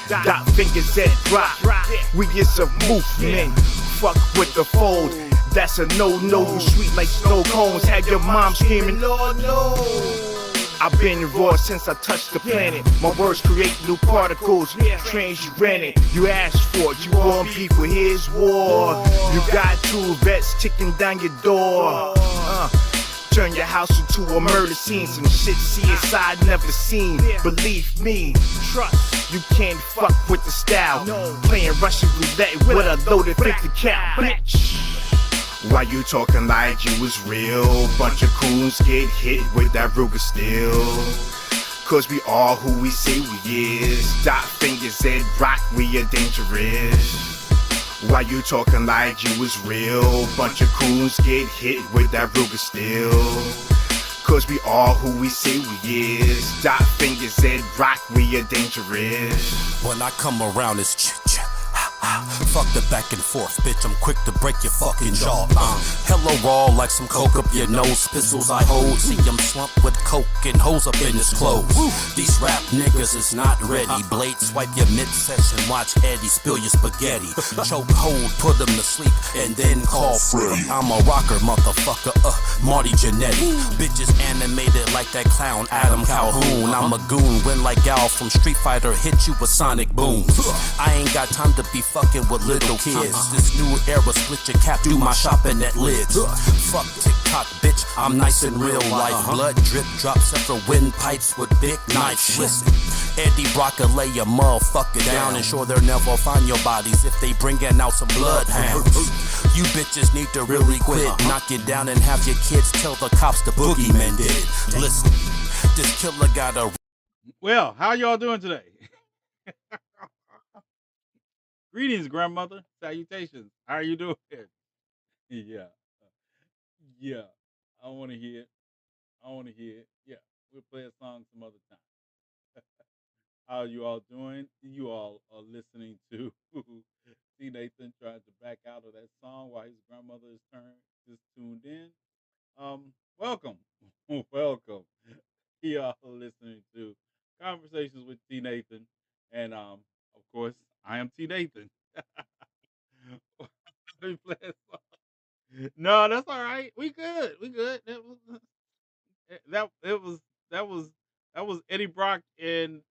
Dot fingers at drop. We is a movement. Fuck with the fold. That's a no-no. You sweet like snow cones. Had your mom screaming, Lord, no. I've been raw since I touched the planet. My words create new particles. Trains you rented, you asked for it. You want people, here's war. You got two vets kicking down your door. Turn your house into a murder scene. Some shit CSI never seen. Believe me, trust. You can't fuck with the style. Playing Russian roulette with a loaded 50 cal, bitch. Why you talking like you was real? Bunch of coons get hit with that Ruger steel. Cause we are who we say we is. Dot fingers at rock, we are dangerous. Why you talking like you was real? Bunch of coons get hit with that Ruger steel. Cause we are who we say we is. Dot fingers at rock, we are dangerous. When I come around, it's ch-ch. Fuck the back and forth, bitch, I'm quick to break your fucking jaw. Hello raw like some coke up your nose. Pistols I hold, see I'm slumped with coke and hoes up in his clothes. These rap niggas is not ready. Blade swipe your mid-session, watch Eddie spill your spaghetti. Choke hold, put him to sleep, and then call Freddy. I'm a rocker, motherfucker, Marty Jannetty. Bitches animated like that clown Adam Calhoun. I'm a goon, win like Gal from Street Fighter, hit you with sonic booms. I ain't got time to be fucking with little kids. This new era, split your cap, do my shopping at lids. Fuck TikTok, bitch, I'm nice in real life. Blood drip drops several windpipes with big knives. Listen, Eddie Brock will lay your motherfucker down, and sure they'll never find your bodies if they bringin' out some bloodhounds. You bitches need to really quit, knock it down and have your kids tell the cops the boogeyman did it. Listen, this killer got a... Well, how y'all doing today? Greetings, grandmother. Salutations. How are you doing? Yeah. Yeah. I want to hear it. I want to hear it. Yeah. We'll play a song some other time. How are you all doing? You all are listening to TNathan trying to back out of that song while his grandmother is just tuned in. Welcome. Welcome. You all are listening to Conversations with TNathan. And of course, I am TNathan. Let me play a song. No, that's all right. We good. We good. It was that was that was Eddie Brock and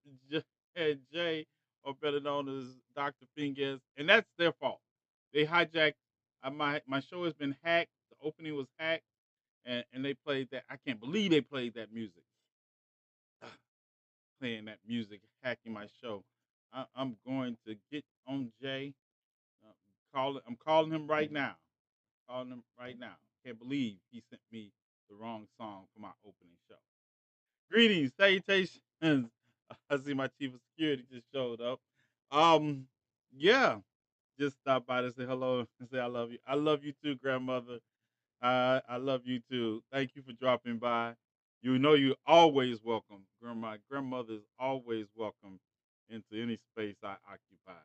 Jay, or better known as Dr. Fingers, and that's their fault. They hijacked my show has been hacked. The opening was hacked, and they played that. I can't believe they played that music. Playing that music, hacking my show. I'm going to get on Jay. I'm calling him right now. Calling him right now. Can't believe he sent me the wrong song for my opening show. Greetings, salutations. I see my chief of security just showed up. Um, yeah, just stop by to say hello and say I love you. I love you too, grandmother. I love you too. Thank you for dropping by. You know you're always welcome. My grandmother is always welcome into any space I occupy.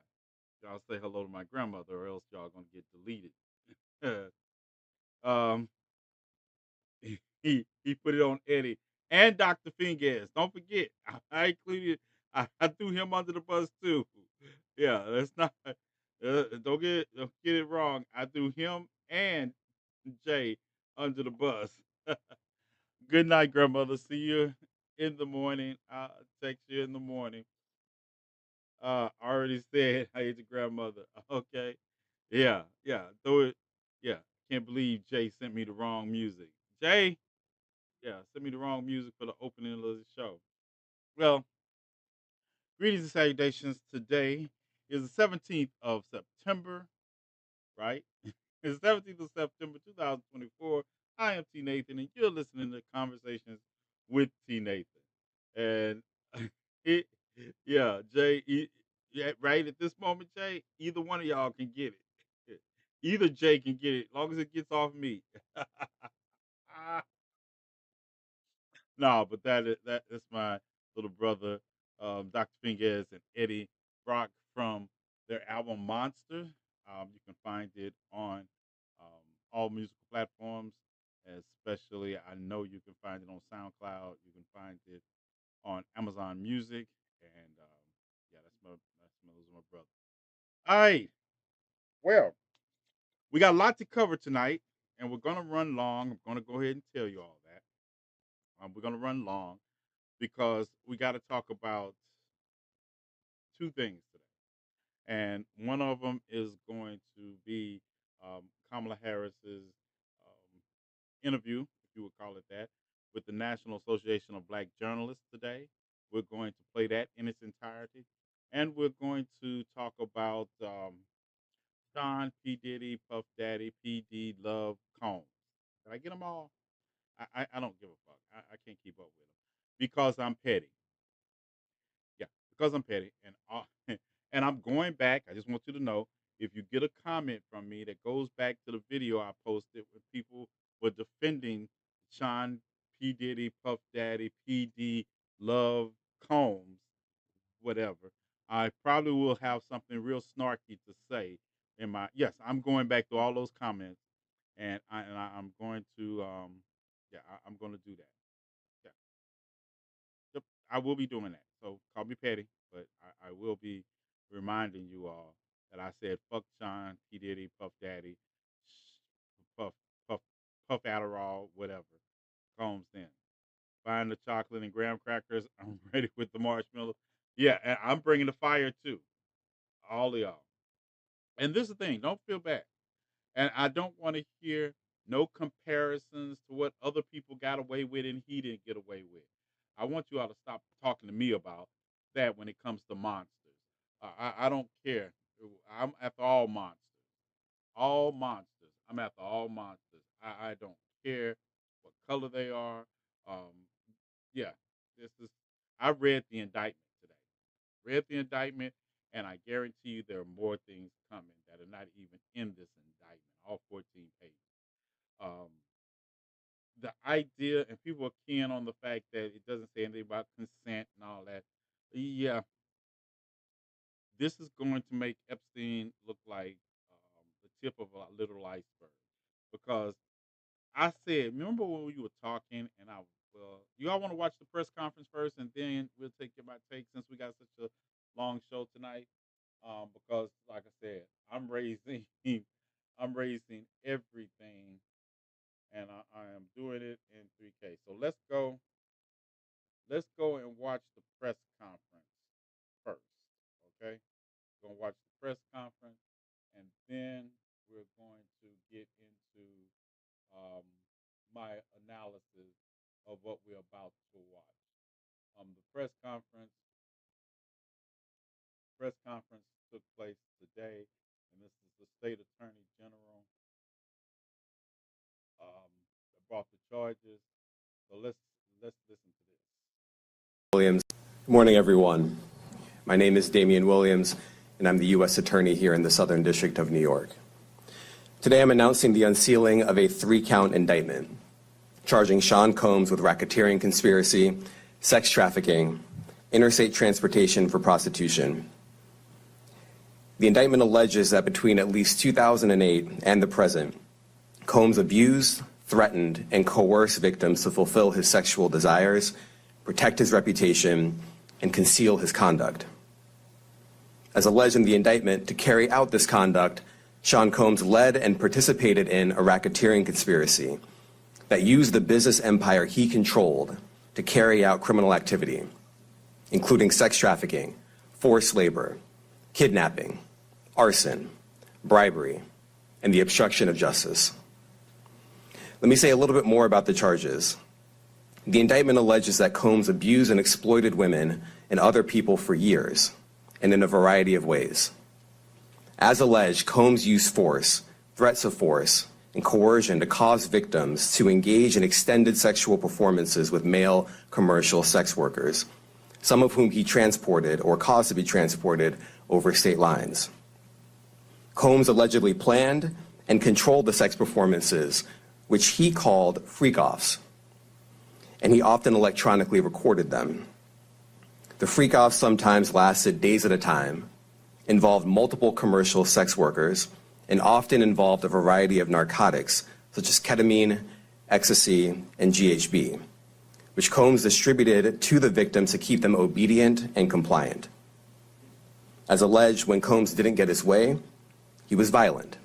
Y'all say hello to my grandmother, or else y'all gonna get deleted. um, he put it on Eddie and Dr. Fingers. Don't forget, I included. I threw him under the bus too. Yeah, that's not. Don't get it wrong. I threw him and Jay under the bus. Good night, grandmother. See you in the morning. I'll text you in the morning. I already said I hate your grandmother. Okay. Yeah, yeah. Throw it. Yeah. Can't believe Jay sent me the wrong music. Jay, yeah, sent me the wrong music for the opening of the show. Well, greetings and salutations. Today is the 17th of September, right? It's 17th of September 2024. I am T. Nathan, and you're listening to Conversations with T. Nathan. And it, yeah, Jay, yeah, right at this moment, Jay, either one of y'all can get it. Either Jay can get it, as long as it gets off me. No, but that's my little brother, Dr. Fingers and Eddie Brock from their album Monster. You can find it on all musical platforms, especially I know you can find it on SoundCloud. You can find it on Amazon Music, and yeah, that's marshmallows, my brother. All right. Well, we got a lot to cover tonight, and we're gonna run long. I'm gonna go ahead and tell you all that. We're gonna run long because we got to talk about two things today, and one of them is going to be Kamala Harris's interview, if you would call it that, with the National Association of Black Journalists today. We're going to play that in its entirety, and we're going to talk about Sean P. Diddy, Puff Daddy, PD, Love, Combs. Did I get them all? I don't give a fuck. I can't keep up with them because I'm petty. Yeah, because I'm petty, and and I'm going back. I just want you to know, if you get a comment from me that goes back to the video I posted where people were defending Sean P. Diddy, Puff Daddy, PD, Love, Combs, whatever, I probably will have something real snarky to say in my. Yes, I'm going back to all those comments, and I'm going to yeah, I'm going to do that. Yeah. Yep, I will be doing that. So call me petty, but I will be reminding you all that I said fuck Sean, P. Diddy, Puff Daddy, Puff, Puff, Puff Adderall, whatever. Combs then. Find the chocolate and graham crackers. I'm ready with the marshmallow. Yeah, and I'm bringing the fire too. All of y'all. And this is the thing. Don't feel bad. And I don't want to hear no comparisons to what other people got away with and he didn't get away with. I want you all to stop talking to me about that when it comes to monsters. I don't care. I'm after all monsters. All monsters. I'm after all monsters. I don't care what color they are. Um, yeah, this is. I read the indictment today. Read the indictment, and I guarantee you there are more things coming that are not even in this indictment. All 14 pages. Um, the idea, and people are keying on the fact that it doesn't say anything about consent and all that. Yeah, this is going to make Epstein look like the tip of a literal iceberg. Because I said, remember when we were talking, and well, you all want to watch the press conference first, and then we'll take my take since we got such a long show tonight. Because, like I said, I'm raising, I'm raising everything, and I am doing it in 3K. So let's go and watch the press conference first. Okay, we're gonna watch the press conference, and then we're going to get into um, my analysis of what we're about to watch. The press conference took place today, and this is the state attorney general that brought the charges. So let's listen to this. Williams. Good morning, everyone. My name is Damian Williams, and I'm the U.S. Attorney here in the Southern District of New York. Today, I'm announcing the unsealing of a 3-count indictment, charging Sean Combs with racketeering conspiracy, sex trafficking, interstate transportation for prostitution. The indictment alleges that between at least 2008 and the present, Combs abused, threatened, and coerced victims to fulfill his sexual desires, protect his reputation, and conceal his conduct. As alleged in the indictment, to carry out this conduct, Sean Combs led and participated in a racketeering conspiracy that used the business empire he controlled to carry out criminal activity, including sex trafficking, forced labor, kidnapping, arson, bribery, and the obstruction of justice. Let me say a little bit more about the charges. The indictment alleges that Combs abused and exploited women and other people for years, and in a variety of ways. As alleged, Combs used force, threats of force, and coercion to cause victims to engage in extended sexual performances with male commercial sex workers, some of whom he transported or caused to be transported over state lines. Combs allegedly planned and controlled the sex performances, which he called freak-offs, and he often electronically recorded them. The freak-offs sometimes lasted days at a time, involved multiple commercial sex workers, and often involved a variety of narcotics, such as ketamine, ecstasy, and GHB, which Combs distributed to the victims to keep them obedient and compliant. As alleged, when Combs didn't get his way, he was violent,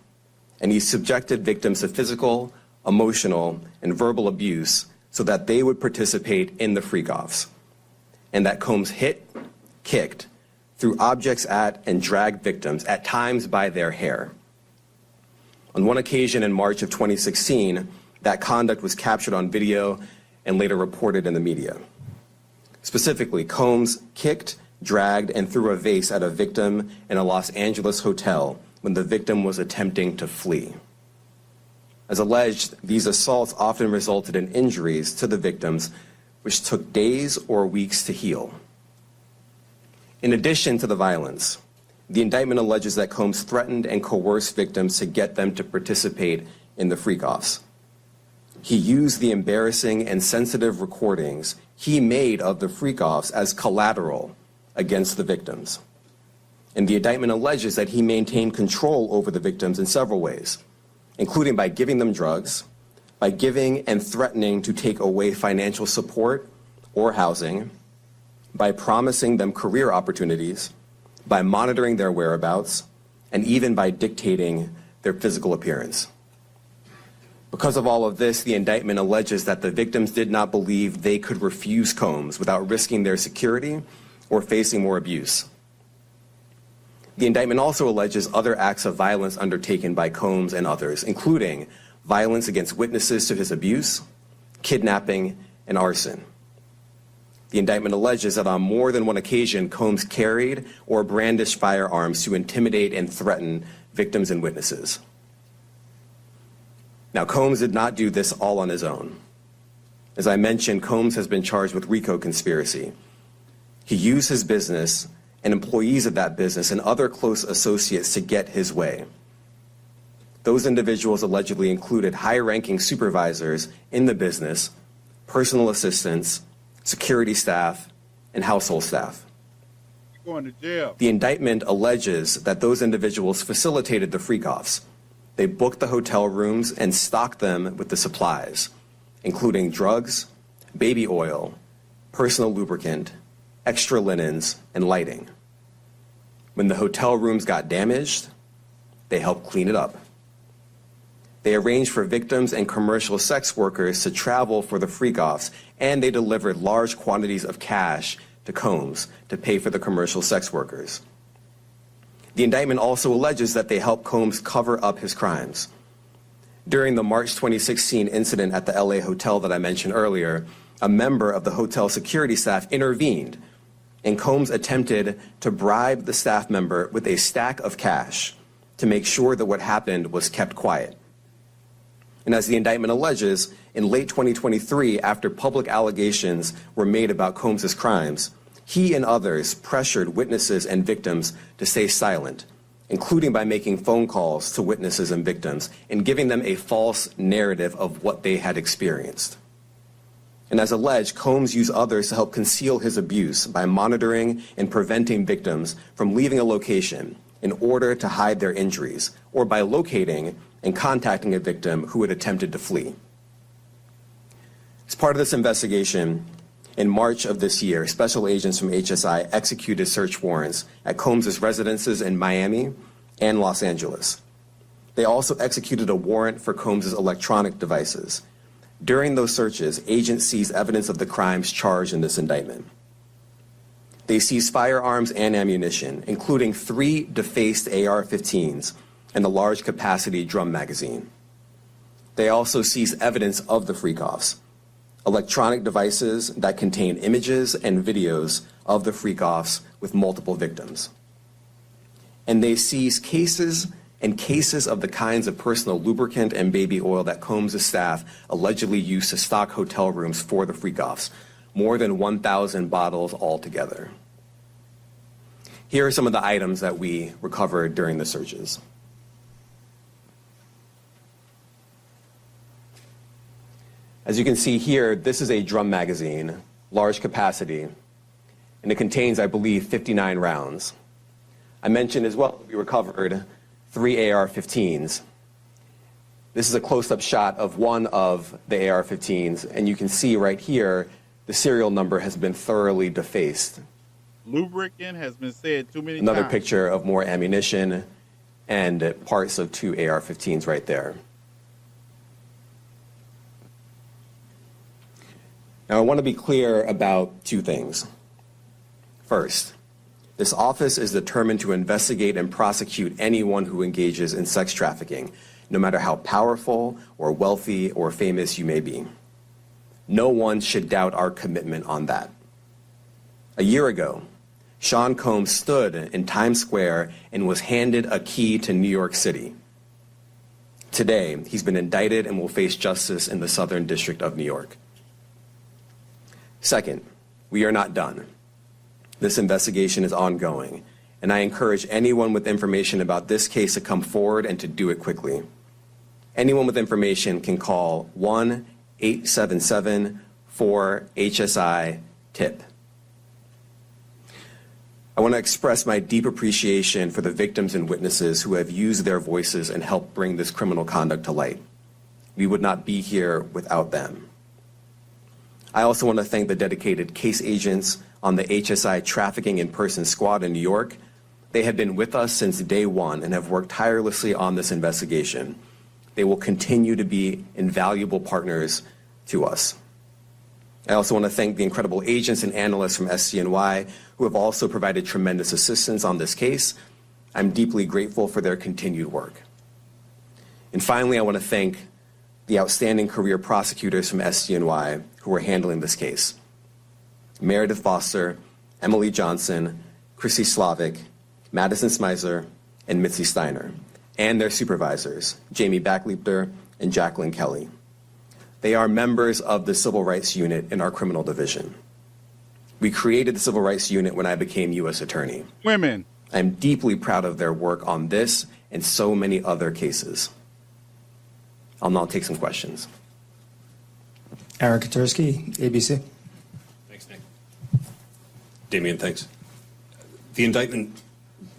and he subjected victims to physical, emotional, and verbal abuse so that they would participate in the freak-offs, and that Combs hit, kicked, threw objects at, and dragged victims, at times by their hair. On one occasion in March of 2016, that conduct was captured on video and later reported in the media. Specifically, Combs kicked, dragged, and threw a vase at a victim in a Los Angeles hotel when the victim was attempting to flee. As alleged, these assaults often resulted in injuries to the victims, which took days or weeks to heal. In addition to the violence, the indictment alleges that Combs threatened and coerced victims to get them to participate in the freak-offs. He used the embarrassing and sensitive recordings he made of the freak-offs as collateral against the victims. And the indictment alleges that he maintained control over the victims in several ways, including by giving them drugs, by giving and threatening to take away financial support or housing, by promising them career opportunities, by monitoring their whereabouts, and even by dictating their physical appearance. Because of all of this, the indictment alleges that the victims did not believe they could refuse Combs without risking their security or facing more abuse. The indictment also alleges other acts of violence undertaken by Combs and others, including violence against witnesses to his abuse, kidnapping, and arson. The indictment alleges that on more than one occasion, Combs carried or brandished firearms to intimidate and threaten victims and witnesses. Now, Combs did not do this all on his own. As I mentioned, Combs has been charged with RICO conspiracy. He used his business and employees of that business and other close associates to get his way. Those individuals allegedly included high-ranking supervisors in the business, personal assistants, security staff, and household staff. Going to jail. The indictment alleges that those individuals facilitated the freak-offs. They booked the hotel rooms and stocked them with the supplies, including drugs, baby oil, personal lubricant, extra linens, and lighting. When the hotel rooms got damaged, they helped clean it up. They arranged for victims and commercial sex workers to travel for the freak-offs, and they delivered large quantities of cash to Combs to pay for the commercial sex workers. The indictment also alleges that they helped Combs cover up his crimes. During the March 2016 incident at the LA hotel that I mentioned earlier, a member of the hotel security staff intervened, and Combs attempted to bribe the staff member with a stack of cash to make sure that what happened was kept quiet. And as the indictment alleges, in late 2023, after public allegations were made about Combs' crimes, he and others pressured witnesses and victims to stay silent, including by making phone calls to witnesses and victims and giving them a false narrative of what they had experienced. And as alleged, Combs used others to help conceal his abuse by monitoring and preventing victims from leaving a location in order to hide their injuries, or by locating and contacting a victim who had attempted to flee. As part of this investigation, in March of this year, special agents from HSI executed search warrants at Combs' residences in Miami and Los Angeles. They also executed a warrant for Combs' electronic devices. During those searches, agents seized evidence of the crimes charged in this indictment. They seized firearms and ammunition, including 3 defaced AR-15s and a large capacity drum magazine. They also seized evidence of the freak-offs, electronic devices that contain images and videos of the freak-offs with multiple victims. And they seized cases and cases of the kinds of personal lubricant and baby oil that Combs' staff allegedly used to stock hotel rooms for the freak-offs, more than 1,000 bottles altogether. Here are some of the items that we recovered during the searches. As you can see here, this is a drum magazine, large capacity, and it contains, I believe, 59 rounds. I mentioned as well we recovered 3 AR-15s. This is a close-up shot of one of the AR-15s, and you can see right here the serial number has been thoroughly defaced. Lubricant has been said too many Another times. picture of more ammunition and parts of 2 AR-15s right there. Now, I want to be clear about 2 things. First, this office is determined to investigate and prosecute anyone who engages in sex trafficking, no matter how powerful or wealthy or famous you may be. No one should doubt our commitment on that. A year ago, Sean Combs stood in Times Square and was handed a key to New York City. Today, he's been indicted and will face justice in the Southern District of New York. Second, we are not done. This investigation is ongoing, and I encourage anyone with information about this case to come forward and to do it quickly. Anyone with information can call 1-877-4-HSI-TIP. I want to express my deep appreciation for the victims and witnesses who have used their voices and helped bring this criminal conduct to light. We would not be here without them. I also want to thank the dedicated case agents on the HSI Trafficking in Person Squad in New York. They have been with us since day one and have worked tirelessly on this investigation. They will continue to be invaluable partners to us. I also want to thank the incredible agents and analysts from SCNY who have also provided tremendous assistance on this case. I'm deeply grateful for their continued work. And finally, I want to thank the outstanding career prosecutors from SCNY who are handling this case. Meredith Foster, Emily Johnson, Chrissy Slavic, Madison Smizer, and Mitzi Steiner, and their supervisors, Jamie Backleeper and Jacqueline Kelly. They are members of the Civil Rights Unit in our criminal division. We created the Civil Rights Unit when I became U.S. Attorney. Women. I'm deeply proud of their work on this and so many other cases. I'll now take some questions. Aaron Katursky, ABC. Thanks, Nick. Damian, thanks. The indictment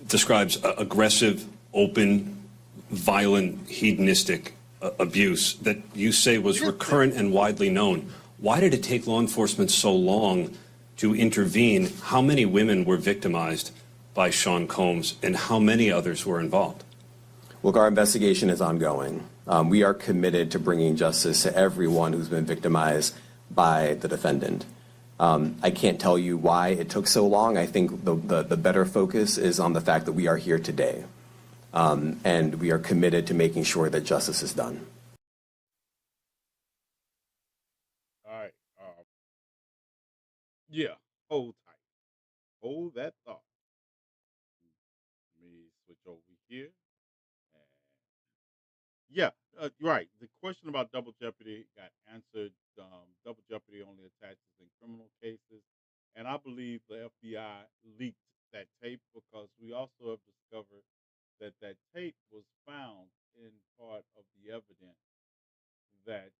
describes aggressive, open, violent, hedonistic abuse that you say was recurrent and widely known. Why did it take law enforcement so long to intervene? How many women were victimized by Sean Combs, and how many others were involved? Look, our investigation is ongoing. We are committed to bringing justice to everyone who's been victimized by the defendant. I can't tell you why it took so long. I think the better focus is on the fact that we are here today. And we are committed to making sure that justice is done. All right. Yeah. Hold tight. Hold that thought. Let me switch over here. Yeah, right. The question about double jeopardy got answered. Double jeopardy only attaches in criminal cases, and I believe the FBI leaked that tape because we also have discovered that that tape was found in part of the evidence that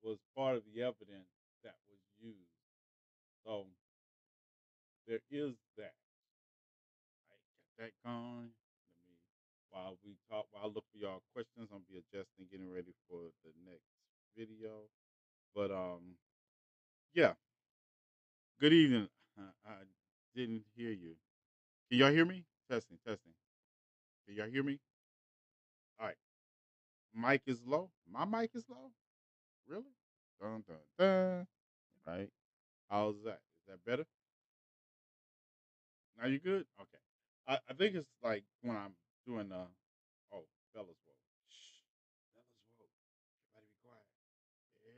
was part of the evidence that was used. So there is that. I got that going. Let me while we talk while I look for y'all questions, I'll be adjusting, getting ready for the next video. But yeah. Good evening. I didn't hear you. Can y'all hear me? Testing, testing. Can y'all hear me? All right. Mic is low. My mic is low? Really? Dun dun dun. Right. How's that? Is that better? Now you good? Okay. I think it's like when I'm doing oh, fellas vote. Shh. Fellas vote. Everybody be quiet.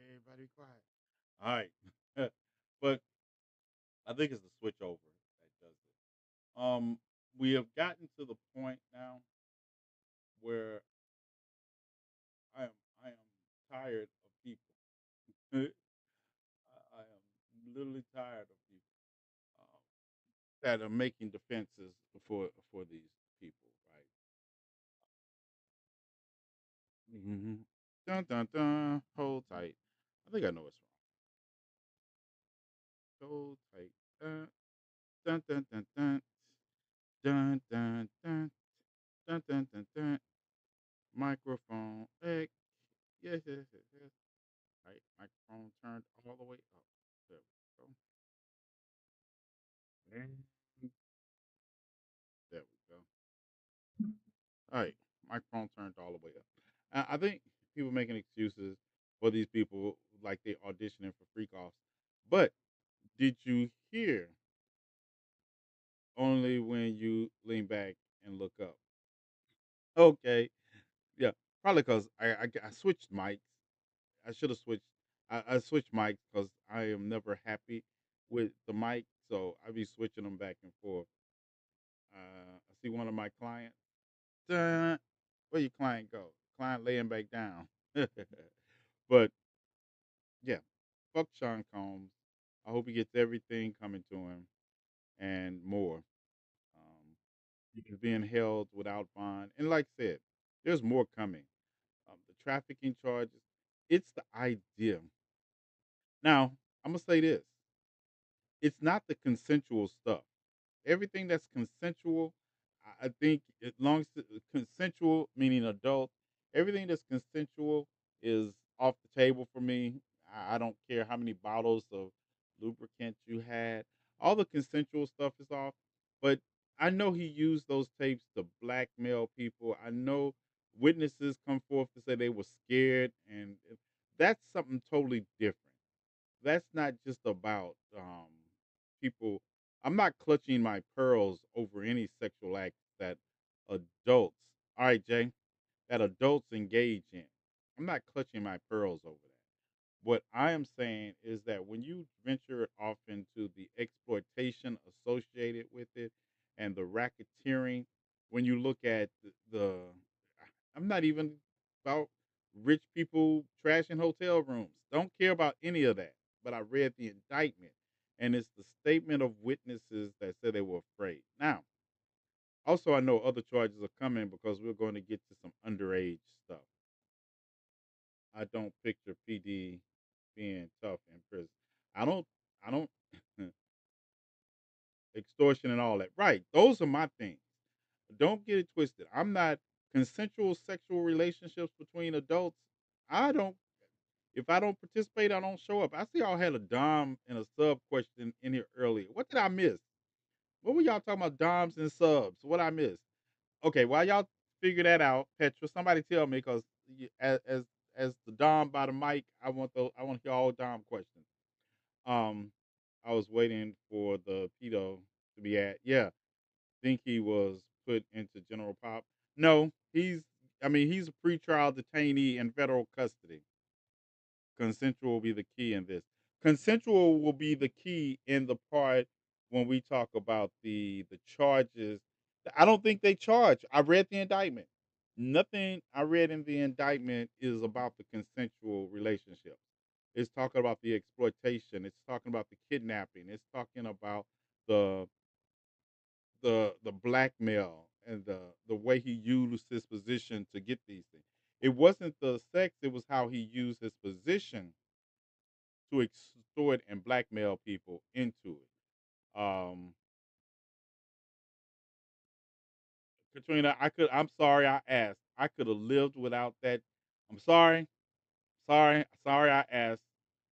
Everybody be quiet. All right. But I think it's the switch over that does it. We have gotten to the point now where I am I am tired of people. I am literally tired of people that are making defenses for these people, right? Dun dun dun. Hold tight. I think I know what's wrong. Hold tight. Dun dun dun dun dun dun dun dun dun dun dun dun. Microphone. Hey, yes, yes, yes, yes. Right, microphone turned all the way up. There we go. And there we go. All right, microphone turned all the way up. I think people making excuses for these people like they auditioning for freak offs. But did you hear only when you lean back and look up? Okay, yeah, probably because I switched mics. I should have switched. I switched mics because I am never happy with the mic, so I be switching them back and forth. I see one of my clients. Dun, where your client go? Client laying back down. But yeah, fuck Sean Combs. I hope he gets everything coming to him and more. He's being held without bond, and like I said, there's more coming. The trafficking charges. It's the idea. Now, I'm gonna say this: it's not the consensual stuff. Everything that's consensual, I think, as long as consensual, meaning adult, everything that's consensual is off the table for me. I don't care how many bottles of lubricant you had. All the consensual stuff is off. But I know he used those tapes to blackmail people. I know witnesses come forth to say they were scared, and that's something totally different. That's not just about people. I'm not clutching my pearls over any sexual act that adults, all right, Jay, that adults engage in. I'm not clutching my pearls over that. What I am saying is that when you venture off into the exploitation associated with it and the racketeering, when you look at I'm not even about rich people trashing hotel rooms. Don't care about any of that. But I read the indictment, and it's the statement of witnesses that said they were afraid. Now, also, I know other charges are coming because we're going to get to some underage stuff. I don't picture PD being tough in prison. I don't extortion and all that. Right. Those are my things. Don't get it twisted. I'm not consensual sexual relationships between adults. I don't if I don't participate, I don't show up. I see y'all had a dom and a sub question in here earlier. What did I miss? What were y'all talking about doms and subs? What I missed? Okay, while y'all figure that out, Petra, somebody tell me because as the dom by the mic, I want to hear all dom questions. Um, I was waiting for the pedo to be at. Yeah, think he was put into general pop. No, he's a pretrial detainee in federal custody. Consensual will be the key in this. Consensual will be the key in the part when we talk about the charges. I don't think they charge. I read the indictment. Nothing I read in the indictment is about the consensual relationship. It's talking about the exploitation. It's talking about the kidnapping. It's talking about the the blackmail and the way he used his position to get these things. It wasn't the sex, it was how he used his position to extort and blackmail people into it. Katrina, I'm sorry I asked. I could have lived without that. I'm sorry. Sorry I asked.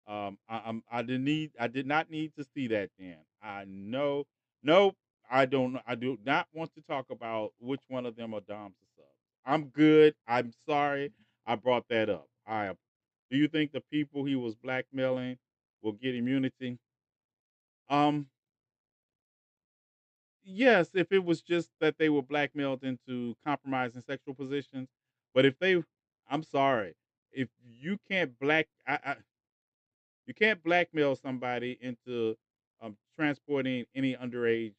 I did not need to see that then. I know nope, I don't I do not want to talk about which one of them are Doms or subs. I'm good. I'm sorry I brought that up. Do you think the people he was blackmailing will get immunity? Um Yes, if it was just that they were blackmailed into compromising sexual positions, but if they I'm sorry. If you can't you can't blackmail somebody into transporting any underage.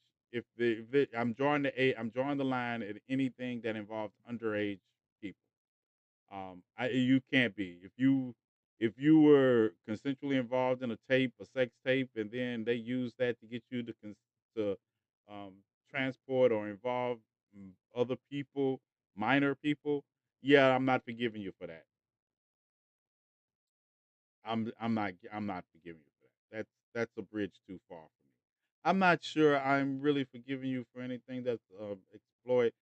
I'm drawing the line at anything that involves underage people. You can't be if you were consensually involved in a tape, a sex tape, and then they use that to get you to um, transport or involve other people, minor people. Yeah, I'm not forgiving you for that. I'm not forgiving you for that. That's a bridge too far for me. I'm not sure I'm really forgiving you for anything that's exploit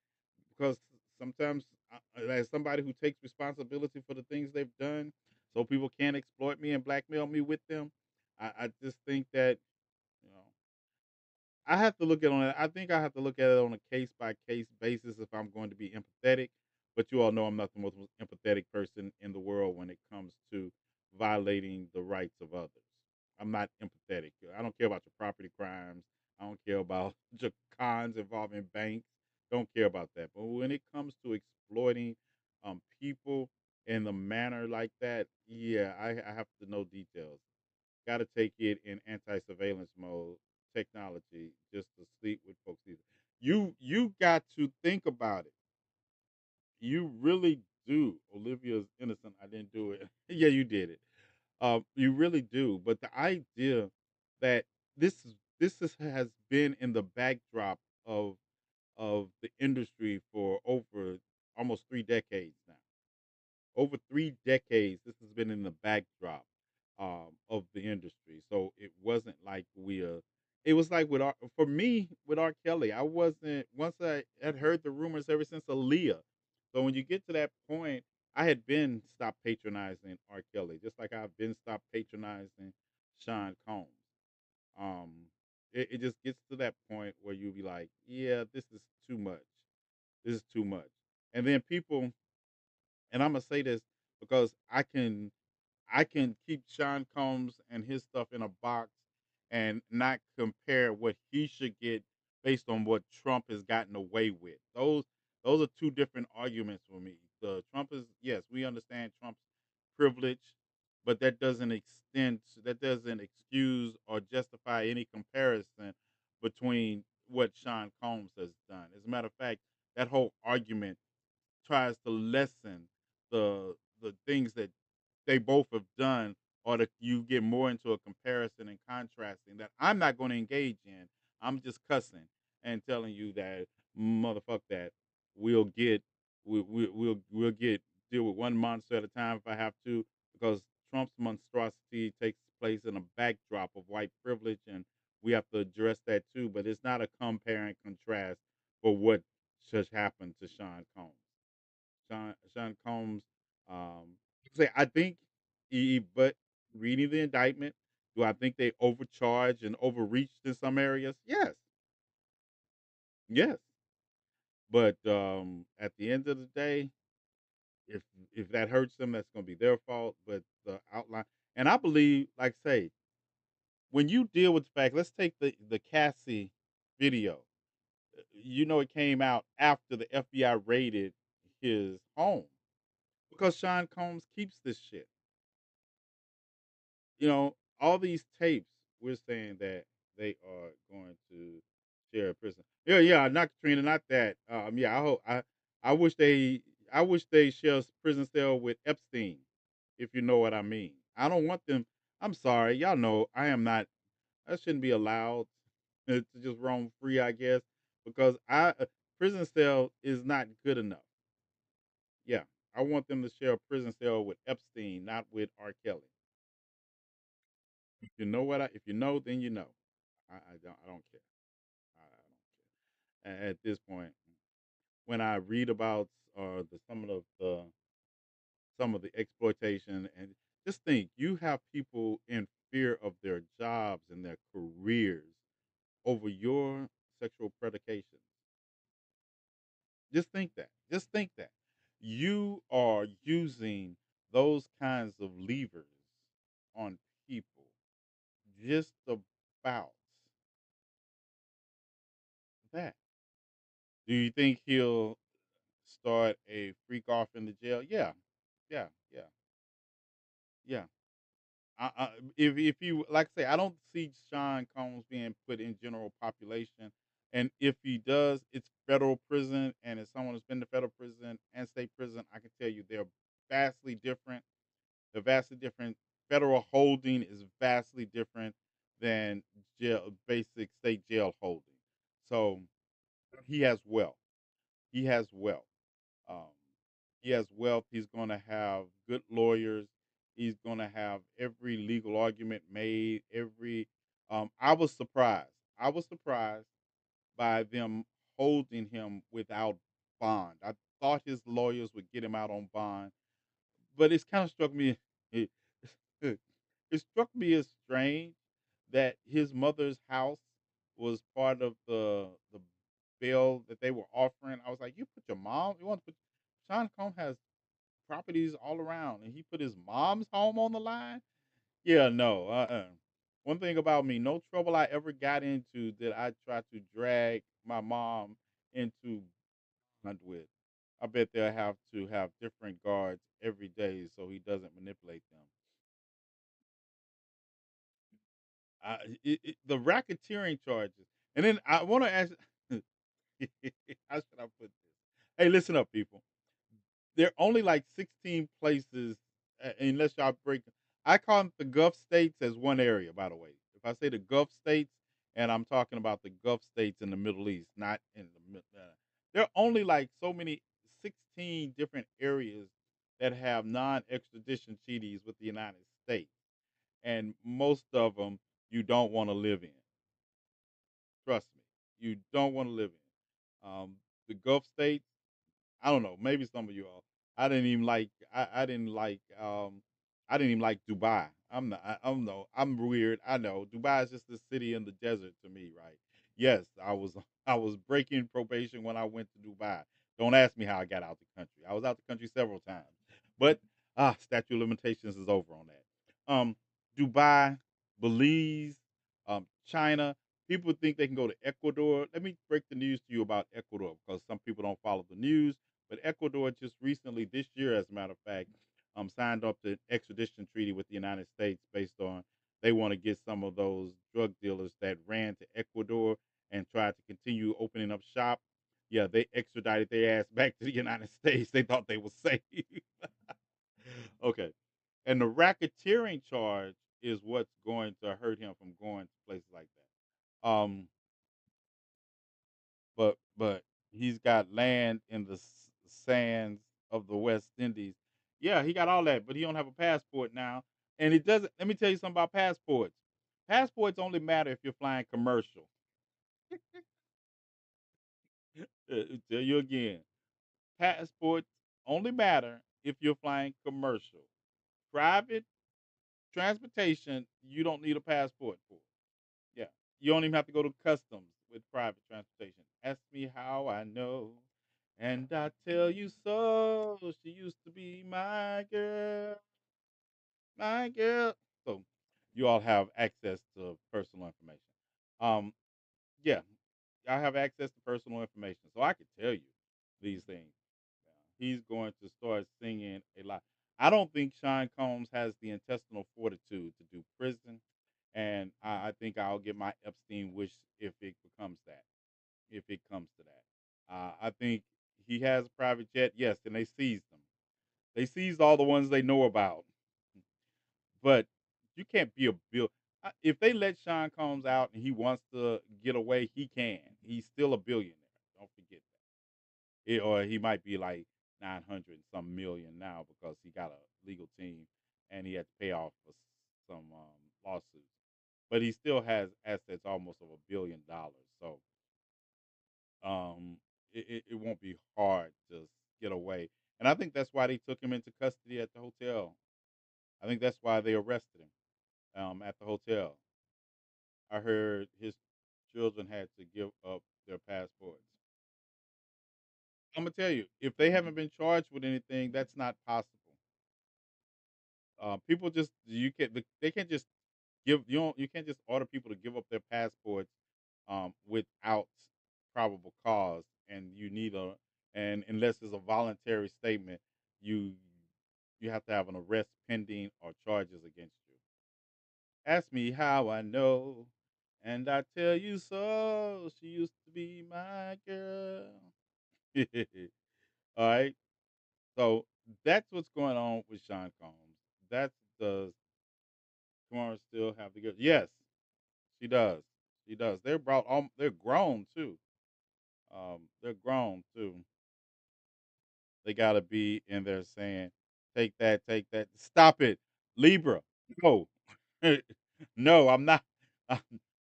because sometimes as somebody who takes responsibility for the things they've done, so people can't exploit me and blackmail me with them. I just think that you know I have to look at on it. I think I have to look at it on a case by case basis if I'm going to be empathetic. But you all know I'm not the most empathetic person in the world when it comes to violating the rights of others. I'm not empathetic. I don't care about your property crimes. I don't care about your cons involving banks. Don't care about that. But when it comes to exploiting people in the manner like that, yeah, I have to know details. Got to take it in anti-surveillance mode, technology, just to sleep with folks. Either you got to think about it. You really do. Olivia's innocent. I didn't do it. Yeah, you did it. You really do. But the idea that has been in the backdrop of the industry for over almost 3 decades now. Over 3 decades, this has been in the backdrop of the industry. So it wasn't like it was like for me with R. Kelly, I wasn't once I had heard the rumors ever since Aaliyah. So when you get to that point, I had been stopped patronizing R. Kelly, just like I've been stopped patronizing Sean Combs. Um, it just gets to that point where you'll be like, yeah, this is too much. This is too much. And then people, and I'm gonna say this because I can keep Sean Combs and his stuff in a box and not compare what he should get based on what Trump has gotten away with. Those are two different arguments for me. The Trump is yes, we understand Trump's privilege, but that doesn't excuse or justify any comparison between what Sean Combs has done. As a matter of fact, that whole argument tries to lessen the things that they both have done, or that you get more into a comparison and contrasting that I'm not going to engage in. I'm just cussing and telling you that motherfuck that we'll get we'll get deal with one monster at a time if I have to, because Trump's monstrosity takes place in a backdrop of white privilege, and we have to address that too. But it's not a compare and contrast for what just happened to Sean Combs. Sean Combs. Say I think but reading the indictment, do I think they overcharged and overreached in some areas? Yes, yes. But at the end of the day, if if that hurts them, that's going to be their fault. But the outline, and I believe, like say, when you deal with the fact, let's take the Cassie video. You know, it came out after the FBI raided his home because Sean Combs keeps this shit. All these tapes, we're saying that they are going to share a prison. Yeah, yeah, not Katrina, not that. Yeah, I wish I wish they share a prison cell with Epstein, if you know what I mean. I don't want them. I'm sorry, y'all know I am not. I shouldn't be allowed to just roam free, I guess, because prison cell is not good enough. Yeah, I want them to share a prison cell with Epstein, not with R. Kelly. If you know if you know, then you know. I don't care. I don't care. At this point, when I read about some of the exploitation, and just think, you have people in fear of their jobs and their careers over your sexual predications. Just think that. Just think that you are using those kinds of levers on people just about that. Do you think he'll start a freak off in the jail? Yeah, yeah, yeah, yeah. If you like I say, I don't see Sean Combs being put in general population, and if he does, it's federal prison. And as someone who's been to federal prison and state prison, I can tell you they're vastly different. They're vastly different. Federal holding is vastly different than basic state jail holding. So he has wealth. He has wealth. Um, he has wealth. He's going to have good lawyers. He's going to have every legal argument made. I was surprised. I was surprised by them holding him without bond. I thought his lawyers would get him out on bond, but it's kind of struck me. it struck me as strange that his mother's house was part of the bill that they were offering. I was like, you put your mom, you want to put Sean Combs has properties all around, and he put his mom's home on the line. Yeah, no. One thing about me, no trouble I ever got into did I try to drag my mom into hunt with. I bet they'll have to have different guards every day so he doesn't manipulate them. The racketeering charges, and then I want to ask, how should I put this? Hey, listen up, people. There are only like 16 places, unless y'all break. I call them the Gulf states as one area. By the way, if I say the Gulf states, and I'm talking about the Gulf states in the Middle East, not in the there are only like so many 16 different areas that have non-extradition treaties with the United States, and most of them you don't want to live in. Trust me, you don't want to live in. The Gulf states, I don't know, maybe some of you all. I didn't even like I didn't even like Dubai. I'm no I'm weird. I know. Dubai is just a city in the desert to me, right? Yes, I was breaking probation when I went to Dubai. Don't ask me how I got out the country. I was out the country several times. But statute of limitations is over on that. Dubai, Belize, China, people think they can go to Ecuador. Let me break the news to you about Ecuador because some people don't follow the news. But Ecuador just recently, this year, as a matter of fact, signed up the extradition treaty with the United States based on they want to get some of those drug dealers that ran to Ecuador and tried to continue opening up shop. Yeah, they extradited their ass back to the United States. They thought they were safe. Okay. And the racketeering charge is what's going to hurt him from going to places like that. But he's got land in the sands of the West Indies. Yeah, he got all that, but he don't have a passport now. And it doesn't. Let me tell you something about passports. Passports only matter if you're flying commercial. Tell you again, passports only matter if you're flying commercial. Private transportation, you don't need a passport for. Yeah. You don't even have to go to customs with private transportation. Ask me how I know, and I tell you so. She used to be my girl, my girl. So you all have access to personal information. Um, yeah, I have access to personal information, so I could tell you these things. He's going to start singing a lot. I don't think Sean Combs has the intestinal fortitude to do prison, and I think I'll get my Epstein wish if it becomes that, if it comes to that. I think he has a private jet, yes, and they seized them. They seized all the ones they know about, but you can't be a bill. If they let Sean Combs out and he wants to get away, he can. He's still a billionaire. Don't forget or he might be like 900 and some million now because he got a legal team and he had to pay off for some lawsuits. But he still has assets almost of $1 billion. So it won't be hard to get away. And I think that's why they took him into custody at the hotel. I think that's why they arrested him at the hotel. I heard his children had to give up their passports. I'm gonna tell you, if they haven't been charged with anything, that's not possible. People just they can't just you can't just order people to give up their passports without probable cause, and you need a and unless it's a voluntary statement, you you have to have an arrest pending or charges against you. Ask me how I know, and I tell you so. She used to be my girl. All right, so that's what's going on with Sean Combs. That's the Kamara still have the good. Yes, she does. She does. They're brought on. They're grown too. They're grown too. They gotta be in there saying, "Take that, take that." Stop it, Libra. No, no, I'm not.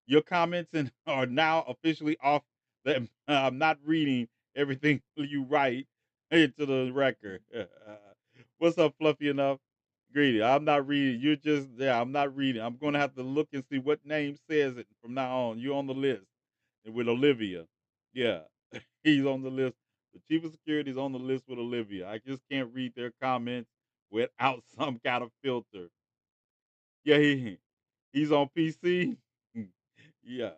Your comments are now officially off. That I'm not reading everything you write into the record. What's up, Fluffy enough? Greedy. I'm not reading. You're just yeah. I'm not reading. I'm gonna have to look and see what name says it from now on. You're on the list, and with Olivia, yeah, he's on the list. The chief of security is on the list with Olivia. I just can't read their comments without some kind of filter. Yeah, he's on PC. Yeah.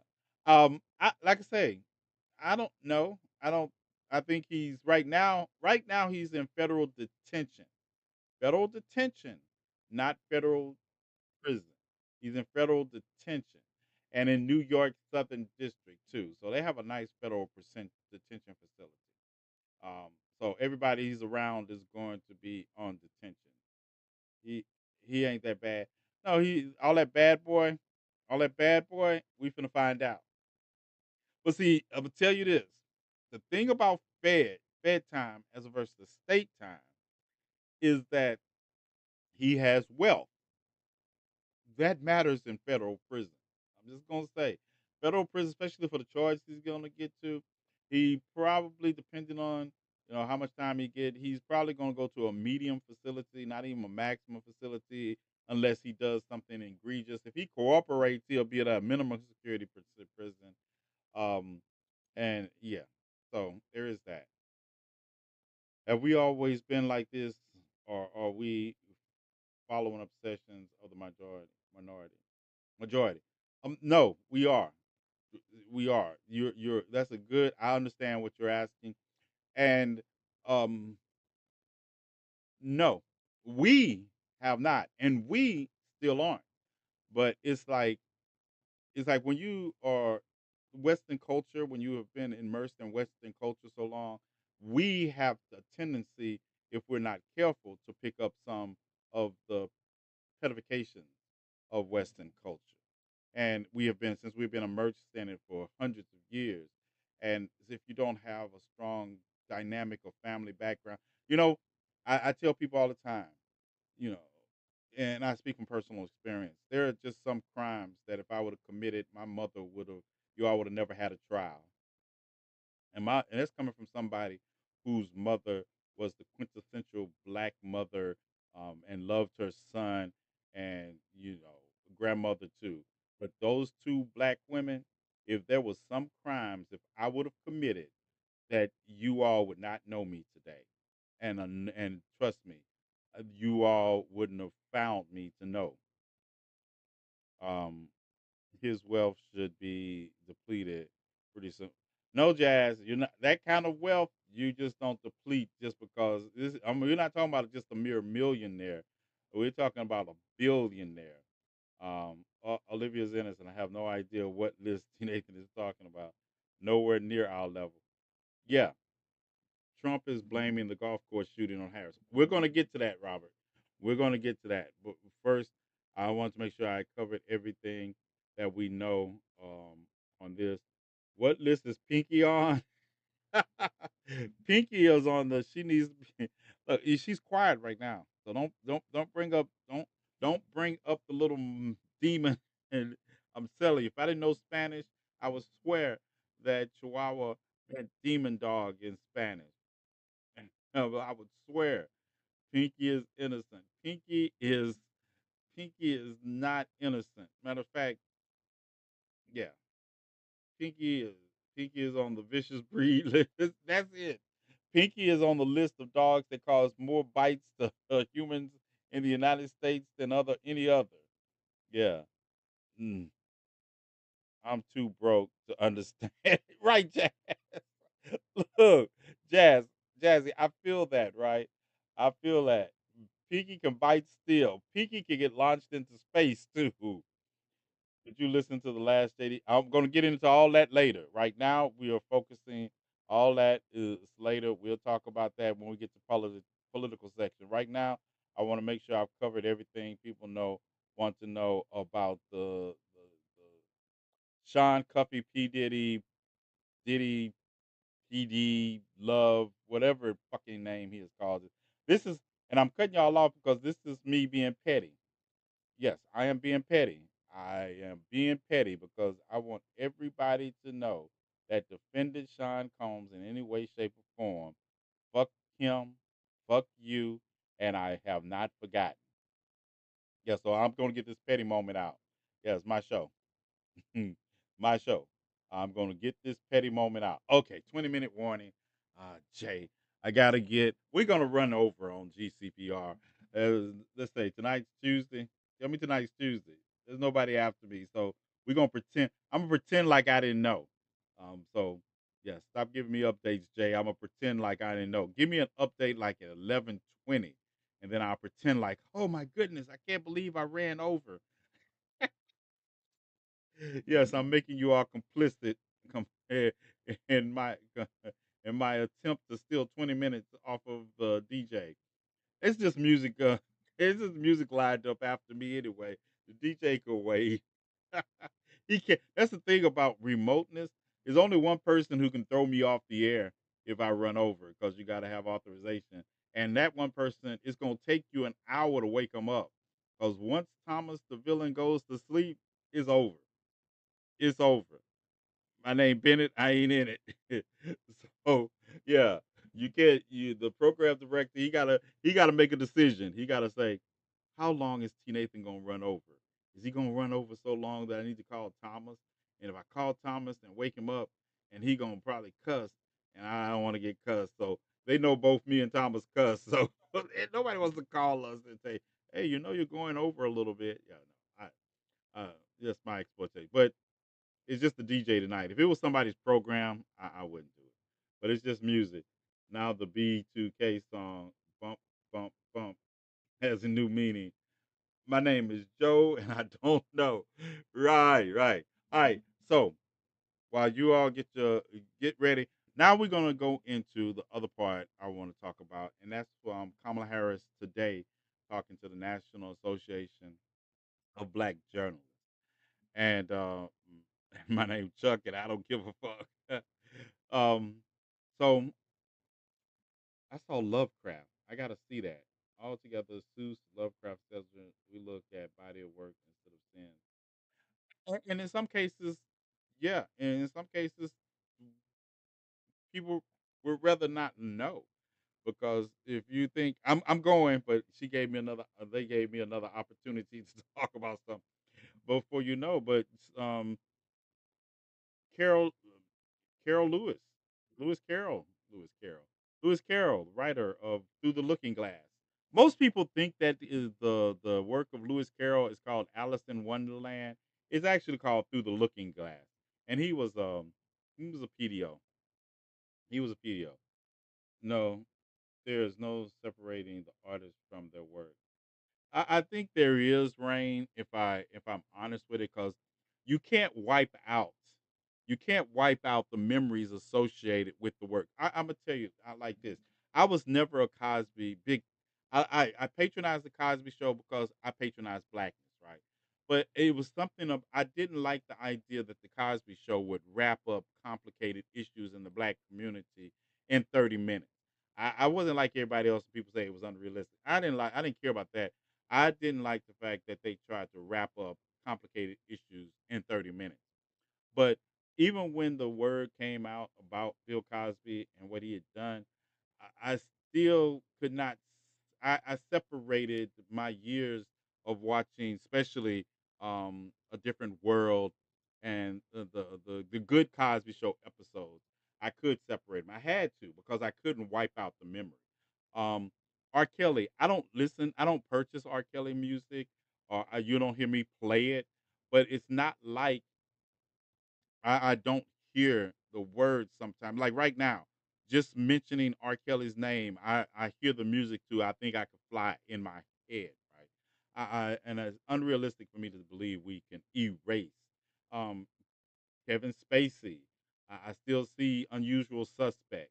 I like I say, I don't know. I don't. I think he's right now. Right now, he's in federal detention. Federal detention, not federal prison. He's in federal detention, and in New York Southern District too. So they have a nice federal percent detention facility. Um, so everybody he's around is going to be on detention. He he ain't that bad. No, he all that bad boy. We finna find out. But see, I'm gonna tell you this: the thing about Fed time as versus state time is that he has wealth that matters in federal prison. I'm just gonna say, federal prison, especially for the charges he's gonna get to, he probably, depending on how much time he get, he's probably gonna go to a medium facility, not even a maximum facility, unless he does something egregious. If he cooperates, he'll be at a minimum security prison. Um, and yeah, so there is that. Have we always been like this, or are we following obsessions of the minority? Majority. No, we are. We are. You're that's a good I understand what you're asking. And um no, we have not. And we still aren't. But it's like when you are Western culture, when you have been immersed in Western culture so long, we have the tendency, if we're not careful, to pick up some of the petifications of Western culture. And we have been, since we've been immersed in it for hundreds of years. And if you don't have a strong dynamic of family background, you know, I tell people all the time, you know, and I speak from personal experience. There are just some crimes that if I would have committed, my mother would have, you all would have never had a trial. And that's coming from somebody whose mother was the quintessential black mother, and loved her son, and grandmother too. But those two black women, if there was some crimes, if I would have committed, that you all would not know me today, and trust me, you all wouldn't have found me to know. Um, his wealth should be depleted pretty soon. No, Jazz, you're not that kind of wealth. You just don't deplete just because this. I mean, we're not talking about just a mere millionaire. We're talking about a billionaire. Olivia's innocent. I have no idea what list Nathan is talking about. Nowhere near our level. Yeah, Trump is blaming the golf course shooting on Harris. We're going to get to that, Robert. We're going to get to that. But first, I want to make sure I covered everything that we know on this. What list is Pinky on? Pinky is on the. She needs. Look, she's quiet right now, so don't bring up the little demon. And I'm telling you, if I didn't know Spanish, I would swear that Chihuahua meant demon dog in Spanish. But I would swear Pinky is innocent. Pinky is not innocent. Matter of fact, yeah, Pinky is Pinky is on the vicious breed list. That's it. Pinky is on the list of dogs that cause more bites to humans in the United States than any other. Yeah, mm, I'm too broke to understand. Right, Jazz? Look, Jazz, Jazzy, I feel that, right? I feel that. Pinky can bite still. Pinky can get launched into space too. Did you listen to the last JD? I'm going to get into all that later. Right now, we are focusing. All that is later. We'll talk about that when we get to political section. Right now, I want to make sure I've covered everything people want to know about the Sean Cuffy P Diddy PD Love, whatever fucking name he has called it. This is, and I'm cutting y'all off because this is me being petty. Yes, I am being petty. I am being petty because I want everybody to know that defended Sean Combs in any way, shape, or form. Fuck him, fuck you, and I have not forgotten. Yeah, so I'm gonna get this petty moment out. Yeah, it's my show. My show. I'm gonna get this petty moment out. Okay, 20-minute warning. Jay, I gotta get. We're gonna run over on GCPR. Let's say tonight's Tuesday. Tell me tonight's Tuesday. There's nobody after me, so we're gonna pretend. I'm gonna pretend like I didn't know. So yeah, stop giving me updates, Jay. I'm gonna pretend like I didn't know. Give me an update like at 11:20, and then I'll pretend like, oh my goodness, I can't believe I ran over. Yes, I'm making you all complicit com- eh, in my in my attempt to steal 20 minutes off of the DJ. It's just music. It's just music lined up after me anyway. The DJ can wait. He can't. That's the thing about remoteness. There's only one person who can throw me off the air if I run over because you got to have authorization, and that one person is going to take you an hour to wake him up. Because once Thomas the villain goes to sleep, it's over. It's over. My name Bennett. I ain't in it. So yeah, you can't. You the program director. He gotta make a decision. He gotta say, how long is TNathan gonna run over? Is he gonna run over so long that I need to call Thomas? And if I call Thomas and wake him up, and he gonna probably cuss, and I don't want to get cussed. So they know both me and Thomas cuss. So nobody wants to call us and say, hey, you're going over a little bit. Yeah, no, that's my exploitation. But it's just the DJ tonight. If it was somebody's program, I wouldn't do it. But it's just music. Now the B2K song, Bump, Bump, Bump, has a new meaning. My name is Joe, and I don't know. Right, right. All right. So while you all get ready, now we're gonna go into the other part I want to talk about, and that's Kamala Harris today talking to the National Association of Black Journalists. And my name's Chuck, and I don't give a fuck. um, so I saw Lovecraft. I gotta see that all together. Seuss Lovecraft says we look at body of work instead of sin, and in some cases, yeah, and in some cases, people would rather not know because if you think I'm going, but she gave me another, they gave me another opportunity to talk about something before you know, but um, Carol Carol Lewis. Lewis Carroll. Lewis Carroll. Lewis Carroll, writer of Through the Looking Glass. Most people think that is the work of Lewis Carroll is called Alice in Wonderland. It's actually called Through the Looking Glass. And he was a PDO. He was a PDO. No, there is no separating the artist from their work. I think there is rain if I'm honest with it, because you can't wipe out the memories associated with the work. I'm gonna tell you, I like this. I was never a Cosby big. I patronized the Cosby Show because I patronized blackness, right? But it was something of I didn't like the idea that the Cosby Show would wrap up complicated issues in the black community in 30 minutes. I wasn't like everybody else. People say it was unrealistic. I didn't care about that. I didn't like the fact that they tried to wrap up complicated issues in 30 minutes. But even when the word came out about Bill Cosby and what he had done, I still could not. I separated my years of watching, especially a different world and the good Cosby Show episodes. I could separate them. I had to because I couldn't wipe out the memory. Um, R. Kelly, I don't listen. I don't purchase R. Kelly music, or you don't hear me play it. But it's not like I don't hear the words sometimes. Like right now, just mentioning R. Kelly's name, I hear the music too. I think I could fly in my head, right? And it's unrealistic for me to believe we can erase. Um, Kevin Spacey. I still see Unusual Suspect.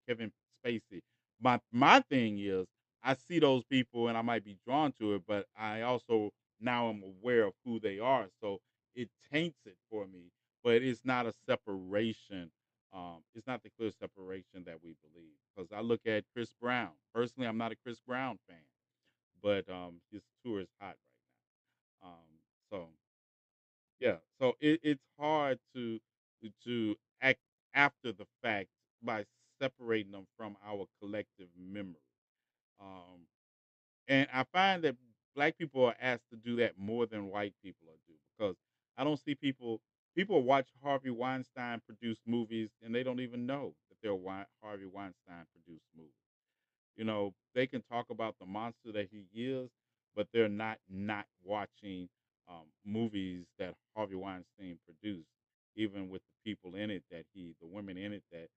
Kevin Spacey. My thing is, I see those people and I might be drawn to it, but I also now am aware of who they are, so it taints it for me. But it's not a separation. It's not the clear separation that we believe. Because I look at Chris Brown. Personally, I'm not a Chris Brown fan, but his tour is hot right now. So yeah, so it's hard to act after the fact by separating them from our collective memory. Um, and I find that black people are asked to do that more than white people are do because I don't see people watch Harvey Weinstein produce movies and they don't even know that they're Harvey Weinstein produced movies. You know, they can talk about the monster that he is, but they're not watching movies that Harvey Weinstein produced, even with the people in it the women in it that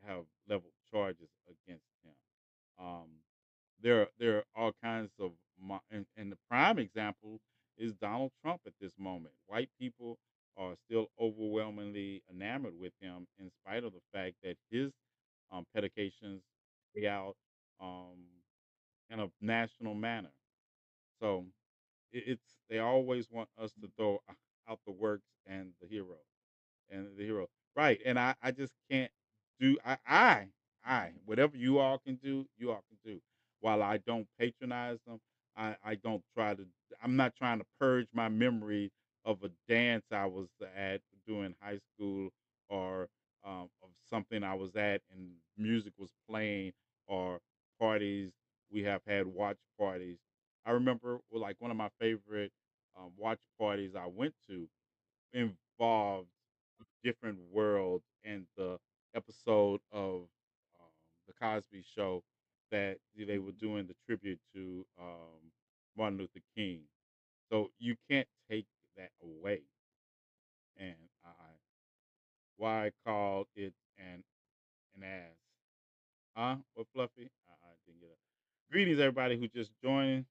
have leveled charges against him. Um, there are all kinds of, and the prime example is Donald Trump at this moment. White people are still overwhelmingly enamored with him, in spite of the fact that his medications play out um, in a national manner. So it's they always want us to throw out the works and the hero right, and I just can't do whatever you all can do, you all can do. While I don't patronize them, I don't try to. I'm not trying to purge my memory of a dance I was at during high school, or of something I was at and music was playing, or parties we have had, watch parties. I remember, well, like, one of my favorite watch parties I went to involved different world and the episode of the Cosby Show that they were doing the tribute to Martin Luther King. So you can't take that away. And why I called it an ass? Huh? What, Fluffy? I didn't get it. Greetings, everybody who just joined.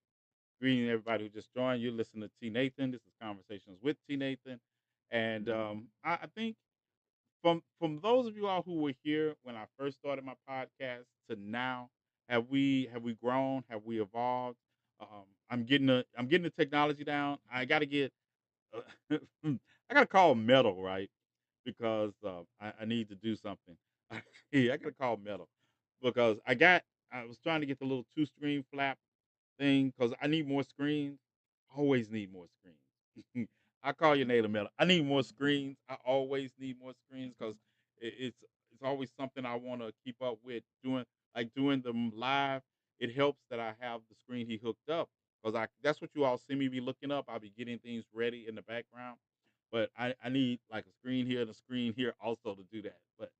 Greetings, everybody who just joined. You're listening to T Nathan. This is Conversations with T Nathan, and I think from those of you all who were here when I first started my podcast to now, have we grown? Have we evolved? I'm getting the technology down. I got to get I got to call Metal, right, because I need to do something. Yeah, I got to call Metal because I was trying to get the little two screen flap thing because I need more screens. Always need more screens. I call your native metal. I need more screens. I always need more screens because it's always something I want to keep up with. Doing them live, it helps that I have the screen he hooked up because I that's what you all see me be looking up. I'll be getting things ready in the background, but I need like a screen here and a screen here also to do that. But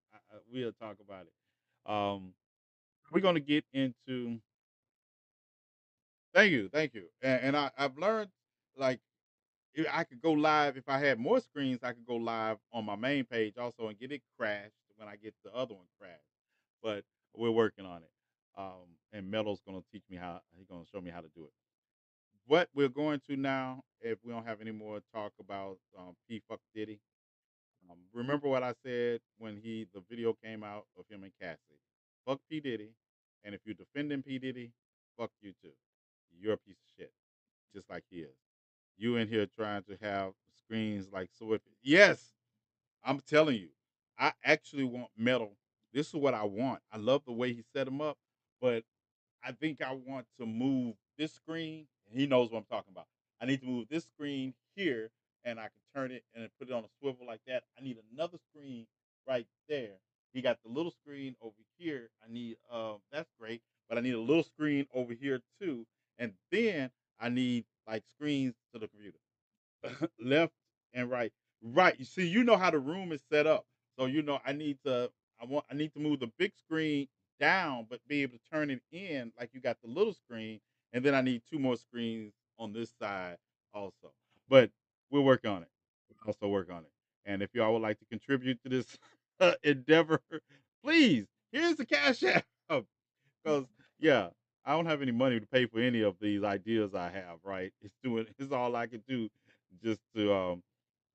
we'll talk about it. We're gonna get into. Thank you. And I've learned, like, if I could go live if I had more screens. I could go live on my main page also and get it crashed when I get the other one crashed. But we're working on it. And Metal's gonna teach me how. He's gonna show me how to do it. What we're going to now, if we don't have any more talk about P fuck Diddy. Remember what I said when the video came out of him and Cassie. Fuck P Diddy, and if you're defending P Diddy, fuck you too. You're a piece of shit, just like he is. You in here trying to have screens like Swift. Yes, I'm telling you, I actually want Metal. This is what I want. I love the way he set him up, but I think I want to move this screen, and he knows what I'm talking about. I need to move this screen here, and I can turn it and put it on a swivel like that. I need another screen right there. He got the little screen over here. I need that's great, but I need a little screen over here too, and then I need like screens to the computer. Left and right. Right. You see, you know how the room is set up. So I need to move the big screen down, but be able to turn it in like you got the little screen, and then I need two more screens on this side also. But we'll work on it. We'll also work on it. And if y'all would like to contribute to this endeavor, please, here's the cash app. Because yeah, I don't have any money to pay for any of these ideas I have. Right, it's all I can do, just to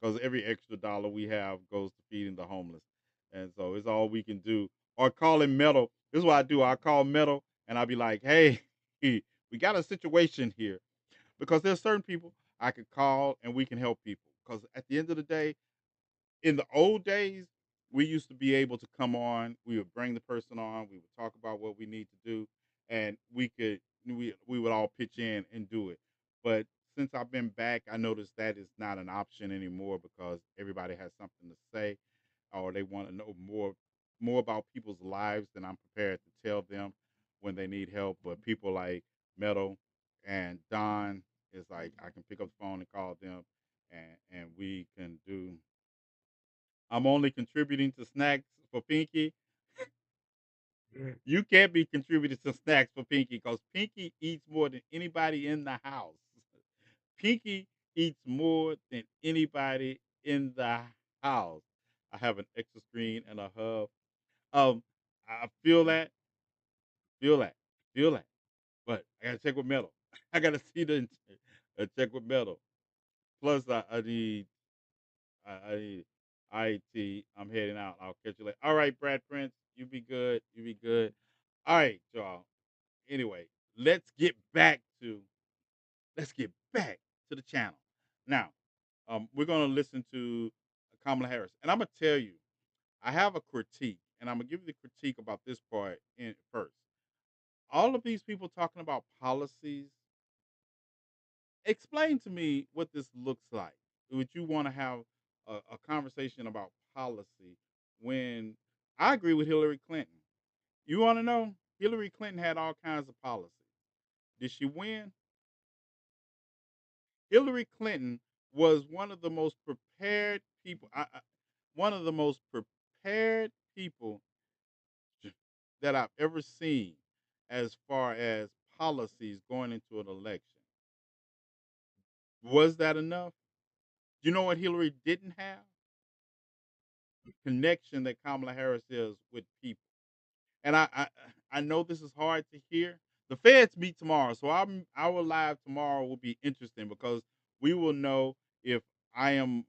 because every extra dollar we have goes to feeding the homeless, and so it's all we can do. Or calling Metal. This is what I do. I call Metal and I'll be like, hey, we got a situation here, because there's certain people I could call and we can help people. Because at the end of the day, in the old days, we used to be able to come on. We would bring the person on. We would talk about what we need to do, and we would all pitch in and do it. But since I've been back, I noticed that is not an option anymore because everybody has something to say, or they want to know more about people's lives than I'm prepared to tell them when they need help. But people like Metal and Don is like, I can pick up the phone and call them, and we can do. I'm only contributing to snacks for Pinky. You can't be contributing to snacks for Pinky because Pinky eats more than anybody in the house. Pinky eats more than anybody in the house. I have an extra screen and a hub. I feel that, feel that. But I gotta check with metal. I gotta see the check with metal. Plus, I need I need IT. I'm heading out. I'll catch you later. All right, Brad Prince. You be good. You be good. All right, y'all. Anyway, let's get back to the channel. Now, we're gonna listen to Kamala Harris, and I'm gonna tell you, I have a critique, and I'm gonna give you the critique about this part in first. All of these people talking about policies. Explain to me what this looks like. Would you want to have a conversation about policy when I agree with Hillary Clinton? You want to know? Hillary Clinton had all kinds of policies. Did she win? Hillary Clinton was one of the most prepared people. One of the most prepared people that I've ever seen as far as policies going into an election. Was that enough? You know what Hillary didn't have? Connection that Kamala Harris is with people. And I know this is hard to hear. The feds meet tomorrow, so our live tomorrow will be interesting because we will know if I am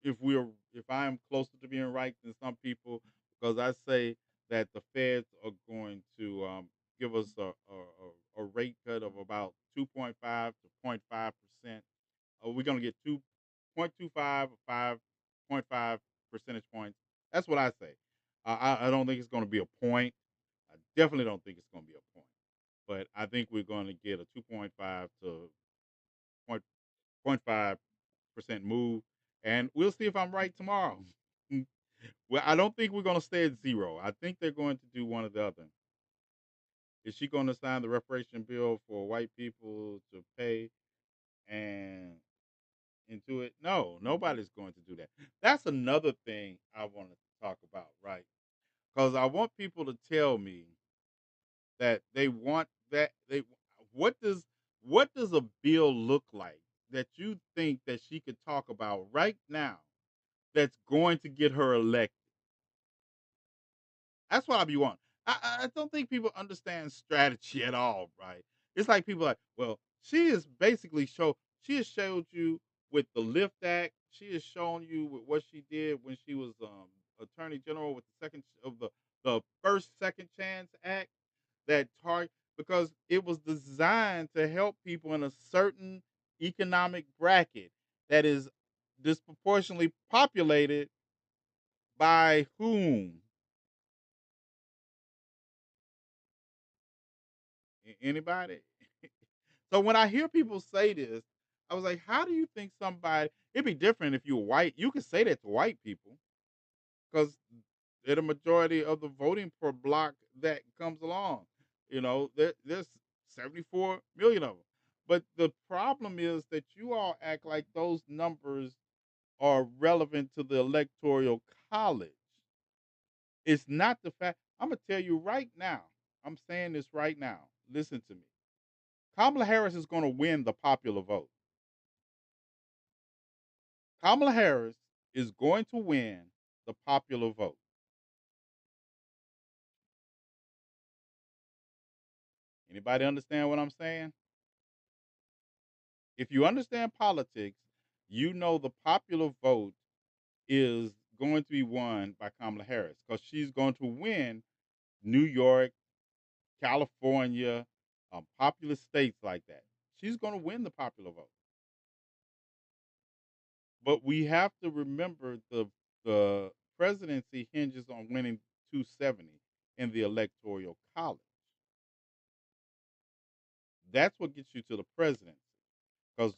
if I am closer to being right than some people because I say that the feds are going to give us a rate cut of about 2.5 to 0.5%. We're going to get 2.25 or 5.5 percentage points. That's what I say. I don't think it's going to be a point. I definitely don't think it's going to be a point. But I think we're going to get a 2.5 to point point 0.5% move. And we'll see if I'm right tomorrow. Well, I don't think we're going to stay at zero. I think they're going to do one or the other. Is she going to sign the reparation bill for white people to pay and into it? No, nobody's going to do that. That's another thing I want to talk about, right? Because I want people to tell me that they want that they what does what does a bill look like that you think that she could talk about right now that's going to get her elected? That's what I be wanting. I don't think people understand strategy at all, right? It's like people like, well, she has showed you with the Lift Act. She has shown you with what she did when she was Attorney General with the first Second Chance Act that target because it was designed to help people in a certain economic bracket that is disproportionately populated by whom? Anybody? So when I hear people say this, I was like, how do you think somebody? It'd be different if you were white. You could say that to white people because they're the majority of the voting per block that comes along. There's 74 million of them. But the problem is that you all act like those numbers are relevant to the electoral college. It's not the fact. I'm gonna tell you right now. I'm saying this right now. Listen to me. Kamala Harris is going to win the popular vote. Kamala Harris is going to win the popular vote. Anybody understand what I'm saying? If you understand politics, you know the popular vote is going to be won by Kamala Harris because she's going to win New York, California, populous states like that. She's going to win the popular vote. But we have to remember the presidency hinges on winning 270 in the electoral college. That's what gets you to the presidency. Because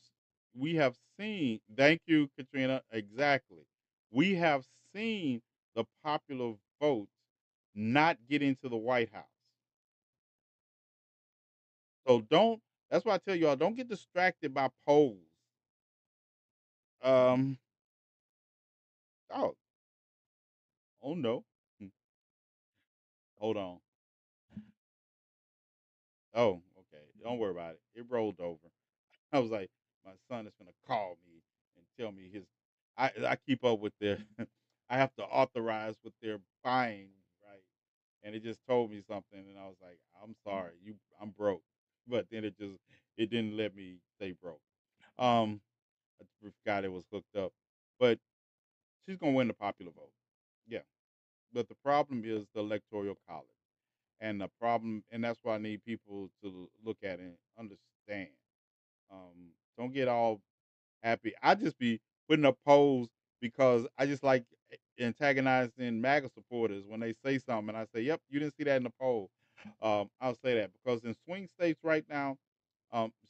we have seen, thank you, Katrina, exactly. We have seen the popular vote not get into the White House. So That's why I tell y'all, don't get distracted by polls. Um, oh, oh no. Hmm, hold on. Oh, okay. Don't worry about it. It rolled over. I was like, my son is gonna call me and tell me his. I keep up with their. I have to authorize what they're buying, right? And it just told me something, and I was like, I'm sorry, I'm broke. But then it didn't let me stay broke. Um, I forgot it was hooked up, but she's gonna win the popular vote. Yeah, but the problem is the electoral college, and the problem, and that's why I need people to look at it and understand. Don't get all happy. I just be putting up polls because I just like antagonizing MAGA supporters when they say something, and I say, "Yep, you didn't see that in the poll." I'll say that because in swing states right now,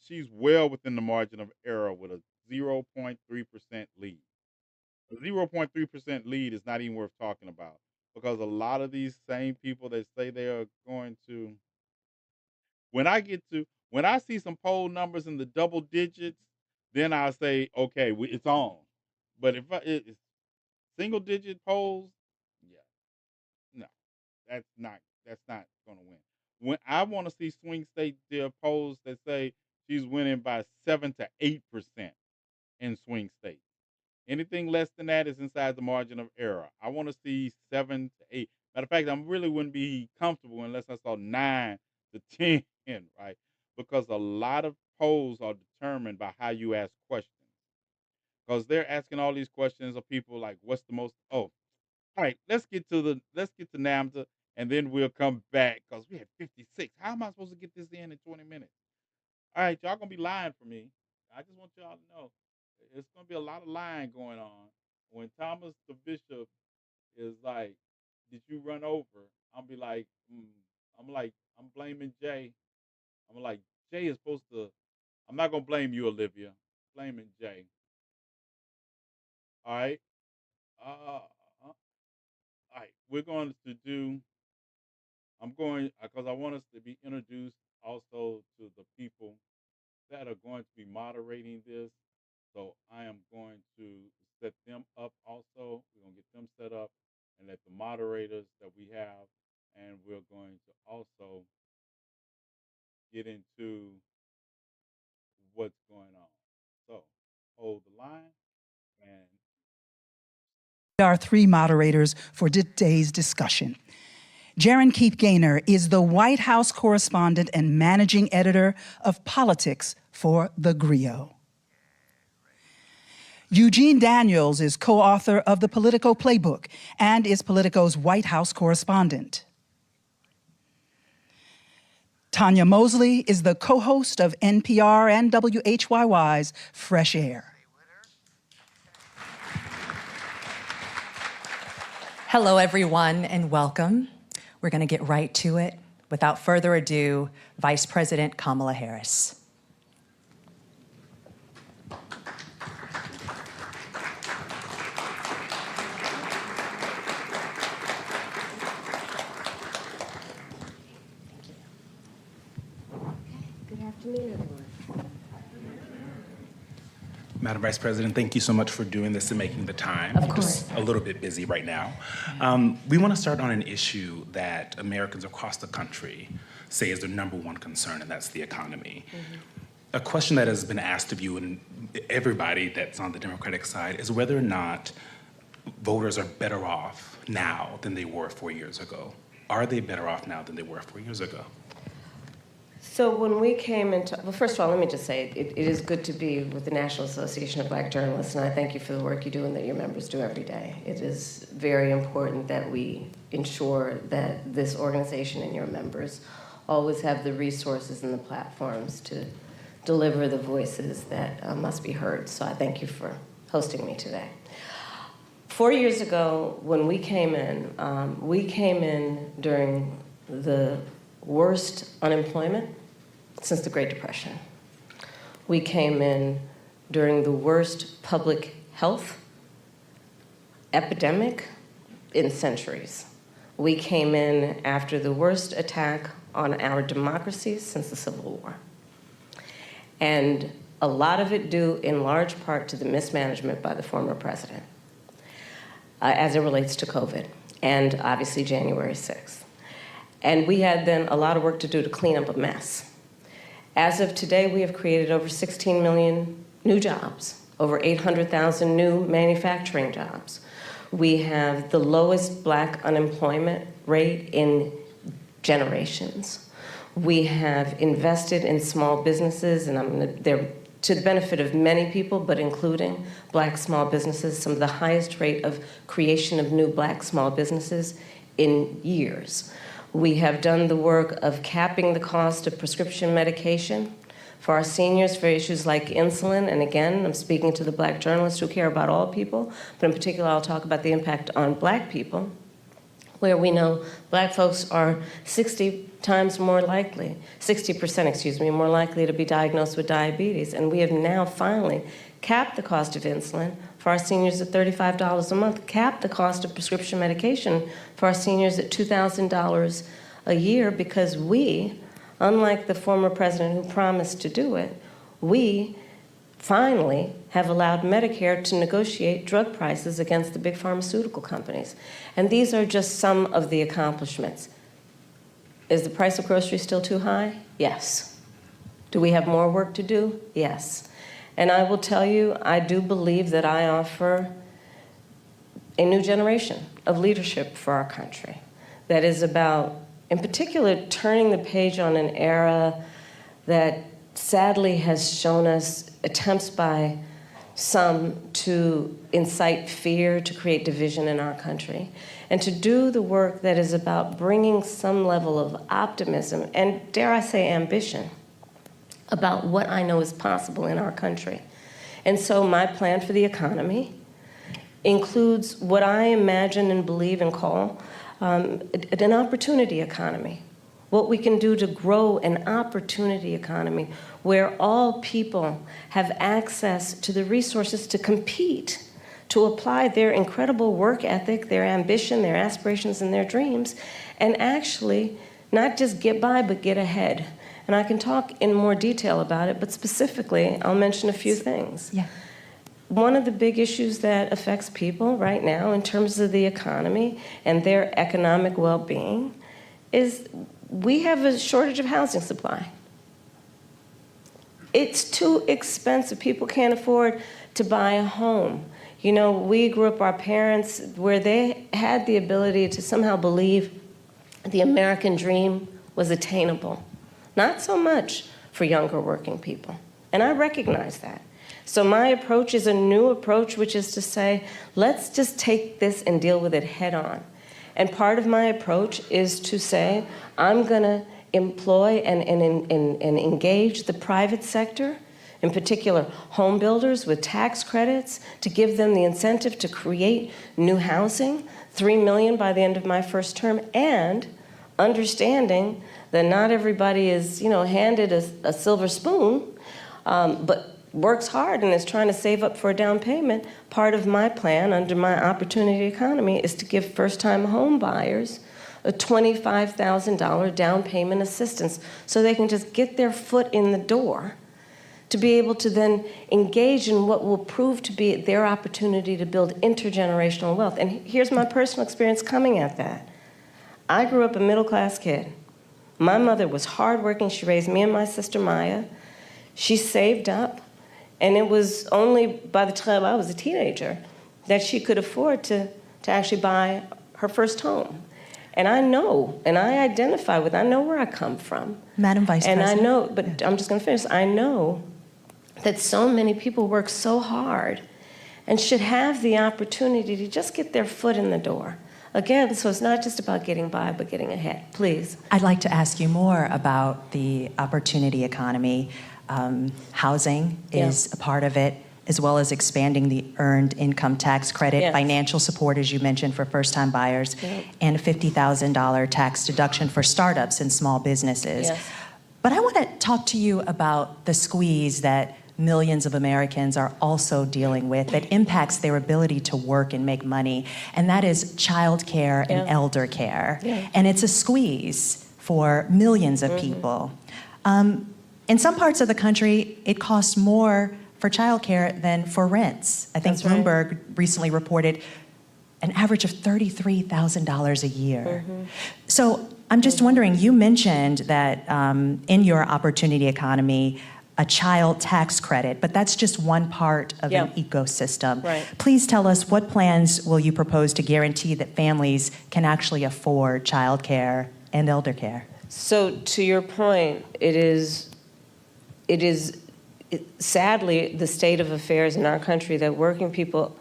she's well within the margin of error with a 0.3% lead. A 0.3% lead is not even worth talking about because a lot of these same people that say they are going to when I see some poll numbers in the double digits, then I'll say, okay, it's on. But if it's single digit polls, yeah, no, that's not going to win. When I want to see swing state there polls that say she's winning by 7 to 8% in swing states. Anything less than that is inside the margin of error. I want to see 7 to 8. Matter of fact, I really wouldn't be comfortable unless I saw 9 to 10, right? Because a lot of polls are determined by how you ask questions. Because they're asking all these questions of people like, "What's the most?" Oh, all right. Let's get to NAMSA, and then we'll come back because we had 56. How am I supposed to get this in 20 minutes? All right, y'all gonna be lying for me. I just want y'all to know it's gonna be a lot of lying going on. When Thomas the Bishop is like, "Did you run over?" I'll be like, I'm blaming Jay. I'm like, Jay is supposed to. I'm not gonna blame you, Olivia. Blaming Jay. All right. All right. We're going to do. I'm going because I want us to be introduced also to the people that are going to be moderating this. So I am going to set them up also. We're going to get them set up and let the moderators that we have, and we're going to also get into what's going on. So hold the line and Our three moderators for today's discussion. Jaron Keith Gaynor is the White House correspondent and managing editor of politics for The Griot. Eugene Daniels is co-author of the Politico Playbook and is Politico's White House correspondent. Tanya Mosley is the co-host of NPR and WHYY's Fresh Air. Hello, everyone, and welcome. We're going to get right to it. Without further ado, Vice President Kamala Harris. Good afternoon, everyone. Madam Vice President, thank you so much for doing this and making the time. Of I'm course. just a little bit busy right now. We want to start on an issue that Americans across the country say is their number one concern, and that's the economy. A question that has been asked of you and everybody that's on the Democratic side is whether or not voters are better off now than they were 4 years ago. Are they better off now than they were 4 years ago? So when we came into, well, first of all, let me just say it is good to be with the National Association of Black Journalists, and I thank you for the work you do and that your members do every day. It is very important that we ensure that this organization and your members always have the resources and the platforms to deliver the voices that must be heard. So I thank you for hosting me today. 4 years ago, when we came in during the worst unemployment since the Great Depression. We came in during the worst public health epidemic in centuries. We came in after the worst attack on our democracy since the Civil War. And a lot of it due in large part to the mismanagement by the former president as it relates to COVID and obviously January 6th. And we had then a lot of work to do to clean up a mess. As of today, we have created over 16 million new jobs, over 800,000 new manufacturing jobs. We have the lowest Black unemployment rate in generations. We have invested in small businesses, and they're to the benefit of many people, but including Black small businesses, some of the highest rate of creation of new Black small businesses in years. We have done the work of capping the cost of prescription medication for our seniors for issues like insulin. And again, I'm speaking to the Black journalists who care about all people, but in particular, I'll talk about the impact on Black people, where we know Black folks are 60% more likely to be diagnosed with diabetes. And we have now finally capped the cost of insulin for our seniors at $35 a month, capped the cost of prescription medication for our seniors at $2,000 a year, because we, unlike the former president who promised to do it, we finally have allowed Medicare to negotiate drug prices against the big pharmaceutical companies. And these are just some of the accomplishments. Is the price of groceries still too high? Yes. Do we have more work to do? Yes. And I will tell you, I do believe that I offer a new generation of leadership for our country that is about, in particular, turning the page on an era that sadly has shown us attempts by some to incite fear, to create division in our country, and to do the work that is about bringing some level of optimism and, dare I say, ambition about what I know is possible in our country. And so my plan for the economy includes what I imagine and believe and call an opportunity economy. What we can do to grow an opportunity economy where all people have access to the resources to compete, to apply their incredible work ethic, their ambition, their aspirations, and their dreams, and actually not just get by, but get ahead. And I can talk in more detail about it, but specifically, I'll mention a few things. Yeah. One of the big issues that affects people right now in terms of the economy and their economic well-being is we have a shortage of housing supply. It's too expensive. People can't afford to buy a home. You know, we grew up, our parents, where they had the ability to somehow believe the American dream was attainable. Not so much for younger working people. And I recognize that. So my approach is a new approach, which is to say, let's just take this and deal with it head on. And part of my approach is to say, I'm going to employ and engage the private sector, in particular home builders with tax credits, to give them the incentive to create new housing, 3 million by the end of my first term, and understanding that not everybody is, handed a silver spoon, but works hard and is trying to save up for a down payment. Part of my plan under my opportunity economy is to give first-time home buyers a $25,000 down payment assistance so they can just get their foot in the door to be able to then engage in what will prove to be their opportunity to build intergenerational wealth. And here's my personal experience coming at that. I grew up a middle-class kid. My mother was hardworking. She raised me and my sister Maya. She saved up. And it was only by the time I was a teenager that she could afford to actually buy her first home. And I know, and I identify with, I know where I come from. Madam Vice President. And I know, but I'm just going to finish. I know that so many people work so hard and should have the opportunity to just get their foot in the door. Again, so it's not just about getting by, but getting ahead. Please. I'd like to ask you more about the opportunity economy. Housing is a part of it, as well as expanding the earned income tax credit, financial support, as you mentioned, for first-time buyers, and a $50,000 tax deduction for startups and small businesses. But I want to talk to you about the squeeze that millions of Americans are also dealing with that impacts their ability to work and make money, and that is child care and elder care. And it's a squeeze for millions of people. In some parts of the country, it costs more for childcare than for rents. I think That's right. Bloomberg recently reported an average of $33,000 a year. So I'm just wondering, you mentioned that in your opportunity economy, a child tax credit, but that's just one part of an ecosystem. Right. Please tell us, what plans will you propose to guarantee that families can actually afford childcare and elder care? So to your point, it is sadly the state of affairs in our country that working people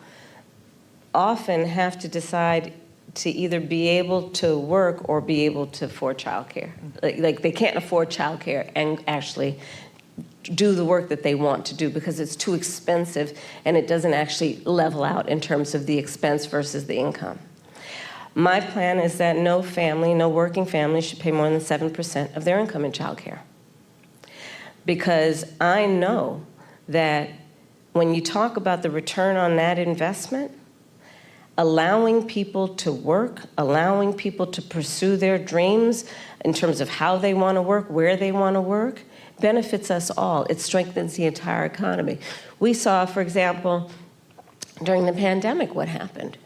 often have to decide to either be able to work or be able to afford childcare. Like they can't afford childcare and actually do the work that they want to do because it's too expensive and it doesn't actually level out in terms of the expense versus the income. My plan is that no family, no working family should pay more than 7% of their income in childcare. Because I know that when you talk about the return on that investment, allowing people to work, allowing people to pursue their dreams in terms of how they want to work, where they want to work, benefits us all. It strengthens the entire economy. We saw, for example, during the pandemic what happened.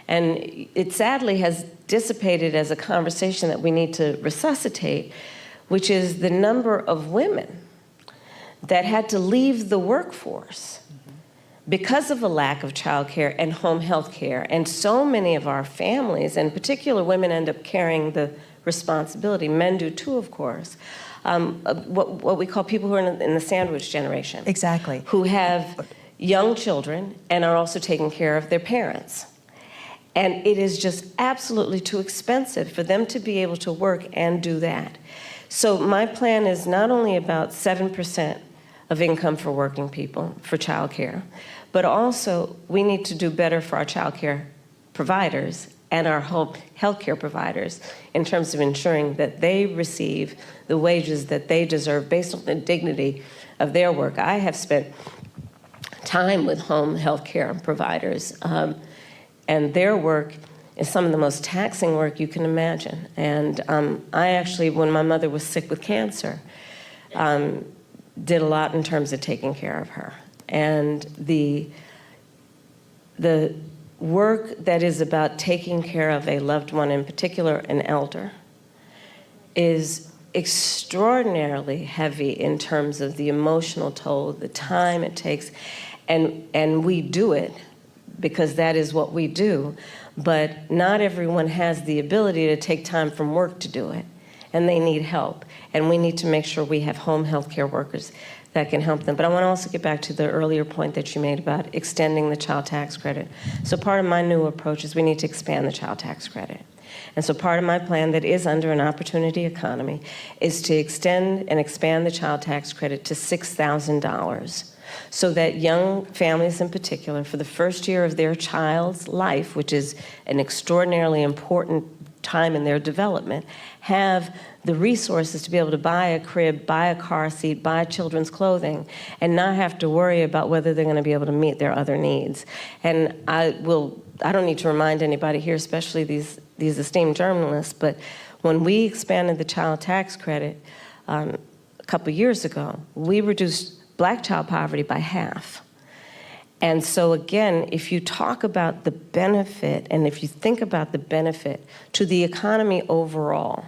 And it sadly has dissipated as a conversation that we need to resuscitate, which is the number of women that had to leave the workforce because of a lack of childcare and home health care. And so many of our families, and particular women, end up carrying the responsibility. Men do too, of course. What we call people who are in the sandwich generation. Exactly. Who have young children and are also taking care of their parents. And it is just absolutely too expensive for them to be able to work and do that. So my plan is not only about 7% of income for working people for childcare, but also we need to do better for our childcare providers and our home healthcare providers in terms of ensuring that they receive the wages that they deserve based on the dignity of their work. I have spent time with home healthcare providers, and their work is some of the most taxing work you can imagine. And I actually, when my mother was sick with cancer, did a lot in terms of taking care of her. And the work that is about taking care of a loved one, in particular an elder, is extraordinarily heavy in terms of the emotional toll, the time it takes. And we do it because that is what we do. But not everyone has the ability to take time from work to do it. And they need help. And we need to make sure we have home health care workers that can help them. But I want to also get back to the earlier point that you made about extending the child tax credit. So part of my new approach is we need to expand the child tax credit. And so part of my plan that is under an opportunity economy is to extend and expand the child tax credit to $6,000 so that young families in particular, for the first year of their child's life, which is an extraordinarily important time in their development, have the resources to be able to buy a crib, buy a car seat, buy children's clothing, and not have to worry about whether they're going to be able to meet their other needs. And I don't need to remind anybody here, especially these esteemed journalists, but when we expanded the child tax credit a couple years ago, we reduced Black child poverty by half. And so again, if you talk about the benefit, and if you think about the benefit to the economy overall,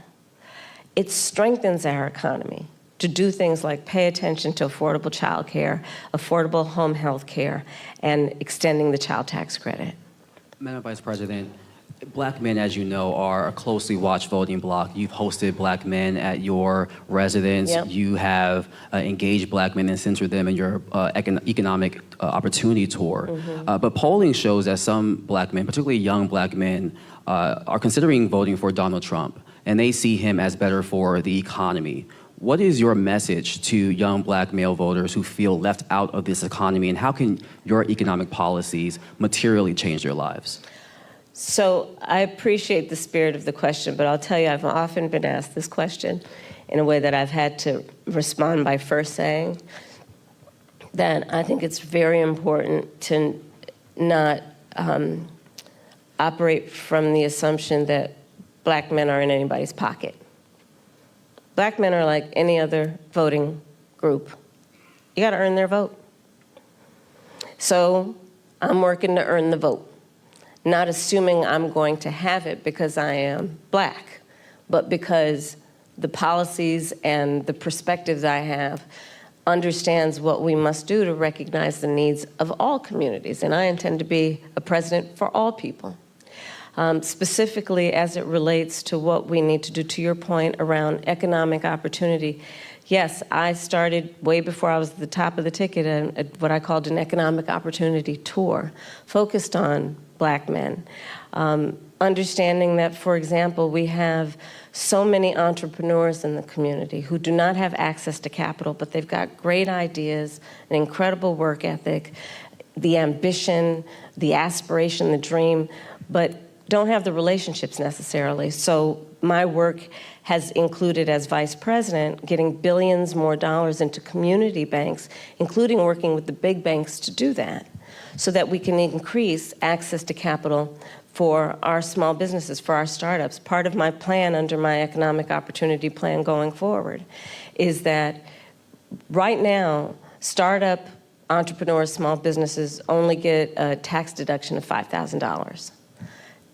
it strengthens our economy to do things like pay attention to affordable child care, affordable home health care, and extending the child tax credit. Madam Vice President, Black men, as you know, are a closely watched voting bloc. You've hosted Black men at your residence. Yep. You have engaged Black men and centered them in your economic opportunity tour. But polling shows that some Black men, particularly young Black men, are considering voting for Donald Trump, and they see him as better for the economy. What is your message to young Black male voters who feel left out of this economy, and how can your economic policies materially change their lives? So I appreciate the spirit of the question, but I'll tell you, I've often been asked this question in a way that I've had to respond by first saying that I think it's very important to not operate from the assumption that Black men are in anybody's pocket. Black men are like any other voting group, you got to earn their vote. So I'm working to earn the vote, not assuming I'm going to have it because I am black, but because the policies and the perspectives I have understands what we must do to recognize the needs of all communities. And I intend to be a president for all people. Specifically as it relates to what we need to do, to your point around economic opportunity. Yes, I started way before I was at the top of the ticket at what I called an economic opportunity tour, focused on black men. Understanding that, for example, we have so many entrepreneurs in the community who do not have access to capital, but they've got great ideas, an incredible work ethic, the ambition, the aspiration, the dream, but don't have the relationships necessarily. So my work has included, as vice president, getting billions more dollars into community banks, including working with the big banks to do that, so that we can increase access to capital for our small businesses, for our startups. Part of my plan under my economic opportunity plan going forward is that right now, startup entrepreneurs, small businesses only get a tax deduction of $5,000.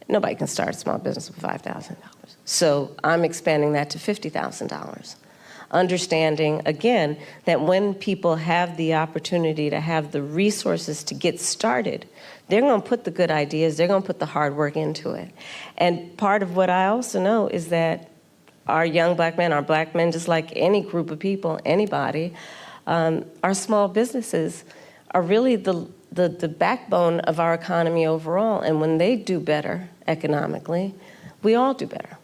Nobody can start a small business with $5,000. So I'm expanding that to $50,000. Understanding, again, that when people have the opportunity to have the resources to get started, they're going to put the good ideas, they're going to put the hard work into it. And part of what I also know is that our young black men, just like any group of people, anybody, our small businesses are really the backbone of our economy overall. And when they do better economically, we all do better.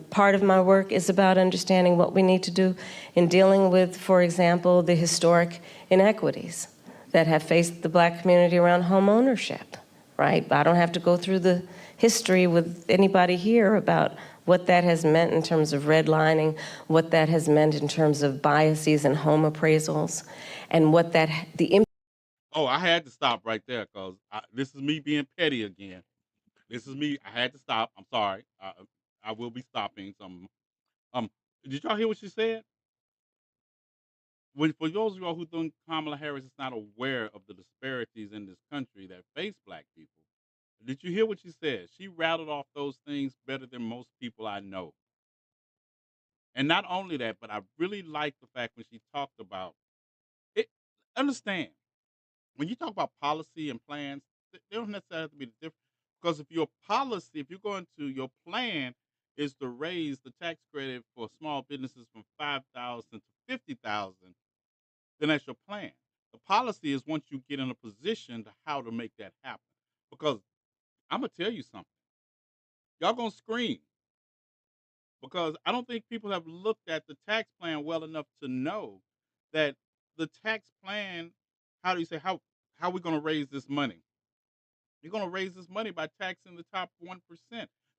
Part of my work is about understanding what we need to do in dealing with, for example, the historic inequities that have faced the black community around home ownership, right? I don't have to go through the history with anybody here about what that has meant in terms of redlining, what that has meant in terms of biases and home appraisals, and what that, Oh, I had to stop right there because this is me being petty again. This is me. I had to stop. I'm sorry. I will be stopping some. Um, did y'all hear what she said? For those of y'all who think Kamala Harris is not aware of the disparities in this country that face black people, did you hear what she said? She rattled off those things better than most people I know. And not only that, but I really like the fact when she talked about it. Understand, when you talk about policy and plans, they don't necessarily have to be the different. Because if your policy, if you're going to, your plan is to raise the tax credit for small businesses from 5,000 to 50,000, then that's your plan. The policy is once you get in a position to how to make that happen. Because I'm gonna tell you something, y'all gonna scream because I don't think people have looked at the tax plan well enough to know that the tax plan. How do you say how we gonna raise this money? You're going to raise this money by taxing the top 1%.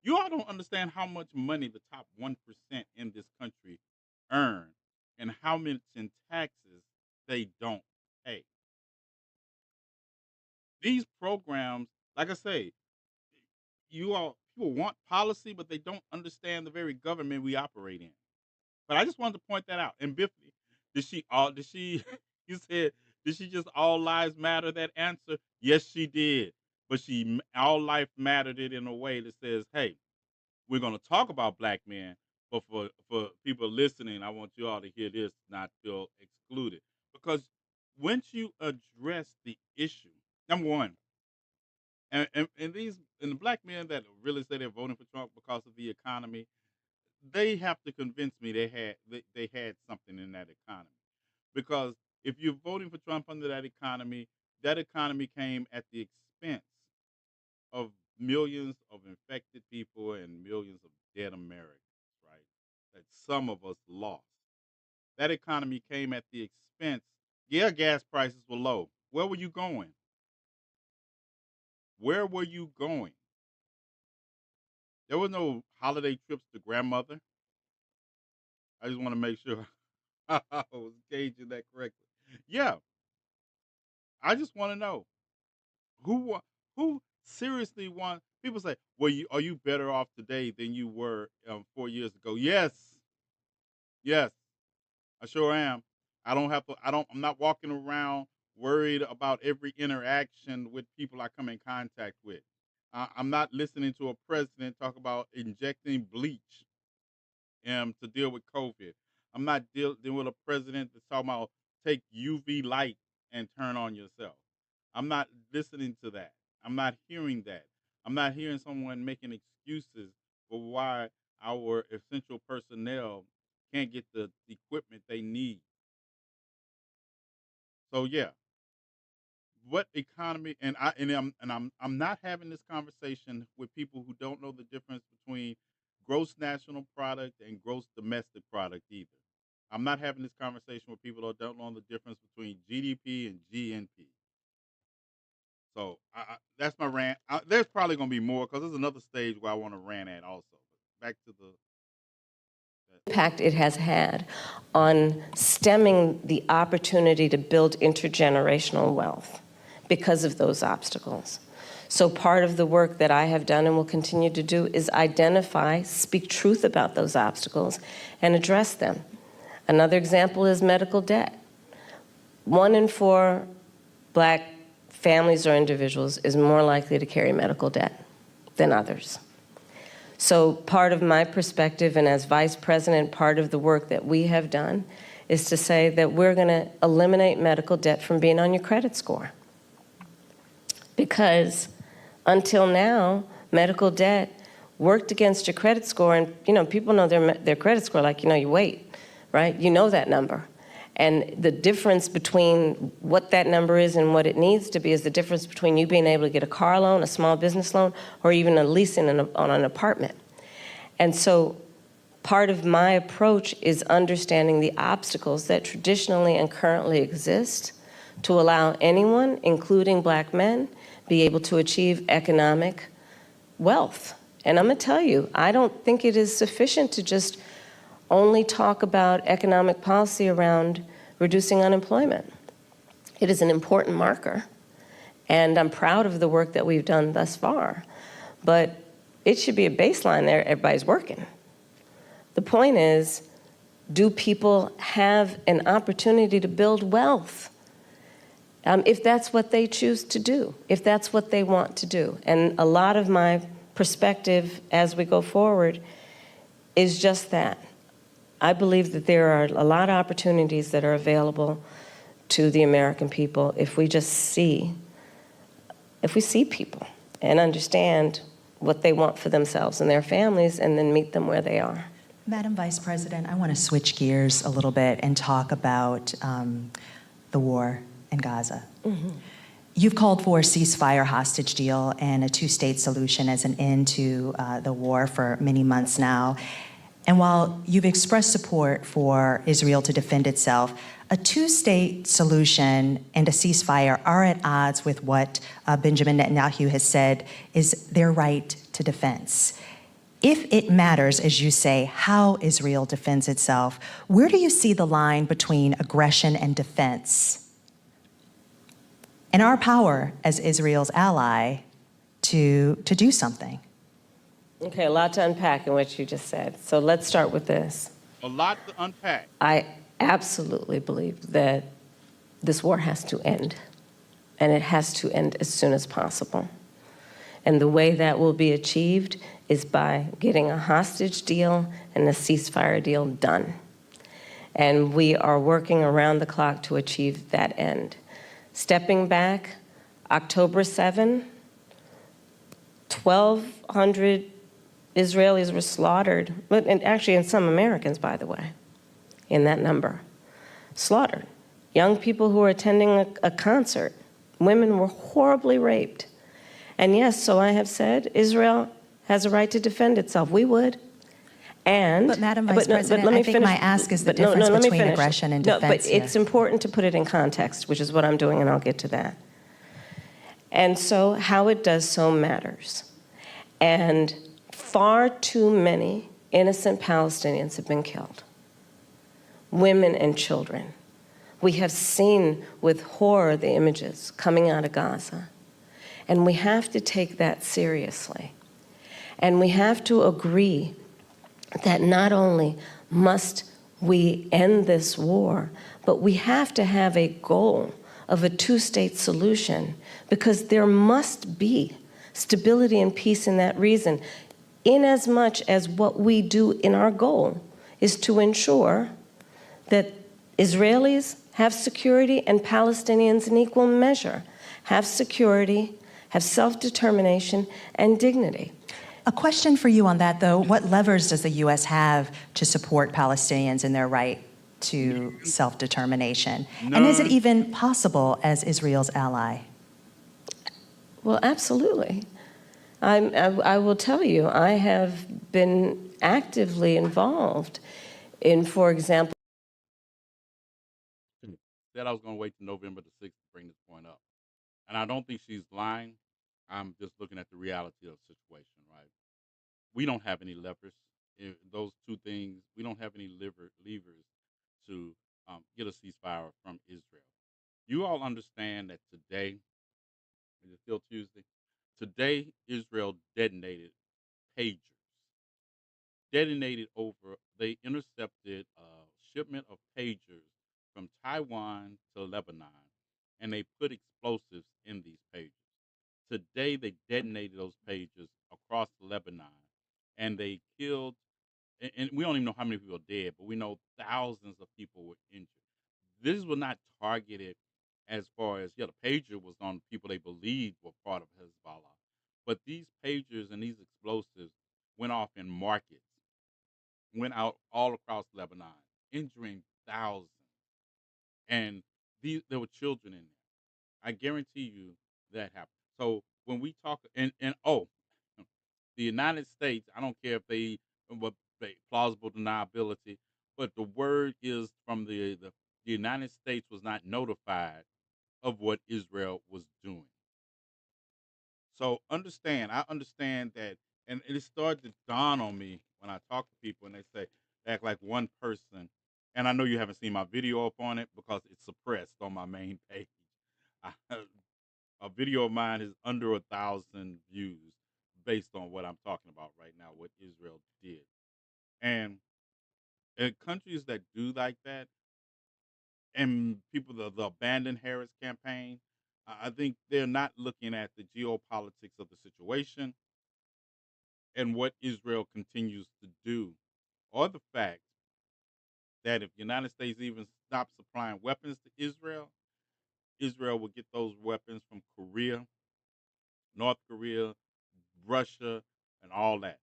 You all don't understand how much money the top 1% in this country earn and how much in taxes they don't pay. These programs, like I say, people want policy, but they don't understand the very government we operate in. But I just wanted to point that out. And Biffy, you said, did she just all lives matter that answer? Yes, she did. But all life mattered it in a way that says, hey, we're going to talk about black men. But for people listening, I want you all to hear this, not feel excluded. Because once you address the issue, number one, and the black men that really say they're voting for Trump because of the economy, they have to convince me they had something in that economy. Because if you're voting for Trump under that economy came at the expense of millions of infected people and millions of dead Americans, right? That some of us lost. That economy came at the expense. Yeah, gas prices were low. Where were you going? Where were you going? There were no holiday trips to grandmother. I just want to make sure I was gauging that correctly. Yeah, I just want to know who seriously want. People say, "Well, are you better off today than you were 4 years ago?" Yes, yes, I sure am. I'm not walking around worried about every interaction with people I come in contact with. I'm not listening to a president talk about injecting bleach to deal with COVID. I'm not dealing with a president that's talking about take UV light and turn on yourself. I'm not listening to that. I'm not hearing that. I'm not hearing someone making excuses for why our essential personnel can't get the equipment they need. So yeah, what economy I'm not having this conversation with people who don't know the difference between gross national product and gross domestic product either. I'm not having this conversation with people who don't know the difference between GDP and GNP. So that's my rant. There's probably going to be more because there's another stage where I want to rant at also. But back to the impact it has had on stemming the opportunity to build intergenerational wealth because of those obstacles. So part of the work that I have done and will continue to do is identify, speak truth about those obstacles, and address them. Another example is medical debt. 1 in 4 Black families or individuals is more likely to carry medical debt than others. So part of my perspective, and as vice president, part of the work that we have done is to say that we're going to eliminate medical debt from being on your credit score. Because until now, medical debt worked against your credit score, and people know their credit score like your weight, right? You know that number. And the difference between what that number is and what it needs to be is the difference between you being able to get a car loan, a small business loan, or even a leasing on an apartment. And so part of my approach is understanding the obstacles that traditionally and currently exist to allow anyone, including Black men, be able to achieve economic wealth. And I'm going to tell you, I don't think it is sufficient to just only talk about economic policy around reducing unemployment. It is an important marker, and I'm proud of the work that we've done thus far, but it should be a baseline there, everybody's working. The point is, do people have an opportunity to build wealth? If that's what they choose to do, if that's what they want to do. And a lot of my perspective as we go forward is just that. I believe that there are a lot of opportunities that are available to the American people if we see people and understand what they want for themselves and their families and then meet them where they are. Madam Vice President, I want to switch gears a little bit and talk about the war in Gaza. Mm-hmm. You've called for a ceasefire hostage deal and a two-state solution as an end to the war for many months now. And while you've expressed support for Israel to defend itself, a two-state solution and a ceasefire are at odds with what Benjamin Netanyahu has said is their right to defense. If it matters, as you say, how Israel defends itself, where do you see the line between aggression and defense? And our power as Israel's ally to do something? Okay, a lot to unpack in what you just said. So let's start with this. A lot to unpack. I absolutely believe that this war has to end, and it has to end as soon as possible. And the way that will be achieved is by getting a hostage deal and a ceasefire deal done. And we are working around the clock to achieve that end. Stepping back, October 7, 1,200 Israelis were slaughtered, and actually, and some Americans, by the way, in that number, slaughtered. Young people who were attending a concert, women were horribly raped. And yes, so I have said, Israel has a right to defend itself. We would. But Madam Vice President, I think my ask is the difference between aggression and defense. No, but it's important to put it in context, which is what I'm doing, and I'll get to that. And so how it does so matters. And far too many innocent Palestinians have been killed, women and children. We have seen with horror the images coming out of Gaza. And we have to take that seriously. And we have to agree that not only must we end this war, but we have to have a goal of a two-state solution, because there must be stability and peace in that region, in as much as what we do in our goal is to ensure that Israelis have security and Palestinians in equal measure have security, have self-determination, and dignity. A question for you on that, though. What levers does the U.S. have to support Palestinians in their right to self-determination? And is it even possible as Israel's ally? Well, absolutely. I will tell you, I have been actively involved in, for example, Said I was going to wait till November the 6th to bring this point up. And I don't think she's lying. I'm just looking at the reality of the situation, right? We don't have any levers. Those two things, we don't have any levers to get a ceasefire from Israel. You all understand that today, is it still Tuesday? Today, Israel detonated pagers. They intercepted a shipment of pagers from Taiwan to Lebanon, and they put explosives in these pagers. Today, they detonated those pagers across Lebanon, and they killed, and we don't even know how many people are dead, but we know thousands of people were injured. This was not targeted as far as, the pager was on people they believed were part of Hezbollah. But these pagers and these explosives went off in markets, went out all across Lebanon, injuring thousands. And there were children in there. I guarantee you that happened. So when we talk, the United States, I don't care if they plausible deniability, but the word is from the United States was not notified of what Israel was doing. So I understand that, and it started to dawn on me when I talk to people and they say, they act like one person, and I know you haven't seen my video up on it because it's suppressed on my main page. A video of mine is under 1,000 views based on what I'm talking about right now, what Israel did. And in countries that do like that, and people, the Abandon Harris campaign, I think they're not looking at the geopolitics of the situation and what Israel continues to do, or the fact that if the United States even stops supplying weapons to Israel, Israel will get those weapons from Korea, North Korea, Russia, and all that.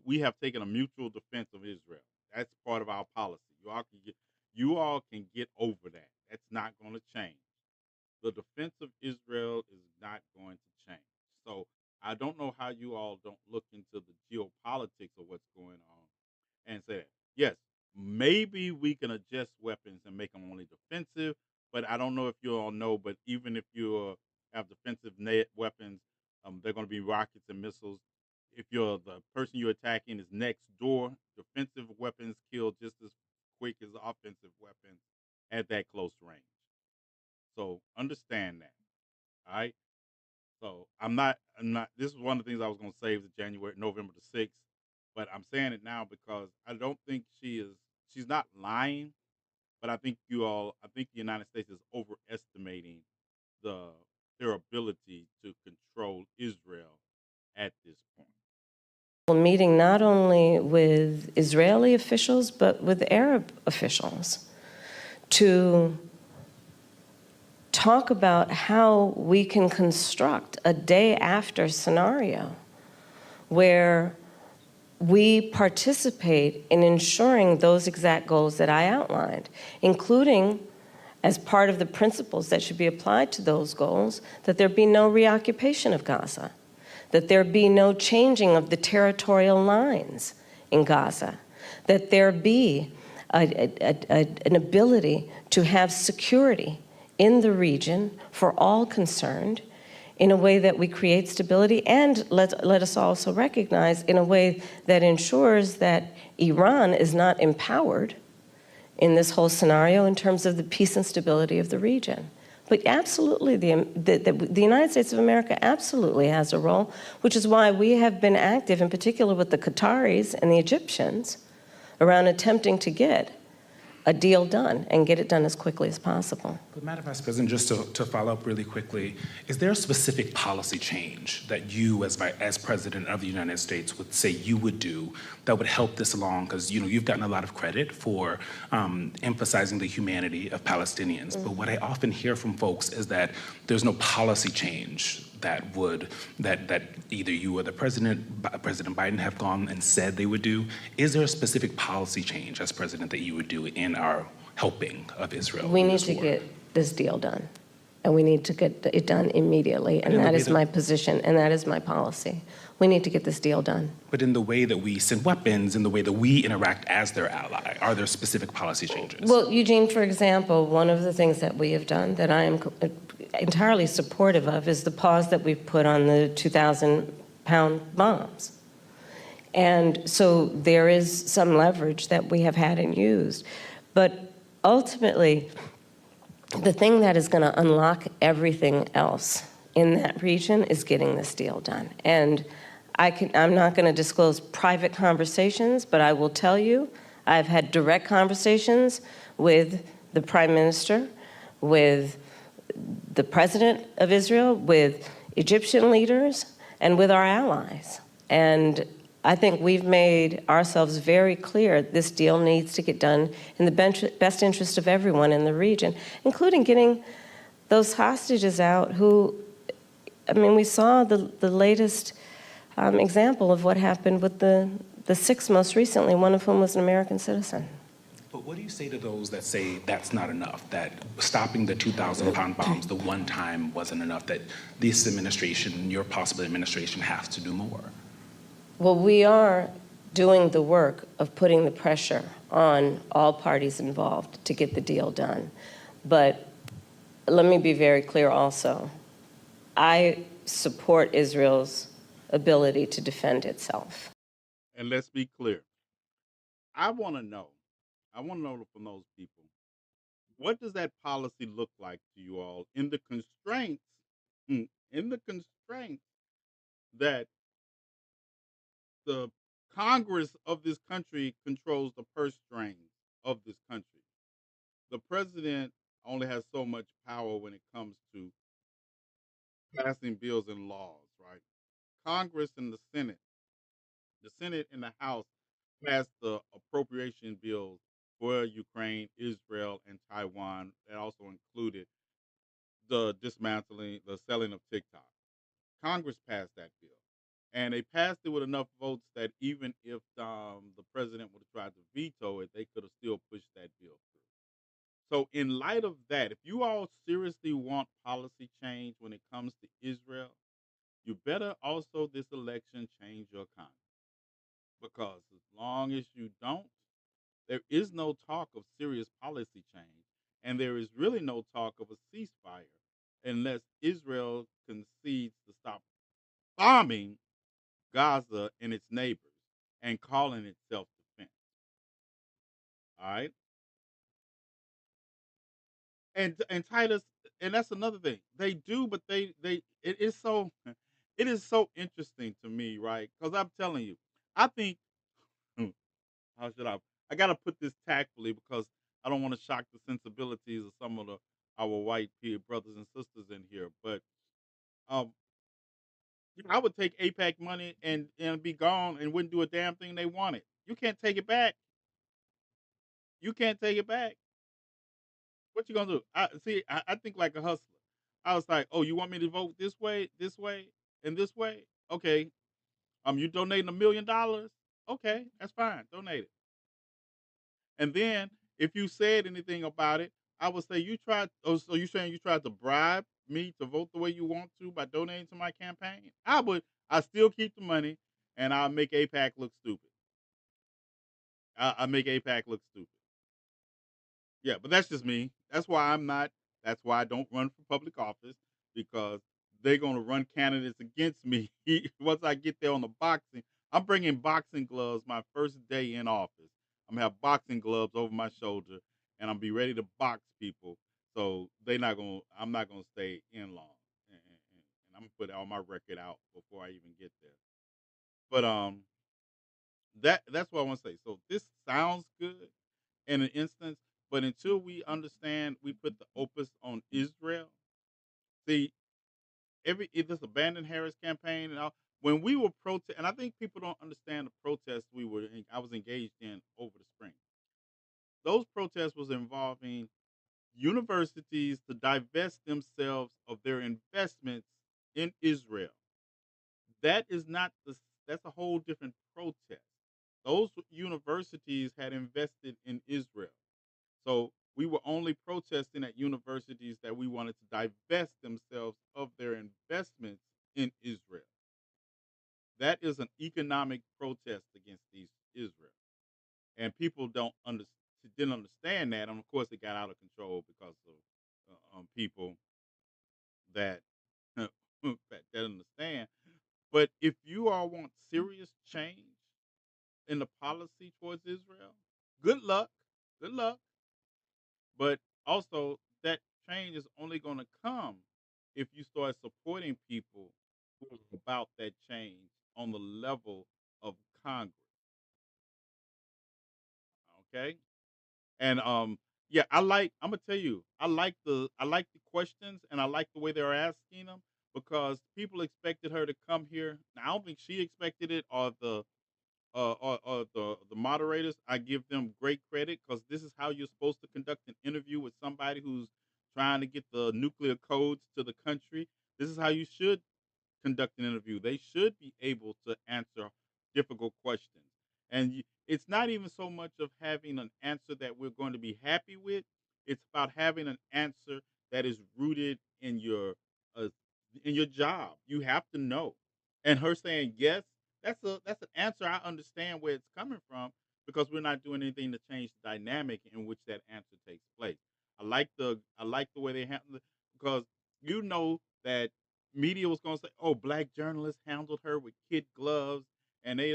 We have taken a mutual defense of Israel. That's part of our policy. You all can get over that. That's not going to change. The defense of Israel is not going to change. So I don't know how you all don't look into the geopolitics of what's going on and say that, yes, maybe we can adjust weapons and make them only defensive, but I don't know if you all know, but even if you have defensive weapons, they're going to be rockets and missiles. If the person you're attacking is next door, defensive weapons kill just as quick as offensive weapons at that close range. So understand that. All right. So I'm not, this is one of the things I was going to save to November the 6th, but I'm saying it now because I don't think she's not lying, but I think the United States is overestimating their ability to control Israel at this point. Meeting not only with Israeli officials, but with Arab officials to talk about how we can construct a day after scenario where we participate in ensuring those exact goals that I outlined, including as part of the principles that should be applied to those goals, that there be no reoccupation of Gaza, that there be no changing of the territorial lines in Gaza, that there be an ability to have security in the region for all concerned in a way that we create stability, and let us also recognize in a way that ensures that Iran is not empowered in this whole scenario in terms of the peace and stability of the region. But absolutely, the United States of America absolutely has a role, which is why we have been active, in particular with the Qataris and the Egyptians, around attempting to get a deal done and get it done as quickly as possible. But Madam Vice President, just to follow up really quickly, is there a specific policy change that you, as President of the United States, would say you would do that would help this along? Because you've gotten a lot of credit for emphasizing the humanity of Palestinians. But what I often hear from folks is that there's no policy change that either you or President Biden have gone and said they would do. Is there a specific policy change as president that you would do in our helping of Israel? We need to get this deal done, and we need to get it done immediately, and that is my position, and that is my policy. We need to get this deal done. But in the way that we send weapons, in the way that we interact as their ally, are there specific policy changes? Well, Eugene, for example, one of the things that we have done that I am entirely supportive of is the pause that we've put on the 2,000-pound bombs. And so there is some leverage that we have had and used. But ultimately, the thing that is going to unlock everything else in that region is getting this deal done. And I'm not going to disclose private conversations, but I will tell you, I've had direct conversations with the Prime Minister, with the President of Israel, with Egyptian leaders, and with our allies. And I think we've made ourselves very clear this deal needs to get done in the best interest of everyone in the region, including getting those hostages out who, I mean, we saw the latest example of what happened with the 6 most recently, one of whom was an American citizen. But what do you say to those that say that's not enough, that stopping the 2,000-pound bombs the one time wasn't enough, that this administration, your possible administration, has to do more? Well, we are doing the work of putting the pressure on all parties involved to get the deal done. But let me be very clear also. I support Israel's ability to defend itself. And let's be clear. I want to know from those people, what does that policy look like to you all in the constraints, that the Congress of this country controls the purse strings of this country. The president only has so much power when it comes to passing bills and laws, right? Congress and the Senate and the House passed the appropriation bills for Ukraine, Israel, and Taiwan. That also included the selling of TikTok. Congress passed that bill. And they passed it with enough votes that even if the president would have tried to veto it, they could have still pushed that bill through. So, in light of that, if you all seriously want policy change when it comes to Israel, you better also this election change your Congress. Because as long as you don't, there is no talk of serious policy change. And there is really no talk of a ceasefire unless Israel concedes to stop bombing Gaza and its neighbors and calling it self-defense. All right. And Titus, and that's another thing. They do, but it is so it is so interesting to me, right? Because I'm telling you, I think how should I gotta put this tactfully because I don't want to shock the sensibilities of some of our white peer brothers and sisters in here. But um I would take APAC money and be gone and wouldn't do a damn thing they wanted. You can't take it back. You can't take it back. What you gonna do? I think like a hustler. I was like, oh, you want me to vote this way, and this way? Okay. You donating $1 million? Okay, that's fine. Donate it. And then if you said anything about it, I would say you tried. Oh, so you saying you tried to bribe me to vote the way you want to by donating to my campaign? I would. I still keep the money, and I'll make APAC look stupid. I make APAC look stupid. Yeah, but that's just me. That's why I'm not. That's why I don't run for public office because they're going to run candidates against me once I get there on the boxing. I'm bringing boxing gloves my first day in office. I'm gonna have boxing gloves over my shoulder, and I'm be ready to box people. So they not gonna. I'm not gonna stay in long, and I'm gonna put all my record out before I even get there. But that's what I want to say. So this sounds good in an instance, but until we understand, we put the opus on Israel. See, this abandoned Harris campaign and all. When we were protest, and I think people don't understand the protests I was engaged in over the spring. Those protests was involving universities to divest themselves of their investments in Israel. That is not the. That's a whole different protest. Those universities had invested in Israel. So we were only protesting at universities that we wanted to divest themselves of their investments in Israel. That is an economic protest against Israel, and people didn't understand that, and of course it got out of control because of people that that understand. But if you all want serious change in the policy towards Israel, good luck, good luck. But also, that change is only going to come if you start supporting people who are about that change on the level of Congress. Okay, and yeah, I'm gonna tell you, I like the questions, and I like the way they're asking them because people expected her to come here. Now, I don't think she expected it, or the moderators. I give them great credit because this is how you're supposed to conduct an interview with somebody who's trying to get the nuclear codes to the country. This is how you should conduct an interview. They should be able to answer difficult questions. And it's not even so much of having an answer that we're going to be happy with. It's about having an answer that is rooted uh, in your job. You have to know. And her saying yes, that's an answer. I understand where it's coming from because we're not doing anything to change the dynamic in which that answer takes place. I like the way they handle it because you know that media was gonna say, "Oh, black journalists handled her with kid gloves," and they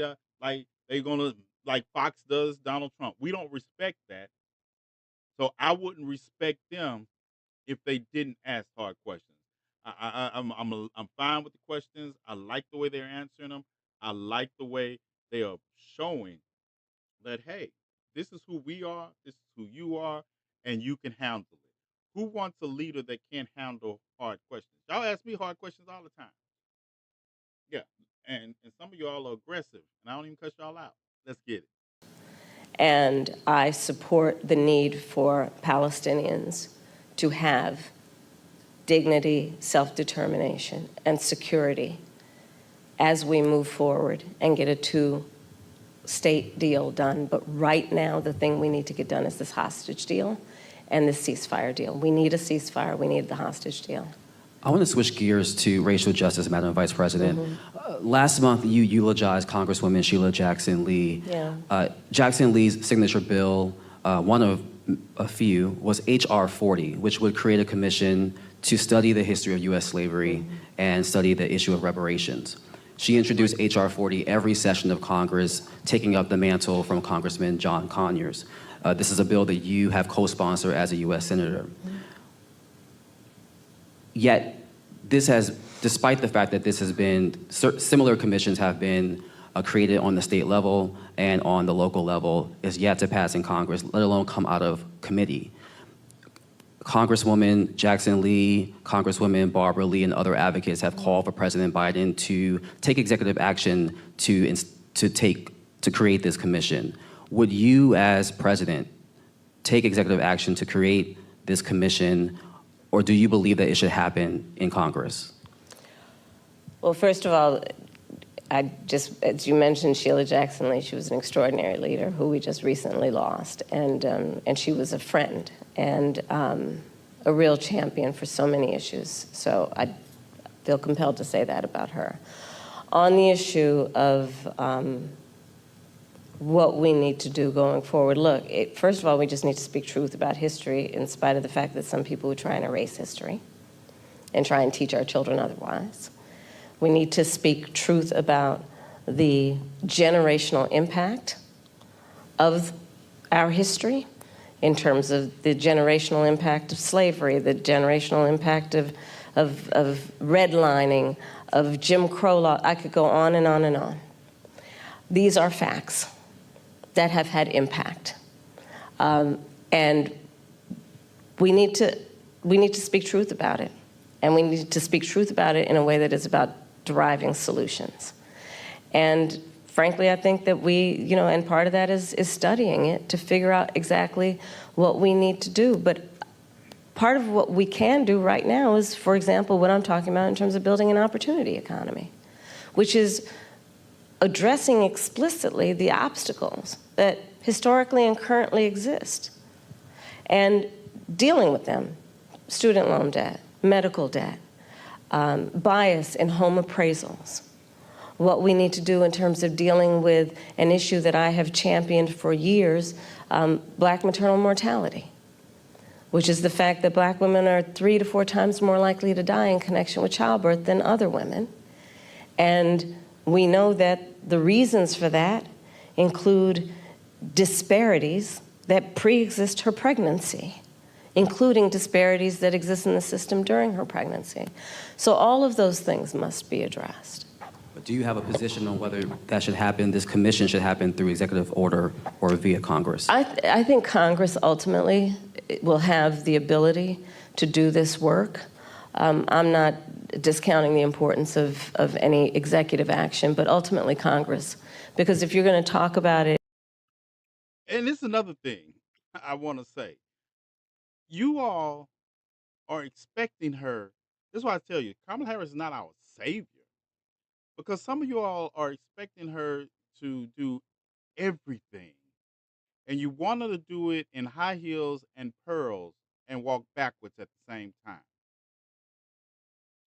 gonna like Fox does Donald Trump. We don't respect that, so I wouldn't respect them if they didn't ask hard questions. I'm fine with the questions. I like the way they're answering them. I like the way they are showing that hey, this is who we are, this is who you are, and you can handle it. Who wants a leader that can't handle hard questions? Y'all ask me hard questions all the time. Yeah, and some of y'all are aggressive, and I don't even cuss y'all out. Let's get it. And I support the need for Palestinians to have dignity, self-determination, and security as we move forward and get a two-state deal done. But right now, the thing we need to get done is this hostage deal and this ceasefire deal. We need a ceasefire. We need the hostage deal. I want to switch gears to racial justice, Madam Vice President. Last month, you eulogized Congresswoman Sheila Jackson Lee. Yeah. Jackson Lee's signature bill, one of a few, was H.R. 40, which would create a commission to study the history of U.S. slavery and study the issue of reparations. She introduced H.R. 40 every session of Congress, taking up the mantle from Congressman John Conyers. This is a bill that you have co-sponsored as a U.S. Senator. Yet, despite the fact that this has been, similar commissions have been created on the state level and on the local level, is yet to pass in Congress, let alone come out of committee. Congresswoman Jackson Lee, Congresswoman Barbara Lee, and other advocates have called for President Biden to take executive action to create this commission. Would you, as president, take executive action to create this commission, or do you believe that it should happen in Congress? Well, first of all, as you mentioned, Sheila Jackson Lee, she was an extraordinary leader who we just recently lost, and she was a friend and a real champion for so many issues. So I feel compelled to say that about her. On the issue of what we need to do going forward, look, first of all, we just need to speak truth about history in spite of the fact that some people are trying to erase history and try and teach our children otherwise. We need to speak truth about the generational impact of our history in terms of the generational impact of slavery, the generational impact of redlining, of Jim Crow law. I could go on and on and on. these are facts that have had impact. And we need to speak truth about it. And we need to speak truth about it in a way that is about deriving solutions. And frankly, I think that we, and part of that is studying it to figure out exactly what we need to do. But part of what we can do right now is, for example, what I'm talking about in terms of building an opportunity economy, which is addressing explicitly the obstacles that historically and currently exist and dealing with them. Student loan debt, medical debt, bias in home appraisals, what we need to do in terms of dealing with an issue that I have championed for years, Black maternal mortality, which is the fact that Black women are 3 to 4 times more likely to die in connection with childbirth than other women. And we know that the reasons for that include disparities that pre-exist her pregnancy, including disparities that exist in the system during her pregnancy. So all of those things must be addressed. But do you have a position on whether that should happen, this commission should happen through executive order or via Congress? I think Congress ultimately will have the ability to do this work. I'm not discounting the importance of any executive action, but ultimately Congress. Because if you're going to talk about it. And this is another thing I want to say. You all are expecting her. This is why I tell you, Kamala Harris is not our savior. Because some of you all are expecting her to do everything. And you want her to do it in high heels and pearls and walk backwards at the same time.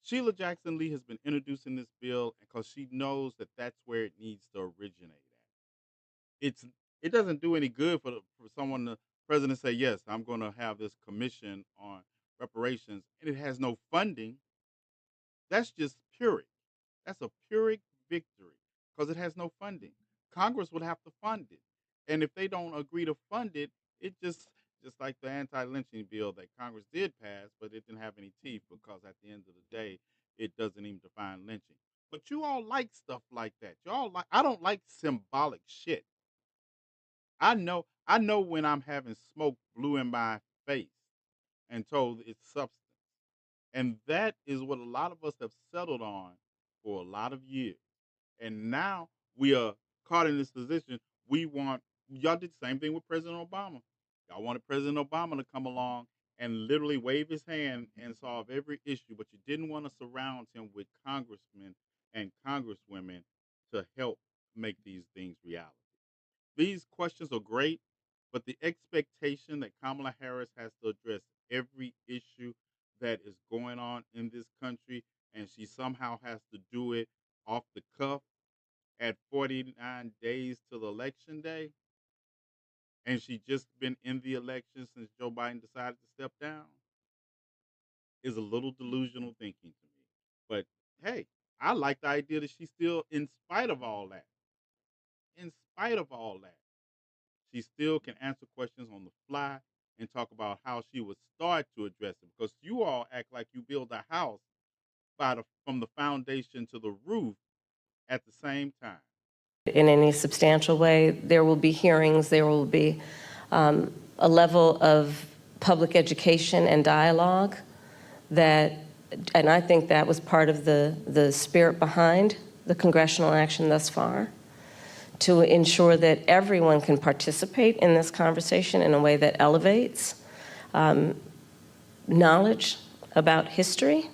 Sheila Jackson Lee has been introducing this bill because she knows that that's where it needs to originate at. It doesn't do any good for someone, the president, say, yes, I'm going to have this commission on reparations, and it has no funding. That's just Pyrrhic. That's a Pyrrhic victory because it has no funding. Congress would have to fund it. And if they don't agree to fund it, it just like the anti-lynching bill that Congress did pass, but it didn't have any teeth because at the end of the day, it doesn't even define lynching. But you all like stuff like that. I don't like symbolic shit. I know when I'm having smoke blew in my face and told it's substance. And that is what a lot of us have settled on for a lot of years. And now we are caught in this position. Y'all did the same thing with President Obama. Y'all wanted President Obama to come along and literally wave his hand and solve every issue, but you didn't want to surround him with congressmen and congresswomen to help make these things reality. These questions are great, but the expectation that Kamala Harris has to address every issue that is going on in this country, and she somehow has to do it off the cuff at 49 days to the election day, and she just been in the election since Joe Biden decided to step down, is a little delusional thinking to me. But hey, I like the idea that she's still, in spite of all that, she still can answer questions on the fly and talk about how she would start to address it. Because you all act like you build a house from the foundation to the roof at the same time. In any substantial way, there will be hearings, there will be a level of public education and dialogue and I think that was part of the spirit behind the congressional action thus far, to ensure that everyone can participate in this conversation in a way that elevates knowledge about history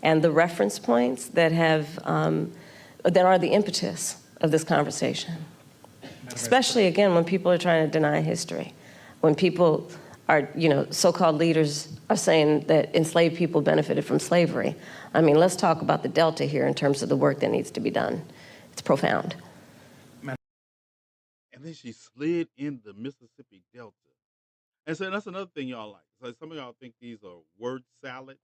and the reference points that are the impetus of this conversation. Especially, again, when people are trying to deny history, when people are, so-called leaders are saying that enslaved people benefited from slavery. I mean, let's talk about the delta here in terms of the work that needs to be done. It's profound. And then she slid in the Mississippi Delta. And so that's another thing y'all like. So some of y'all think these are word salads.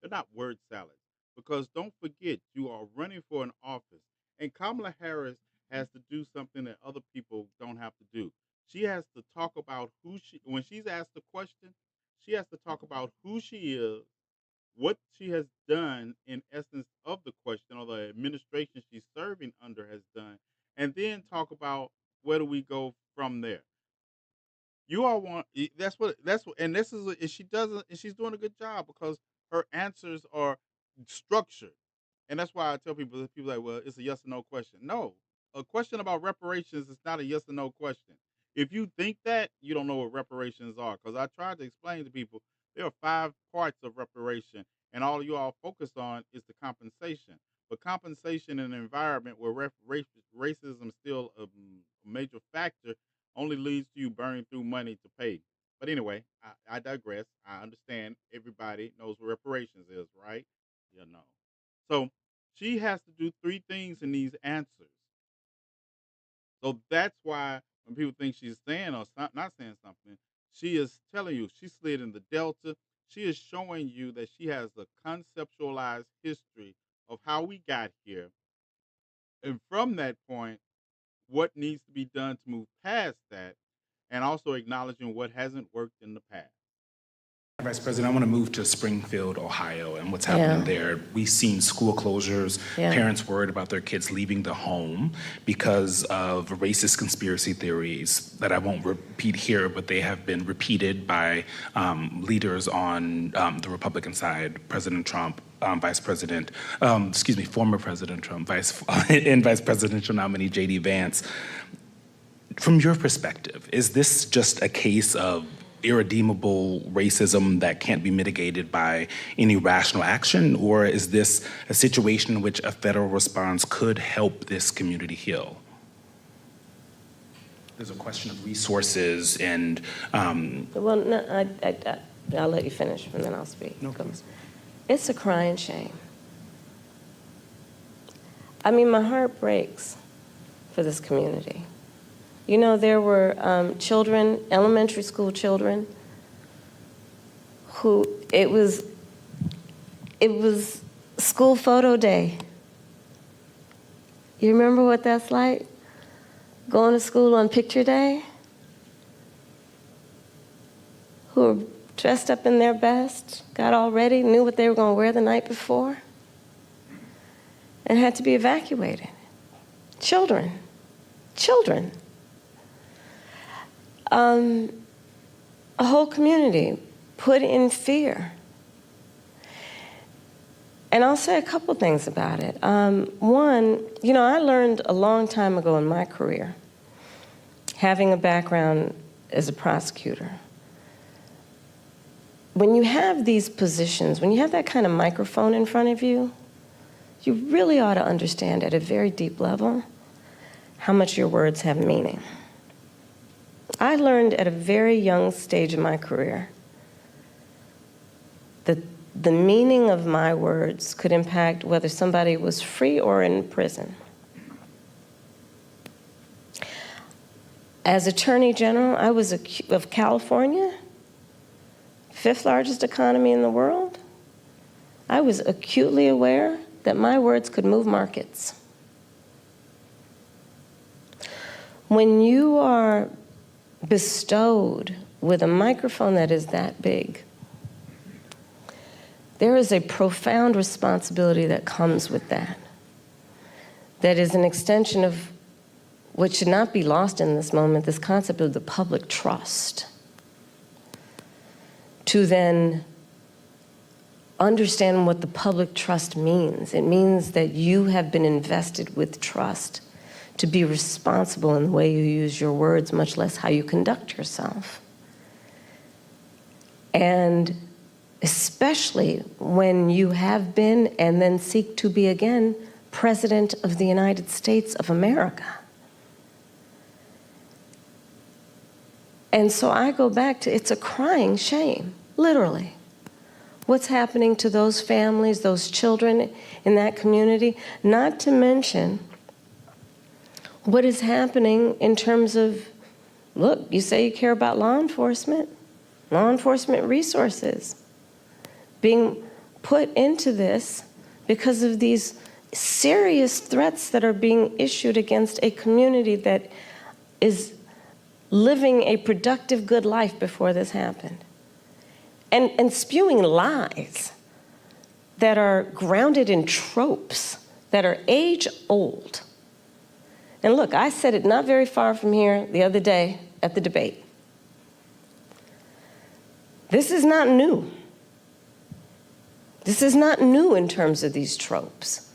They're not word salads. Because don't forget, you are running for an office. And Kamala Harris has to do something that other people don't have to do. She has to talk about when she's asked the question, she has to talk about who she is, what she has done in essence of the question, or the administration she's serving under has done, and then talk about where do we go from there. You all want and this is and she doesn't and she's doing a good job because her answers are structured. And that's why I tell people like, well, it's a yes or no question. No. A question about reparations is not a yes or no question. If you think that, you don't know what reparations are. Because I tried to explain to people there are 5 parts of reparation, and all you all focus on is the compensation. But compensation in an environment where racism is still a major factor only leads to you burning through money to pay. But anyway, I digress. I understand everybody knows what reparations is, right? You know. So she has to do 3 things in these answers. So that's why when people think she's saying or not saying something, she is telling you she slid in the Delta. She is showing you that she has a conceptualized history of how we got here. And from that point, what needs to be done to move past that, and also acknowledging what hasn't worked in the past. Vice President, I want to move to Springfield, Ohio, and what's happening there. We've seen school closures, parents worried about their kids leaving the home because of racist conspiracy theories that I won't repeat here, but they have been repeated by leaders on the Republican side, President Trump, former President Trump, and Vice Presidential nominee J.D. Vance. From your perspective, is this just a case of irredeemable racism that can't be mitigated by any rational action, or is this a situation in which a federal response could help this community heal? There's a question of resources and... Well, no, I'll let you finish and then I'll speak. No, please. It's a crying shame. I mean, my heart breaks for this community. You know, there were children, elementary school children, who it was school photo day. You remember what that's like? Going to school on picture day? Who were dressed up in their best, got all ready, knew what they were going to wear the night before, and had to be evacuated. Children. A whole community put in fear. And I'll say a couple things about it. One, you know, I learned a long time ago in my career, having a background as a prosecutor, when you have these positions, when you have that kind of microphone in front of you, you really ought to understand at a very deep level how much your words have meaning. I learned at a very young stage in my career that the meaning of my words could impact whether somebody was free or in prison. As Attorney General, I was of California, 5th largest economy in the world. I was acutely aware that my words could move markets. When you are bestowed with a microphone that is that big, there is a profound responsibility that comes with that. That is an extension of what should not be lost in this moment, this concept of the public trust. To then understand what the public trust means. It means that you have been invested with trust to be responsible in the way you use your words, much less how you conduct yourself. And especially when you have been and then seek to be again President of the United States of America. And so I go back to, it's a crying shame, literally, what's happening to those families, those children in that community, not to mention what is happening in terms of, look, you say you care about law enforcement resources being put into this because of these serious threats that are being issued against a community that is living a productive, good life before this happened. And spewing lies that are grounded in tropes that are age-old, And look, I said it not very far from here the other day at the debate. This is not new. This is not new in terms of these tropes.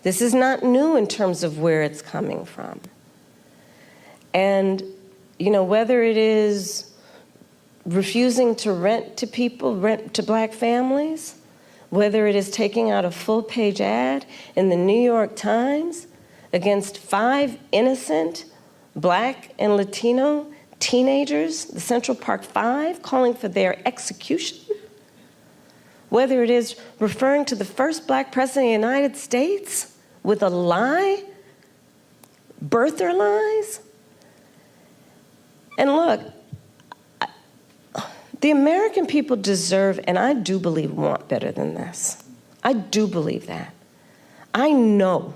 This is not new in terms of where it's coming from. And, you know, whether it is refusing to rent to people, rent to black families, whether it is taking out a full-page ad in the New York Times against 5 innocent black and Latino teenagers, the Central Park Five, calling for their execution, whether it is referring to the first black president of the United States with a lie, birther lies. And look, the American people deserve, and I do believe want better than this. I do believe that. I know,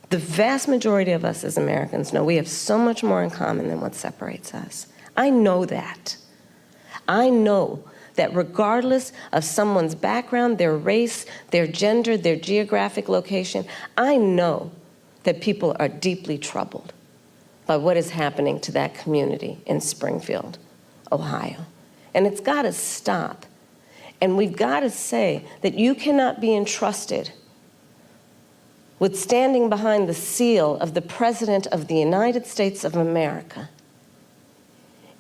the vast majority of us as Americans know we have so much more in common than what separates us. I know that. I know that regardless of someone's background, their race, their gender, their geographic location, I know that people are deeply troubled by what is happening to that community in Springfield, Ohio. And it's got to stop. And we've got to say that you cannot be entrusted with standing behind the seal of the President of the United States of America,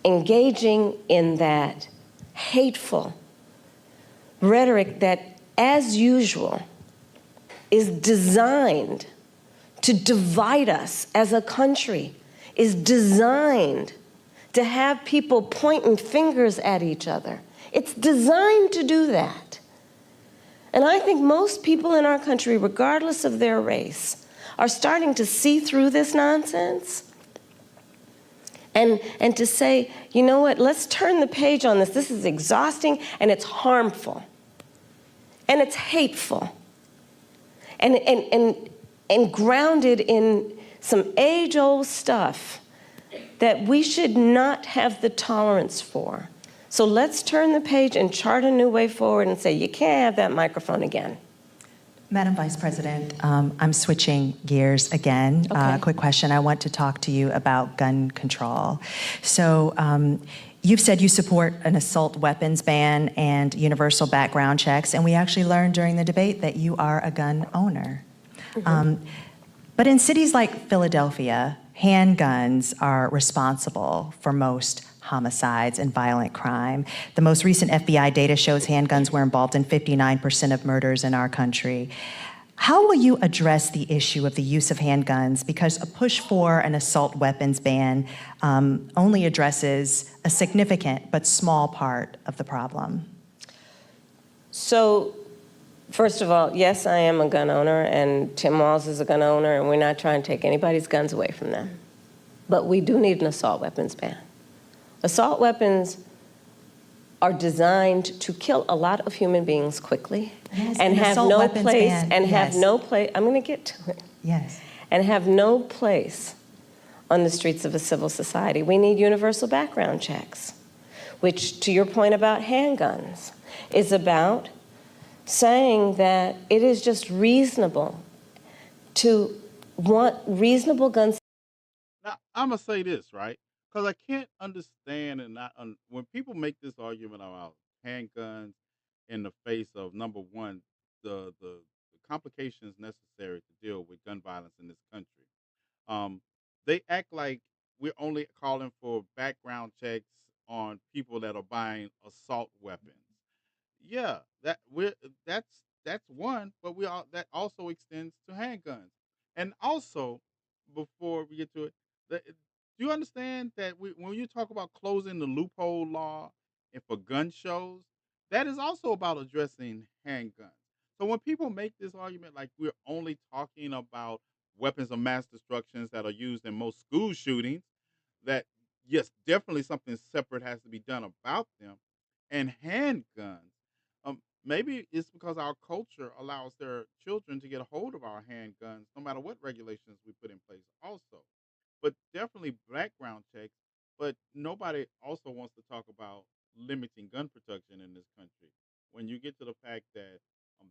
engaging in that hateful rhetoric that, as usual, is designed to divide us as a country, is designed to have people pointing fingers at each other. It's designed to do that. And I think most people in our country, regardless of their race, are starting to see through this nonsense and to say, you know what, let's turn the page on this. This is exhausting and it's harmful and it's hateful and grounded in some age-old stuff that we should not have the tolerance for. So let's turn the page and chart a new way forward and say, you can't have that microphone again. Madam Vice President, I'm switching gears again. Okay. Quick question. I want to talk to you about gun control. So you've said you support an assault weapons ban and universal background checks, and we actually learned during the debate that you are a gun owner. Mm-hmm. But in cities like Philadelphia, handguns are responsible for most homicides and violent crime. The most recent FBI data shows handguns were involved in 59% of murders in our country. How will you address the issue of the use of handguns? Because a push for an assault weapons ban only addresses a significant but small part of the problem. So, first of all, yes, I am a gun owner, and Tim Walz is a gun owner, and we're not trying to take anybody's guns away from them. But we do need an assault weapons ban. Assault weapons are designed to kill a lot of human beings quickly, Yes, and an have assault no weapons place, ban, and have yes. no place, I'm gonna get to it, Yes. and have no place on the streets of a civil society. We need universal background checks, which, to your point about handguns, is about saying that it is just reasonable to want reasonable guns. Now, I'm gonna say this, right? Because I can't understand and when people make this argument about handguns in the face of number one, the complications necessary to deal with gun violence in this country. Um, they act like we're only calling for background checks on people that are buying assault weapons. Yeah, that's one, but we all that also extends to handguns. And also, before we get to it, do you understand that when you talk about closing the loophole law and for gun shows, that is also about addressing handguns. So when people make this argument like we're only talking about weapons of mass destructions that are used in most school shootings, that yes, definitely something separate has to be done about them, and handguns. Maybe it's because our culture allows their children to get a hold of our handguns, no matter what regulations we put in place. Also, but definitely background checks. But nobody also wants to talk about limiting gun protection in this country. When you get to the fact that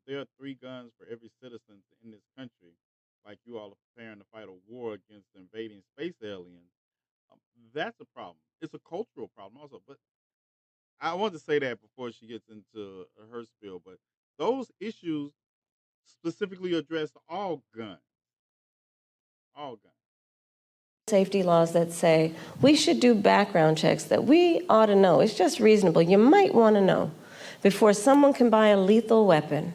there are 3 guns for every citizen in this country, like you all are preparing to fight a war against invading space aliens, that's a problem. It's a cultural problem also. But I want to say that before she gets into her spiel. But those issues specifically address all guns. All guns. Safety laws that say we should do background checks that we ought to know. It's just reasonable. You might want to know before someone can buy a lethal weapon.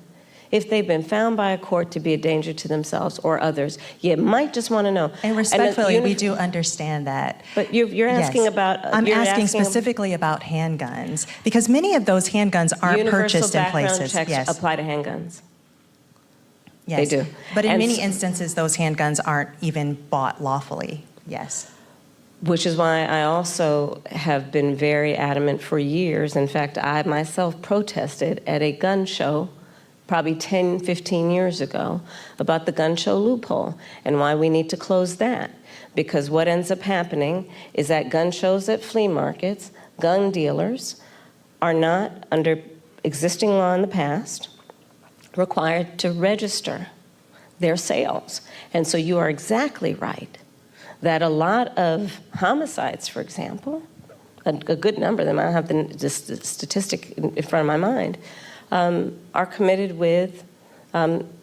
If they've been found by a court to be a danger to themselves or others, you might just want to know. And respectfully, we do understand that. But you're asking Yes. about... I'm you're asking asking specifically about handguns, because many of those handguns aren't purchased in places. Universal background checks apply to handguns. Yes. They do. But in And many instances, those handguns aren't even bought lawfully. Yes. Which is why I also have been very adamant for years. In fact, I myself protested at a gun show probably 10, 15 years ago about the gun show loophole and why we need to close that. Because what ends up happening is that gun shows at flea markets, gun dealers are not, under existing law in the past, required to register their sales. And so you are exactly right that a lot of homicides, for example, a good number of them, I don't have the statistic in front of my mind, are committed with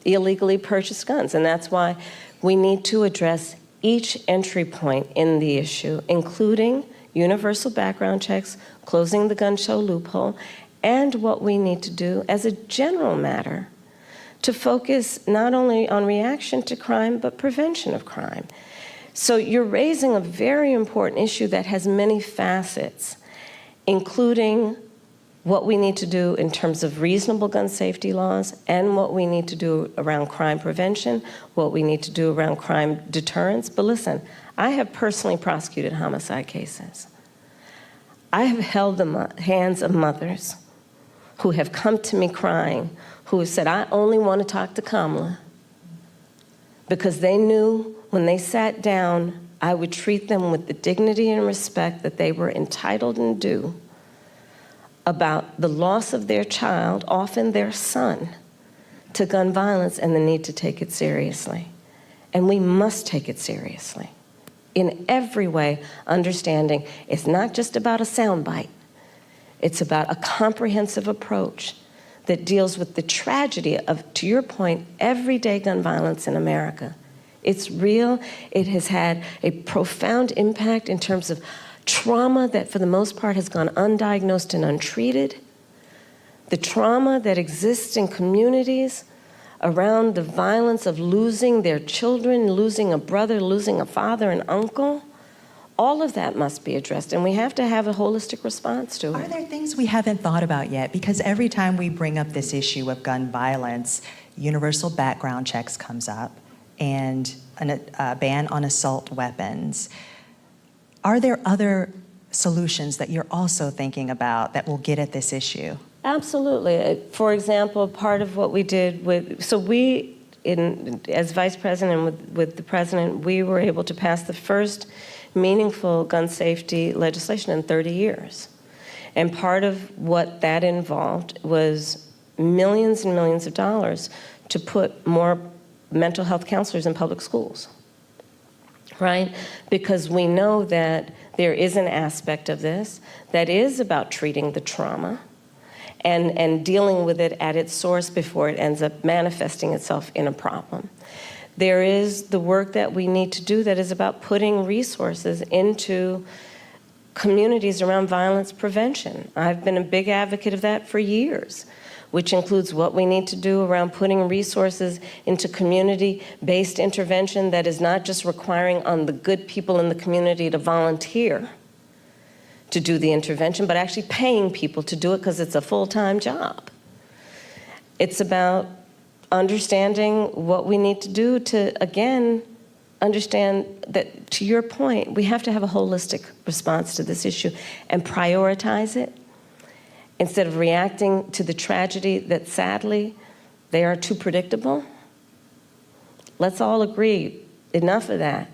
illegally purchased guns. And that's why we need to address each entry point in the issue, including universal background checks, closing the gun show loophole, and what we need to do as a general matter to focus not only on reaction to crime, but prevention of crime. So you're raising a very important issue that has many facets, including what we need to do in terms of reasonable gun safety laws and what we need to do around crime prevention, what we need to do around crime deterrence. But listen, I have personally prosecuted homicide cases. I have held the hands of mothers who have come to me crying, who have said, I only want to talk to Kamala, because they knew when they sat down, I would treat them with the dignity and respect that they were entitled and due about the loss of their child, often their son, to gun violence and the need to take it seriously. And we must take it seriously in every way, understanding it's not just about a soundbite. It's about a comprehensive approach that deals with the tragedy of, to your point, everyday gun violence in America. It's real. It has had a profound impact in terms of trauma that, for the most part, has gone undiagnosed and untreated. The trauma that exists in communities around the violence of losing their children, losing a brother, losing a father, an uncle. All of that must be addressed, and we have to have a holistic response to it. Are there things we haven't thought about yet? Because every time we bring up this issue of gun violence, universal background checks comes up and a ban on assault weapons. Are there other solutions that you're also thinking about that will get at this issue? Absolutely. For example, part of what we did with, so we, as vice president and with the president, we were able to pass the first meaningful gun safety legislation in 30 years. And part of what that involved was millions and millions of dollars to put more mental health counselors in public schools, right? Because we know that there is an aspect of this that is about treating the trauma and dealing with it at its source before it ends up manifesting itself in a problem. There is the work that we need to do that is about putting resources into communities around violence prevention. I've been a big advocate of that for years, which includes what we need to do around putting resources into community-based intervention that is not just requiring on the good people in the community to volunteer to do the intervention, but actually paying people to do it because it's a full-time job. It's about understanding what we need to do to, again, understand that, to your point, we have to have a holistic response to this issue and prioritize it instead of reacting to the tragedy that, sadly, they are too predictable. Let's all agree, enough of that.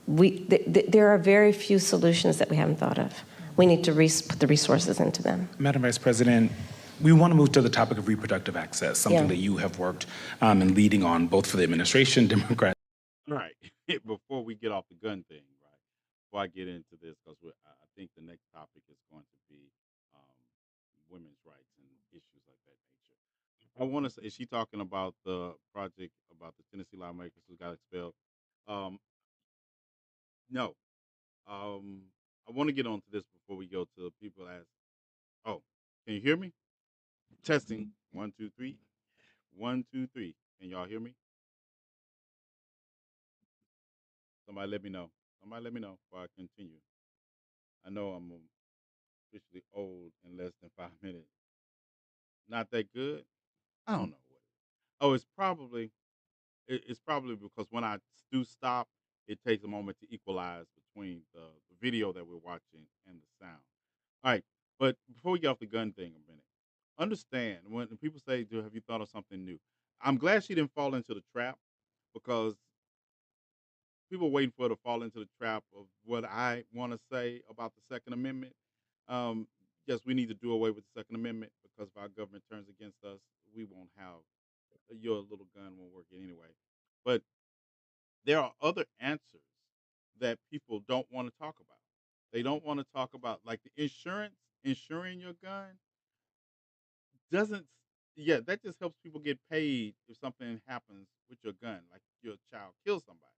There are very few solutions that we haven't thought of. We need to put the resources into them. Madam Vice President, we want to move to the topic of reproductive access, something that you have worked in leading on both for the administration, Democrats, before we get off the gun thing, right? Before I get into this, because I think the next topic is going to be women's rights and issues like that nature. I want to say, is she talking about the project about the Tennessee lawmakers who got expelled? Um, no. I want to get on to this before we go to people ask. Oh, can you hear me? Testing. 1, 2, 3. 1, 2, 3. Can y'all hear me? Somebody let me know. Somebody let me know before I continue. I know I'm officially old in less than 5 minutes. Not that good. I don't know what. Oh, it's probably because when I do stop, it takes a moment to equalize between the video that we're watching and the sound. All right, but before we get off the gun thing a minute, understand when people say, "Do have you thought of something new?" I'm glad she didn't fall into the trap because people are waiting for her to fall into the trap of what I want to say about the Second Amendment. Um, yes, we need to do away with the Second Amendment because if our government turns against us, we won't have your little gun won't work anyway. But there are other answers that people don't want to talk about. They don't want to talk about like the insuring your gun doesn't. Yeah, that just helps people get paid if something happens with your gun, like your child kills somebody.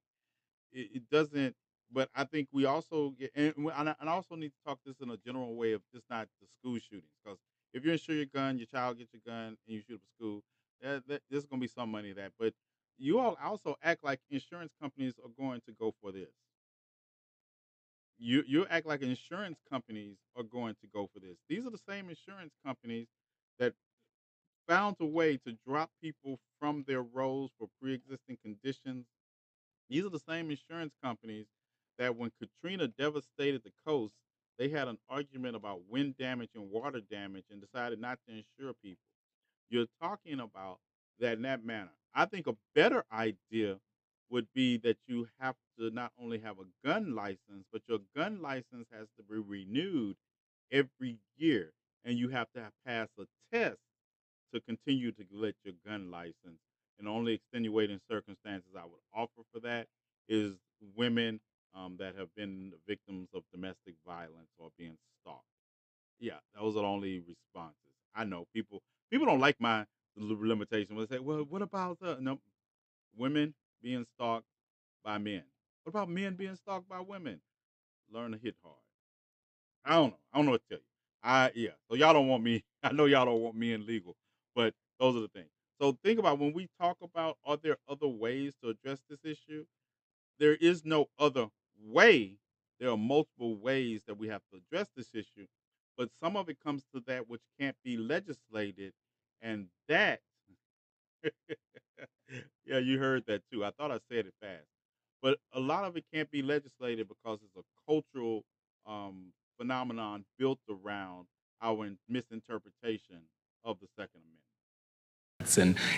It doesn't. But I think we also get, and I also need to talk this in a general way of just not the school shootings, because if you insure your gun, your child gets your gun, and you shoot up a school, there's going to be some money of that. But you all also act like insurance companies are going to go for this. You act like insurance companies are going to go for this. These are the same insurance companies that found a way to drop people from their roles for pre-existing conditions. These are the same insurance companies that when Katrina devastated the coast, they had an argument about wind damage and water damage and decided not to insure people. You're talking about that in that manner. I think a better idea would be that you have to not only have a gun license, but your gun license has to be renewed every year, and you have to pass a test to continue to get your gun license. And the only extenuating circumstances I would offer for that is women that have been victims of domestic violence or being stalked. Yeah, those are the only responses. I know people don't like my limitation. They say, "Well, what about no women being stalked by men? What about men being stalked by women? Learn to hit hard." I don't know. I don't know what to tell you. Yeah. So y'all don't want me. I know y'all don't want me in legal, but those are the things. So think about when we talk about are there other ways to address this issue? There is no other way. There are multiple ways that we have to address this issue, but some of it comes to that which can't be legislated, and that yeah, you heard that too. I thought I said it fast. But a lot of it can't be legislated because it's a cultural phenomenon built around our misinterpretation of the Second Amendment.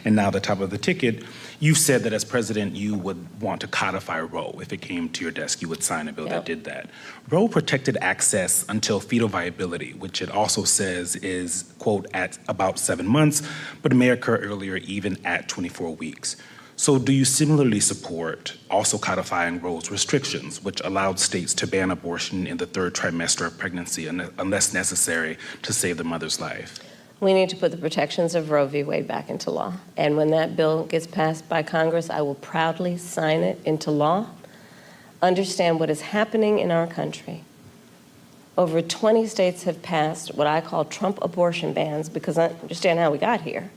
And now the top of the ticket, you've said that as president, you would want to codify Roe. If it came to your desk, you would sign a bill that did that. Roe protected access until fetal viability, which it also says is, quote, at about 7 months, but it may occur earlier, even at 24 weeks. So do you similarly support also codifying Roe's restrictions, which allowed states to ban abortion in the 3rd trimester of pregnancy unless necessary to save the mother's life? We need to put the protections of Roe v. Wade back into law. And when that bill gets passed by Congress, I will proudly sign it into law. Understand what is happening in our country. Over 20 states have passed what I call Trump abortion bans because I understand how we got here.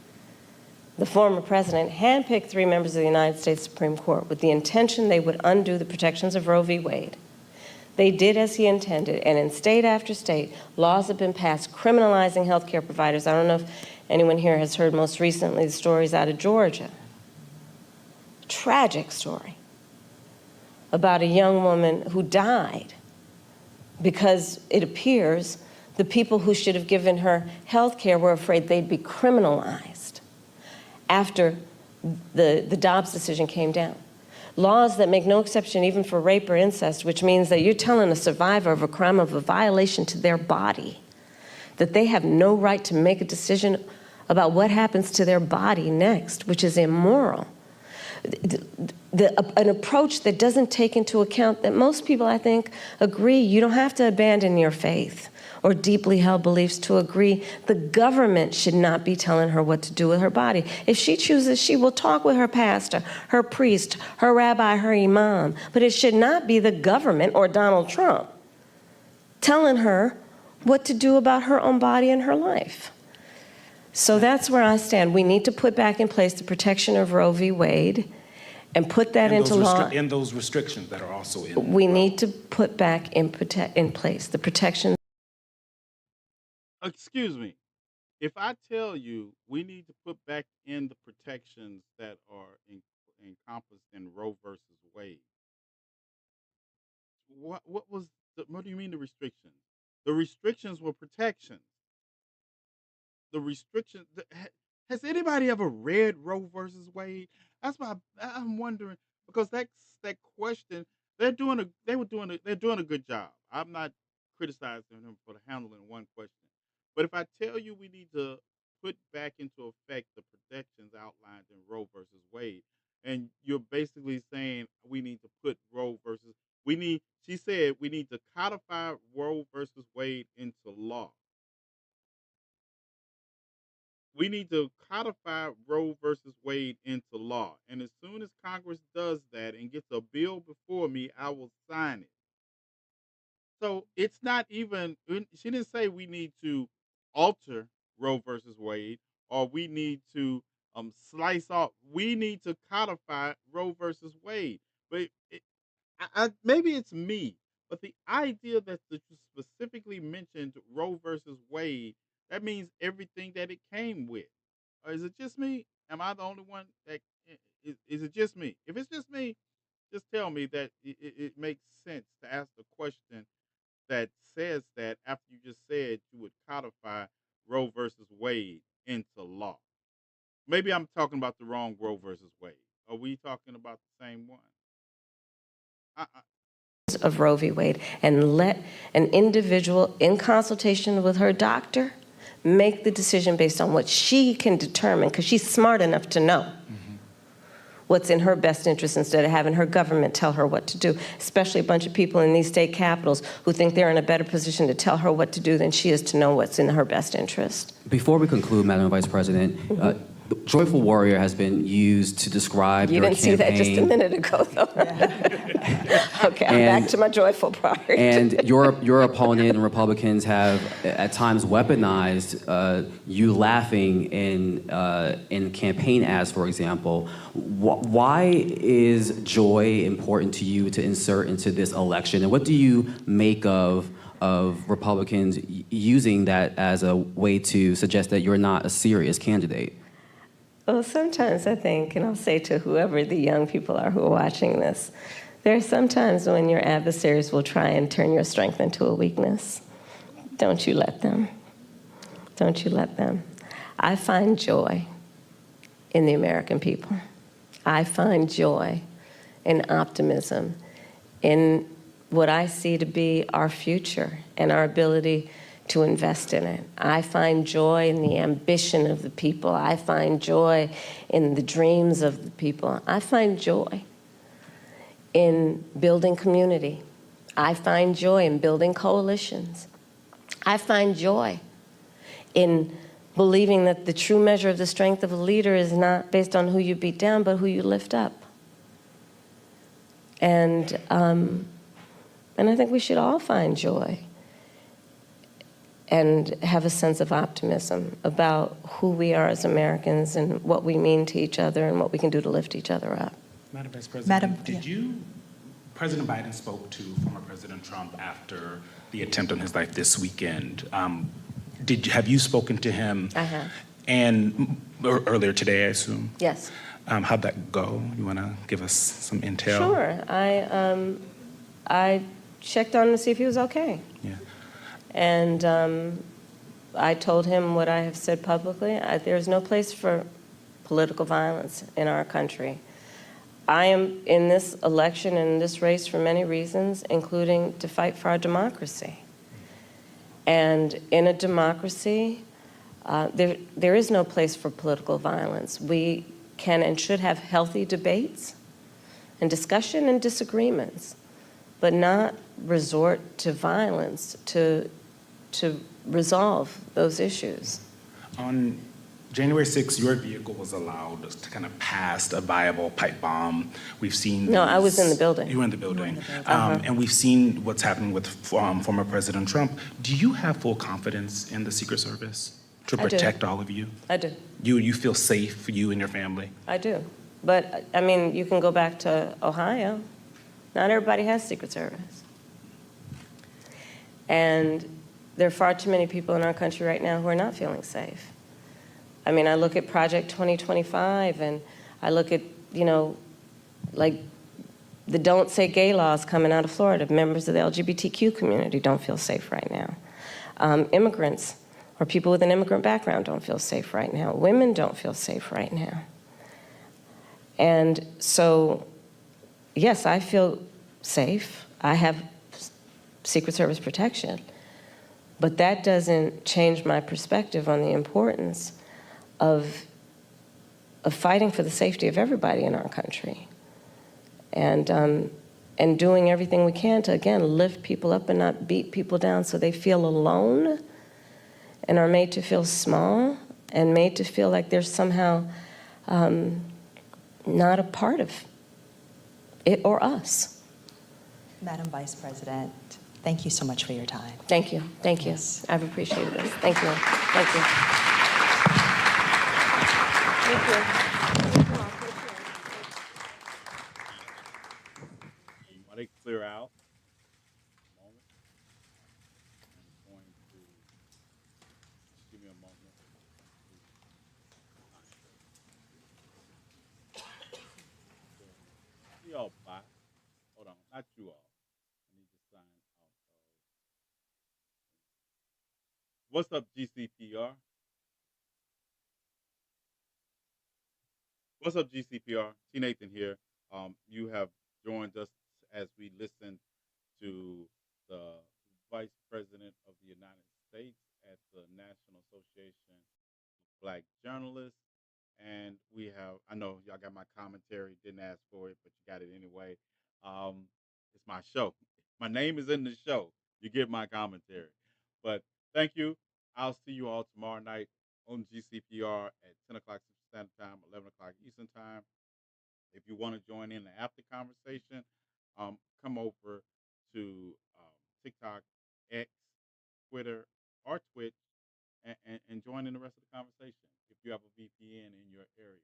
The former president handpicked 3 members of the United States Supreme Court with the intention they would undo the protections of Roe v. Wade. They did as he intended, and in state after state, laws have been passed criminalizing healthcare providers. I don't know if anyone here has heard most recently the stories out of Georgia. Tragic story about a young woman who died because it appears the people who should have given her health care were afraid they'd be criminalized after the Dobbs decision came down. Laws that make no exception even for rape or incest, which means that you're telling a survivor of a crime of a violation to their body that they have no right to make a decision about what happens to their body next, which is immoral. an approach that doesn't take into account that most people, I think, agree you don't have to abandon your faith or deeply held beliefs to agree the government should not be telling her what to do with her body. If she chooses, she will talk with her pastor, her priest, her rabbi, her imam, but it should not be the government or Donald Trump telling her what to do about her own body and her life. So that's where I stand. We need to put back in place the protection of Roe v. Wade and put that into law. And those restrictions that are also in. We need to put back in place the protection. Excuse me. If I tell you we need to put back in the protections that are encompassed in Roe versus Wade, what do you mean the restrictions? The restrictions were protections. The restrictions. Has anybody ever read Roe versus Wade? That's why I'm wondering, because that question. They're doing a good job. I'm not criticizing them for handling one question. But if I tell you we need to put back into effect the protections outlined in Roe versus Wade, and you're basically saying we need to put she said we need to codify Roe versus Wade into law. We need to codify Roe versus Wade into law. And as soon as Congress does that and gets a bill before me, I will sign it. So it's not even, she didn't say we need to alter Roe versus Wade or we need to slice off. We need to codify Roe versus Wade. But maybe it's me, but the idea that you specifically mentioned Roe versus Wade, that means everything that it came with. Or is it just me? Am I the only one that is it just me? If it's just me, just tell me that it makes sense to ask the question that says that after you just said you would codify Roe versus Wade into law. Maybe I'm talking about the wrong Roe versus Wade. Are we talking about the same one? Of Roe v. Wade, and let an individual, in consultation with her doctor, make the decision based on what she can determine, because she's smart enough to know what's in her best interest instead of having her government tell her what to do, especially a bunch of people in these state capitals who think they're in a better position to tell her what to do than she is to know what's in her best interest. Before we conclude, Madam Vice President, Joyful Warrior has been used to describe You your didn't campaign. see that just a minute ago, though. Okay, I'm back to my joyful part. And your opponent and Republicans have at times weaponized you laughing in campaign ads, for example. Why is joy important to you to insert into this election? And what do you make of Republicans using that as a way to suggest that you're not a serious candidate? Well, sometimes I think, and I'll say to whoever the young people are who are watching this, there are some times when your adversaries will try and turn your strength into a weakness. Don't you let them. Don't you let them. I find joy in the American people. I find joy and optimism in what I see to be our future and our ability to invest in it. I find joy in the ambition of the people. I find joy in the dreams of the people. I find joy in building community. I find joy in building coalitions. I find joy in believing that the true measure of the strength of a leader is not based on who you beat down, but who you lift up. And I think we should all find joy and have a sense of optimism about who we are as Americans and what we mean to each other and what we can do to lift each other up. Madam Vice President, President Biden spoke to former President Trump after the attempt on his life this weekend. Have you spoken to him? I have. And earlier today, I assume? Yes. How'd that go? You want to give us some intel? Sure. I checked on him to see if he was okay. Yeah. And I told him what I have said publicly. There's no place for political violence in our country. I am in this election and in this race for many reasons, including to fight for our democracy. And in a democracy, there is no place for political violence. We can and should have healthy debates and discussion and disagreements, but not resort to violence to resolve those issues. On January 6th, your vehicle was allowed to kind of pass a viable pipe bomb. We've seen. No, I was in the building. You were in the building. Uh-huh. And we've seen what's happening with former President Trump. Do you have full confidence in the Secret Service to I do. protect all of you? I do. You feel safe for you and your family? I do. But, I mean, you can go back to Ohio. Not everybody has Secret Service. And there are far too many people in our country right now who are not feeling safe. I mean, I look at Project 2025, and I look at, like the Don't Say Gay laws coming out of Florida. Members of the LGBTQ community don't feel safe right now. Immigrants or people with an immigrant background don't feel safe right now. Women don't feel safe right now. And so, yes, I feel safe. I have Secret Service protection. But that doesn't change my perspective on the importance of fighting for the safety of everybody in our country. And doing everything we can to, again, lift people up and not beat people down so they feel alone and are made to feel small and made to feel like they're somehow not a part of it or us. Madam Vice President, thank you so much for your time. Thank you. Thank you. Yes. I've appreciated this. Thank you. Thank you. Thank you. While they clear out, a moment, I'm going to give me a moment. You all bye. Hold on, not you all. I need to sign out. What's up, GCPR? What's up, GCPR? TNathan here. You have joined us as we listen to the Vice President of the United States at the National Association of Black Journalists. And we have, I know y'all got my commentary, didn't ask for it, but you got it anyway. It's my show. My name is in the show. You get my commentary. But thank you. I'll see you all tomorrow night on GCPR at 10 o'clock Central Standard Time, 11 o'clock Eastern Time. If you want to join in the after conversation, come over to TikTok, X, Twitter, or Twitch and join in the rest of the conversation if you have a VPN in your area.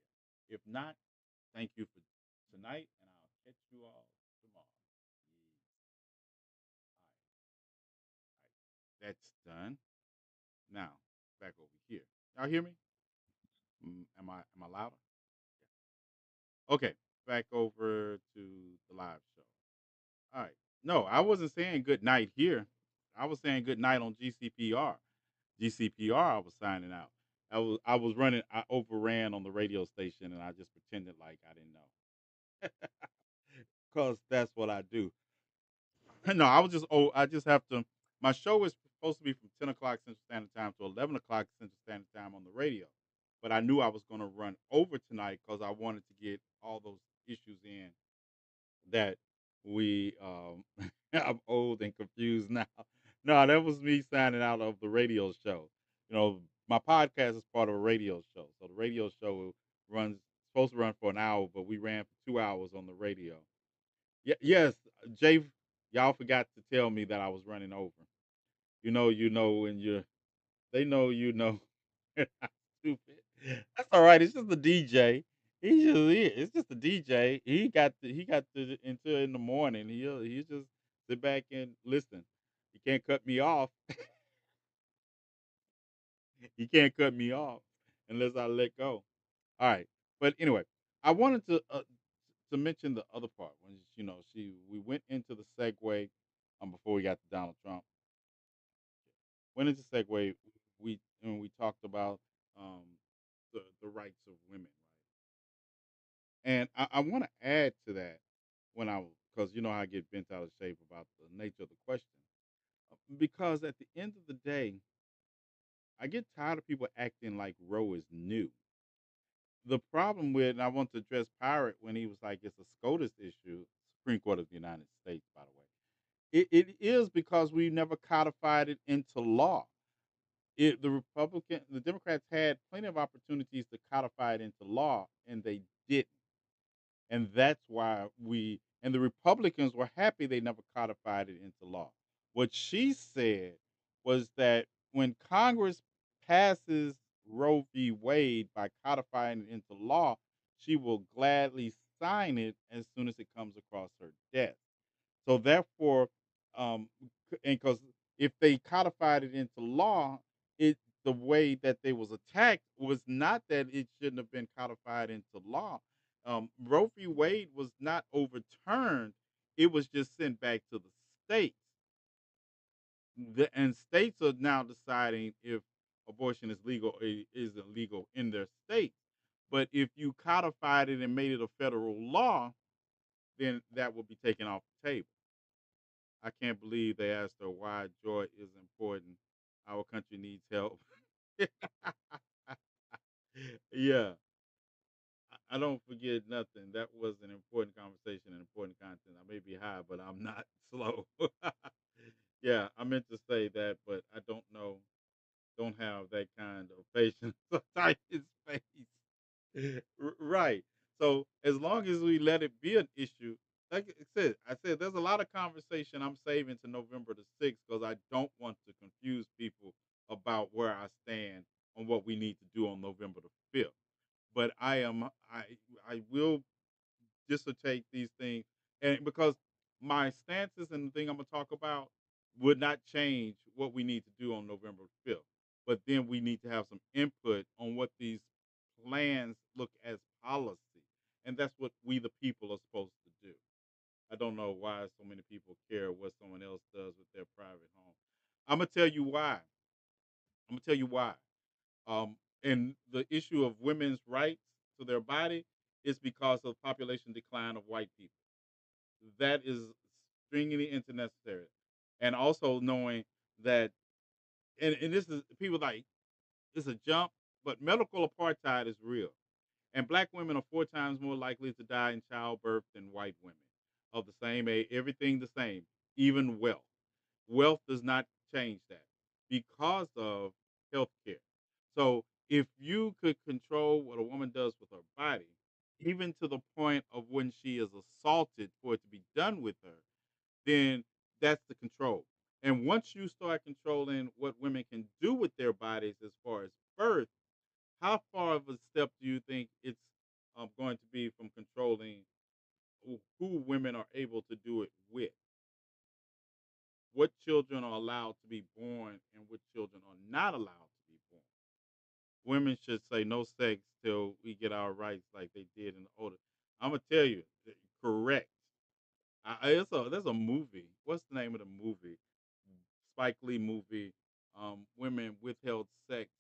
If not, thank you for tonight, and I'll catch you all tomorrow. All right. That's done. Now, back over here. Y'all hear me? Am I louder? Yeah. Okay, back over to the live show. All right. No, I wasn't saying good night here. I was saying good night on GCPR. GCPR, I was signing out. I was running. I overran on the radio station, and I just pretended like I didn't know, because that's what I do. No, I was just. Oh, I just have to. My show is supposed to be from 10 o'clock Central Standard Time to 11 o'clock Central Standard Time on the radio, but I knew I was going to run over tonight because I wanted to get all those issues in that we I'm old and confused now. No, that was me signing out of the radio show. My podcast is part of a radio show. So the radio show runs supposed to run for an hour, but we ran for 2 hours on the radio. Yes, Jay, y'all forgot to tell me that I was running over. You know when you're they know you know. Stupid. That's all right. It's just the DJ. It's just the DJ. He got the until in the morning. He'll just sit back and listen. He can't cut me off. He can't cut me off unless I let go. All right. But anyway, I wanted to mention the other part when we went into the segue before we got to Donald Trump. Went into segue. We talked about um, the rights of women, right? And I want to add to that because I get bent out of shape about the nature of the question. Because at the end of the day, I get tired of people acting like Roe is new. The problem with, and I want to address Pirate when he was like, it's a SCOTUS issue, Supreme Court of the United States, by the way. It is because we never codified it into law. The Democrats had plenty of opportunities to codify it into law, and they didn't. And that's why and the Republicans were happy they never codified it into law. What she said was that when Congress passes Roe v. Wade by codifying it into law, she will gladly sign it as soon as it comes across her desk. So therefore, and because if they codified it into law, it the way that they was attacked was not that it shouldn't have been codified into law. Roe v. Wade was not overturned; it was just sent back to the states. And states are now deciding if abortion is legal or isn't legal in their states. But if you codified it and made it a federal law, then that will be taken off the table. I can't believe they asked her why joy is important. Our country needs help. Yeah, I don't forget nothing. That was an important conversation and important content. I may be high, but I'm not slow. Yeah, I meant to say that, but I don't know. Don't have that kind of patience to type his face. Right. So as long as we let it be an issue, like I said there's a lot of conversation I'm saving to November the 6th because I don't want to confuse people about where I stand on what we need to do on November the 5th. But I will dissertate these things, and because my stances and the thing I'm gonna talk about would not change what we need to do on November 5th. But then we need to have some input on what these plans look as policy, and that's what we the people are supposed to do. I don't know why so many people care what someone else does with their private home. I'm gonna tell you why. I'm gonna tell you why. And the issue of women's rights to their body is because of population decline of white people. That is stringently necessary. And also knowing that, and this is people like, it's a jump, but medical apartheid is real. And black women are 4 times more likely to die in childbirth than white women of the same age, everything the same, even wealth. Wealth does not change that because of health care. So if you could control what a woman does with her body, even to the point of when she is assaulted for it to be done with her, then that's the control. And once you start controlling what women can do with their bodies as far as birth, how far of a step do you think it's going to be from controlling who women are able to do it with? What children are allowed to be born and what children are not allowed to be born? Women should say no sex till we get our rights like they did in the older. I'm gonna tell you, correct. There's a movie. What's the name of the movie? Spike Lee movie. Women withheld sex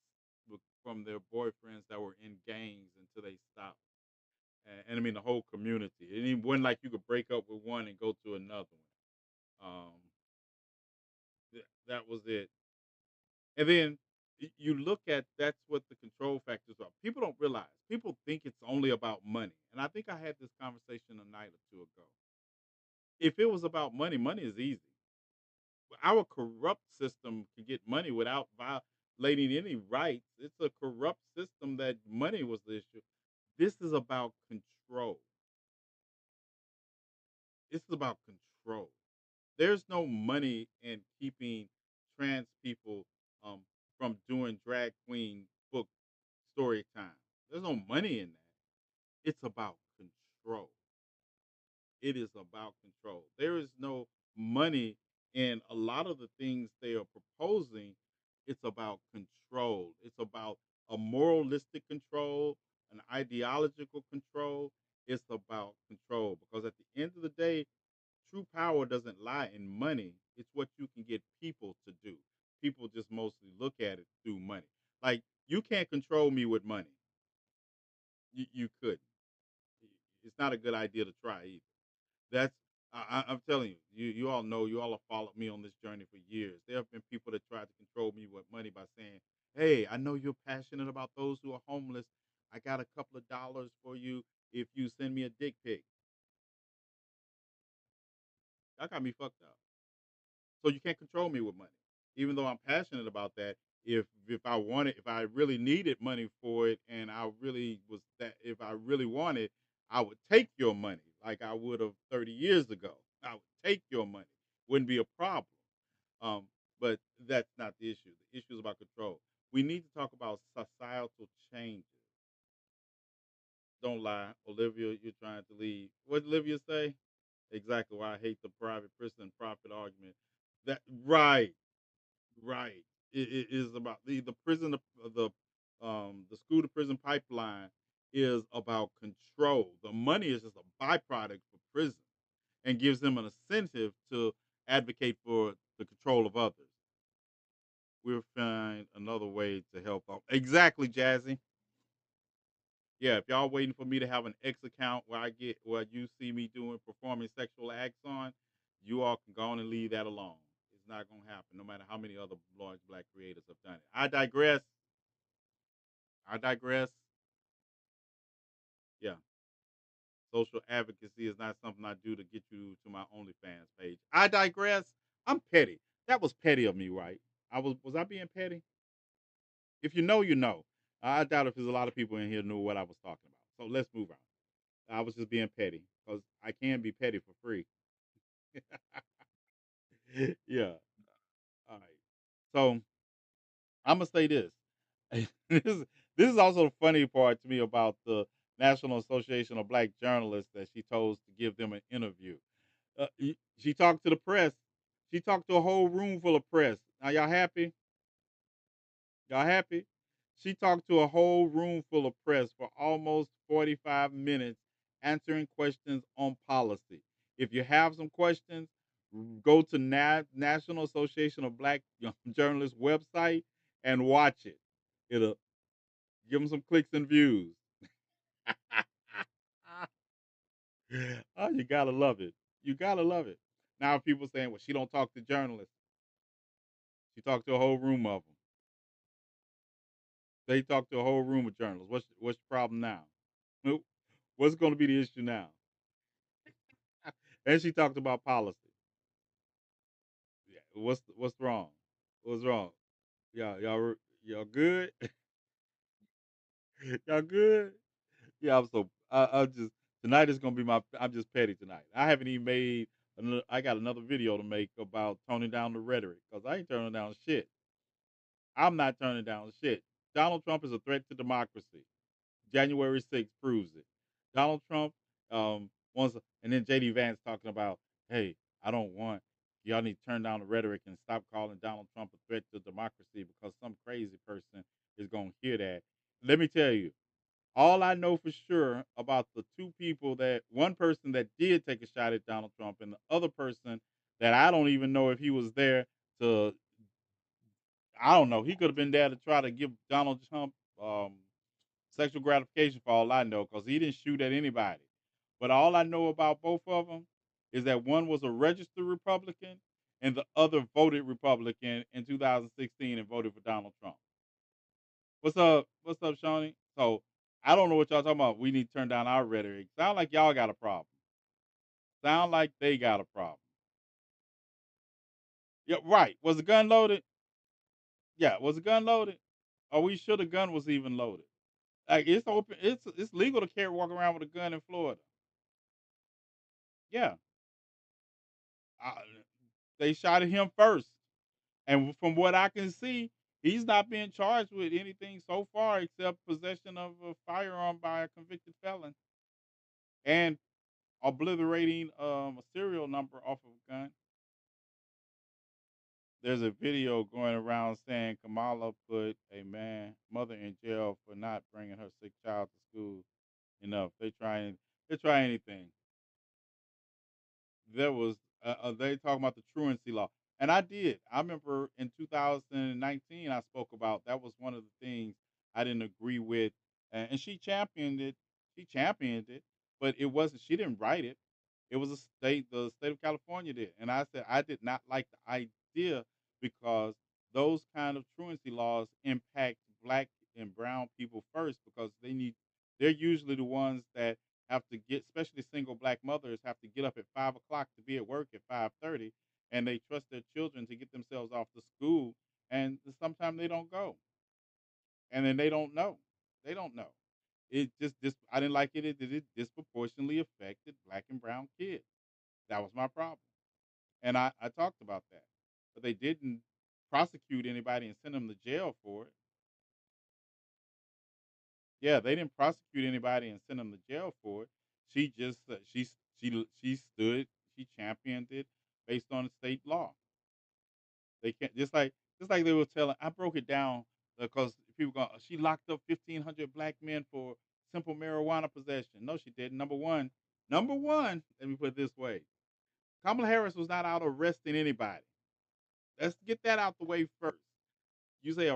from their boyfriends that were in gangs until they stopped. And I mean the whole community. And it wasn't like you could break up with one and go to another one. That was it. And then you look at that's what the control factors are. People don't realize. People think it's only about money. And I think I had this conversation a night or two ago. If it was about money, money is easy. Our corrupt system can get money without violating any rights. It's a corrupt system that money was the issue. This is about control. This is about control. There's no money in keeping trans people um, from doing drag queen book story time. There's no money in that. It's about control. It is about control. There is no money in a lot of the things they are proposing. It's about control. It's about a moralistic control, an ideological control. It's about control because at the end of the day, true power doesn't lie in money. It's what you can get people to do. People just mostly look at it through money. Like you can't control me with money. You couldn't. It's not a good idea to try either. That's I'm telling you, you all know, you all have followed me on this journey for years. There have been people that tried to control me with money by saying, "Hey, I know you're passionate about those who are homeless. I got a couple of dollars for you if you send me a dick pic. That got me fucked up. So you can't control me with money. Even though I'm passionate about that, if I wanted, if I really needed money for it, and I really was that, if I really wanted, I would take your money like I would have 30 years ago. I would take your money. Wouldn't be a problem. Um, but that's not the issue. The issue is about control. We need to talk about societal changes. Don't lie, Olivia. You're trying to leave. What did Olivia say? Exactly why I hate the private prison profit argument. That right. Right. It is about the prison the school to prison pipeline is about control. The money is just a byproduct for prison and gives them an incentive to advocate for the control of others. We'll find another way to help out. Exactly, Jazzy. Yeah, if y'all waiting for me to have an X account where you see me doing performing sexual acts on, you all can go on and leave that alone. It's not gonna happen, no matter how many other large black creators have done it. I digress. I digress. Yeah. Social advocacy is not something I do to get you to my OnlyFans page. I digress. I'm petty. That was petty of me, right? Was I being petty? If you know, you know. I doubt if there's a lot of people in here knew what I was talking about. So let's move on. I was just being petty because I can be petty for free. Yeah. All right. So I'm gonna say this. This is also the funny part to me about the National Association of Black Journalists that she chose to give them an interview. She talked to the press. She talked to a whole room full of press. Now y'all happy? Y'all happy? She talked to a whole room full of press for almost 45 minutes answering questions on policy. If you have some questions, go to National Association of Black Journalists website and watch it. It'll give them some clicks and views. Oh, you gotta love it. You gotta love it. Now people saying, well, she don't talk to journalists. She talked to a whole room of them. They talked to a whole room of journalists. What's the problem now? Nope. What's going to be the issue now? And she talked about policy. Yeah. What's wrong? What's wrong? Y'all good? Y'all good? Yeah. I just tonight is gonna be my. I'm just petty tonight. I haven't even made. I got another video to make about toning down the rhetoric because I ain't turning down shit. I'm not turning down shit. Donald Trump is a threat to democracy. January 6th proves it. Donald Trump wants, and then JD Vance talking about, hey, I don't want, y'all need to turn down the rhetoric and stop calling Donald Trump a threat to democracy because some crazy person is going to hear that. Let me tell you, all I know for sure about the two people that, one person that did take a shot at Donald Trump and the other person that I don't even know if he was there to, I don't know, he could have been there to try to give Donald Trump sexual gratification for all I know, because he didn't shoot at anybody. But all I know about both of them is that one was a registered Republican and the other voted Republican in 2016 and voted for Donald Trump. What's up? What's up, Shawnee? So I don't know what y'all talking about. We need to turn down our rhetoric. Sound like y'all got a problem. Sound like they got a problem. Yeah, right. Was the gun loaded? Yeah, was the gun loaded? Are we sure the gun was even loaded? Like it's open. It's legal to walk around with a gun in Florida. Yeah, uh, they shot at him first, and from what I can see, he's not being charged with anything so far except possession of a firearm by a convicted felon and obliterating a serial number off of a gun. There's a video going around saying Kamala put a mother in jail for not bringing her sick child to school. Enough. They try anything. There was they talking about the truancy law, and I did. I remember in 2019 I spoke about that was one of the things I didn't agree with, and she championed it. She championed it, but it wasn't. She didn't write it. It was the state of California did, and I said I did not like the idea because those kind of truancy laws impact black and brown people first because they need they're usually the ones that have to get, especially single black mothers, have to get up at 5 o'clock to be at work at 5:30, and they trust their children to get themselves off to school, and sometimes they don't go, and then they don't know. They don't know. It just this I didn't like it disproportionately affected black and brown kids. That was my problem. And I talked about that. But they didn't prosecute anybody and send them to jail for it. Yeah, they didn't prosecute anybody and send them to jail for it. She just she stood, she championed it based on the state law. They can't just like they were telling. I broke it down because people go, she locked up 1,500 black men for simple marijuana possession. No, she didn't. Number one. Let me put it this way: Kamala Harris was not out arresting anybody. Let's get that out the way first. You say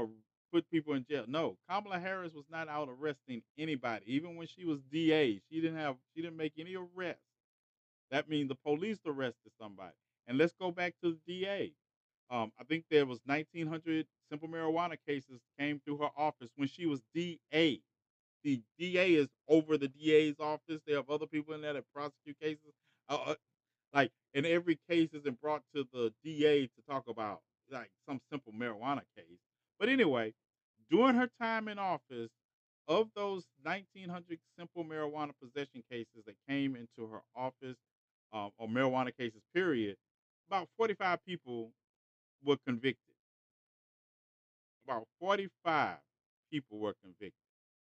put people in jail. No, Kamala Harris was not out arresting anybody. Even when she was DA, she didn't make any arrests. That means the police arrested somebody. And let's go back to the DA. I think there was 1,900 simple marijuana cases came through her office when she was DA. The DA is over the DA's office. They have other people in there that prosecute cases. Like, and every case isn't brought to the DA to talk about like some simple marijuana case. But anyway, during her time in office, of those 1,900 simple marijuana possession cases that came into her office, or marijuana cases, period, about 45 people were convicted. About 45 people were convicted.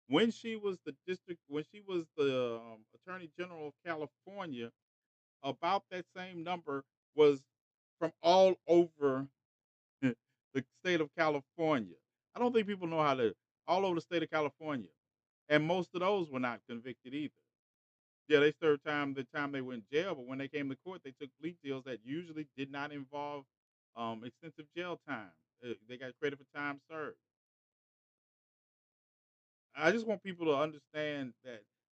When she was the Attorney General of California, about that same number was from all over the state of California. I don't think people know how to all over the state of California, and most of those were not convicted either. Yeah, they served time the time they were in jail, but when they came to court, they took plea deals that usually did not involve extensive jail time. They got credit for time served. I just want people to understand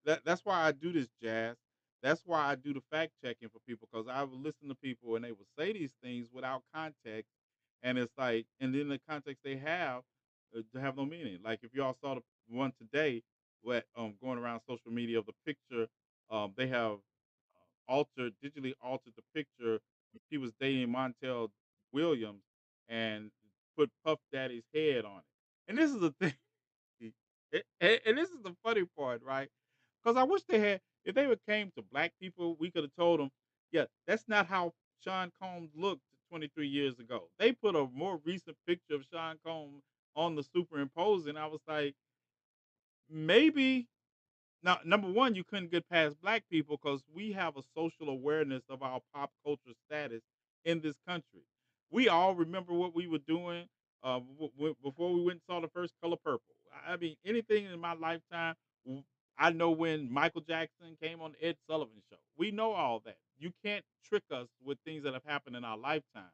that's why I do this, Jazz. That's why I do the fact checking for people because I would listen to people and they would say these things without context, and it's like, and then the context they have to have no meaning. Like if y'all saw the one today, what going around social media of the picture, they have digitally altered the picture. He was dating Montel Williams and put Puff Daddy's head on it. And this is the thing. And this is the funny part, right? Because I wish they had, if they would came to black people, we could have told them, yeah, that's not how Sean Combs looked 23 years ago. They put a more recent picture of Sean Combs on the superimposing. I was like, maybe now, number one, you couldn't get past black people because we have a social awareness of our pop culture status in this country. We all remember what we were doing before we went and saw the first Color Purple. I mean, anything in my lifetime, I know when Michael Jackson came on the Ed Sullivan Show. We know all that. You can't trick us with things that have happened in our lifetime.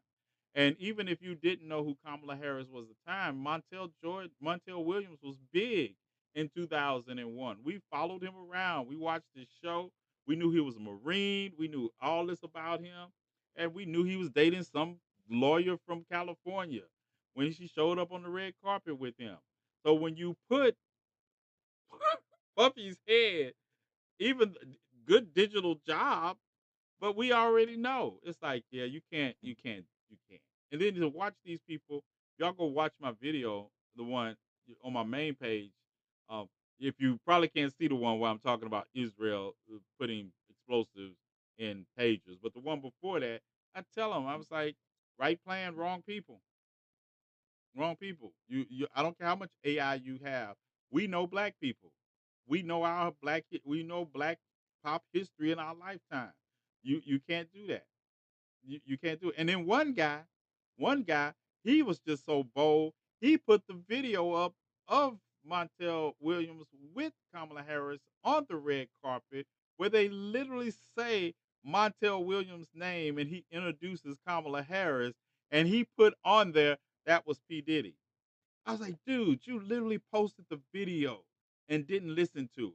And even if you didn't know who Kamala Harris was at the time, Montel Williams was big in 2001. We followed him around. We watched his show. We knew he was a Marine. We knew all this about him. And we knew he was dating some lawyer from California when she showed up on the red carpet with him. So when you put Puffy's head, even good digital job, but we already know. It's like, yeah, you can't. And then to watch these people, y'all go watch my video, the one on my main page. Um, if you probably can't see the one where I'm talking about Israel putting explosives in pages, but the one before that, I tell them, I was like, right plan, wrong people. Wrong people. I don't care how much AI you have. We know black people. We know black pop history in our lifetime. You can't do that. You can't do it. And then one guy, he was just so bold. He put the video up of Montel Williams with Kamala Harris on the red carpet, where they literally say Montel Williams' name and he introduces Kamala Harris, and he put on there that was P Diddy. I was like, dude, you literally posted the video and didn't listen to it.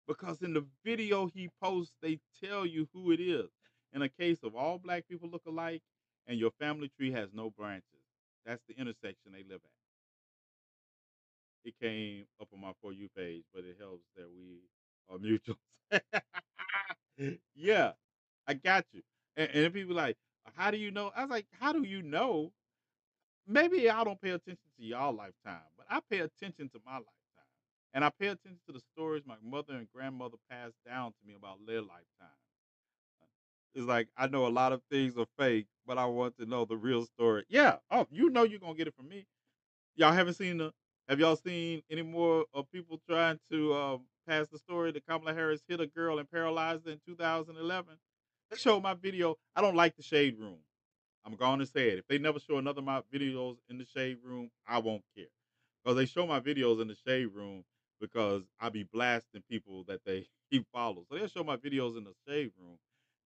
Because in the video he posts, they tell you who it is. In a case of all black people look alike and your family tree has no branches. That's the intersection they live at. It came up on my For You page, but it helps that we or mutual. Yeah, I got you. And then people like, how do you know? I was like, how do you know? Maybe I don't pay attention to y'all lifetime, but I pay attention to my lifetime. And I pay attention to the stories my mother and grandmother passed down to me about their lifetime. It's like I know a lot of things are fake, but I want to know the real story. Yeah. Oh, you know you're gonna get it from me. Y'all haven't seen the have y'all seen any more of people trying to pass the story that Kamala Harris hit a girl and paralyzed her in 2011? They showed my video. I don't like the shade room. I'm going to say it. If they never show another of my videos in the shade room, I won't care. Because they show my videos in the shade room because I be blasting people that they keep follow. So they'll show my videos in the shade room.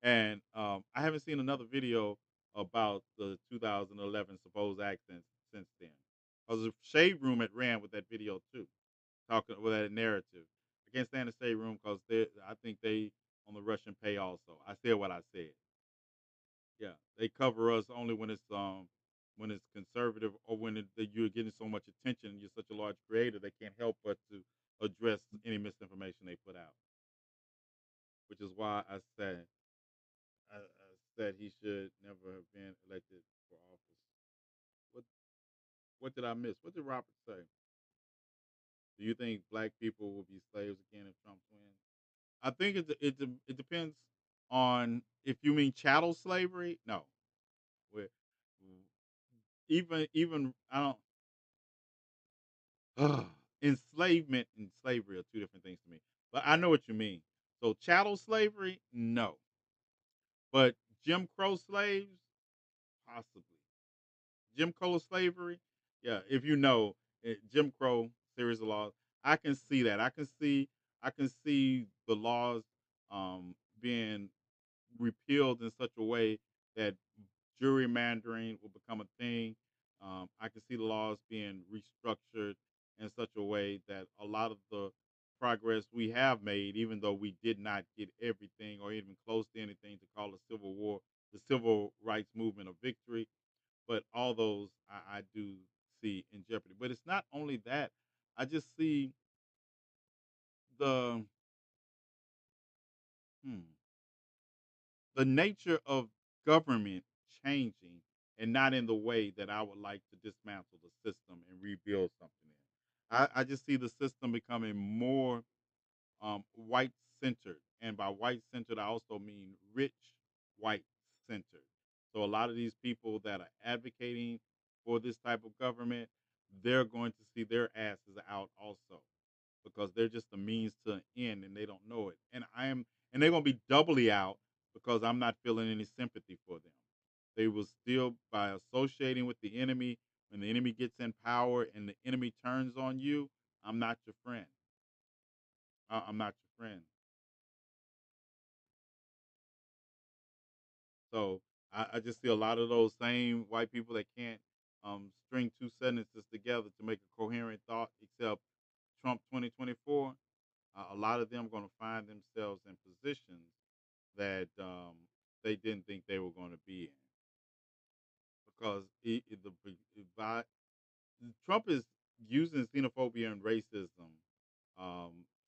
And I haven't seen another video about the 2011 supposed accident since then. Because the shade room had ran with that video too, talking with that narrative. I can't stand the shade room because I think they on the Russian pay also. I said what I said. Yeah, they cover us only when it's conservative or when that you're getting so much attention and you're such a large creator they can't help but to address any misinformation they put out. Which is why I said he should never have been elected for office. What what did I miss? What did Robert say? Do you think black people will be slaves again if Trump wins? I think it depends on if you mean chattel slavery. No, we even I don't. Enslavement and slavery are two different things to me. But I know what you mean. So chattel slavery, no. But Jim Crow slaves, possibly. Jim Crow slavery, yeah. If you know Jim Crow series of laws, I can see that. I can see the laws being repealed in such a way that gerrymandering will become a thing. I can see the laws being restructured in such a way that a lot of the progress we have made, even though we did not get everything or even close to anything to call the Civil War, the civil rights movement a victory, but all those I do see in jeopardy. But it's not only that. I just see the hmm, the nature of government changing and not in the way that I would like to dismantle the system and rebuild something in. I just see the system becoming more white centered. And by white centered, I also mean rich white centered. So a lot of these people that are advocating for this type of government, they're going to see their asses out also because they're just a means to an end and they don't know it. And they're gonna be doubly out because I'm not feeling any sympathy for them. They will still by associating with the enemy, when the enemy gets in power and the enemy turns on you, I'm not your friend. I'm not your friend. So I just see a lot of those same white people that can't string two sentences together to make a coherent thought except Trump 2024. A lot of them are going to find themselves in positions that they didn't think they were going to be in because by, Trump is using xenophobia and racism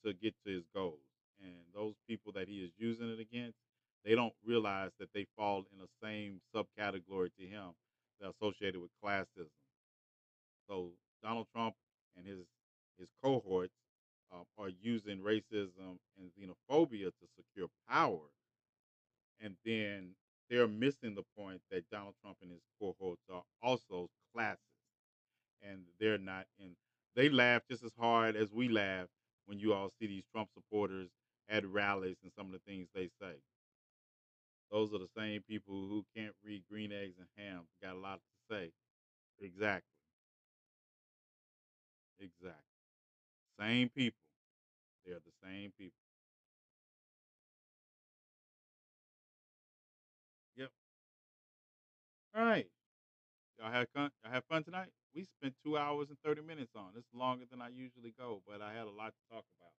to get to his goals. And those people that he is using it against, they don't realize that they fall in the same subcategory to him that associated with classism. So Donald Trump and his cohorts are using racism and xenophobia to secure power, and then they're missing the point that Donald Trump and his cohorts are also classist, and they're not in. They laugh just as hard as we laugh when you all see these Trump supporters at rallies and some of the things they say. Those are the same people who can't read green eggs and ham. Got a lot to say. Exactly. Exactly. Same people. They're the same people. Yep. All right. Y'all have fun tonight? We spent 2 hours and 30 minutes on. It's longer than I usually go, but I had a lot to talk about.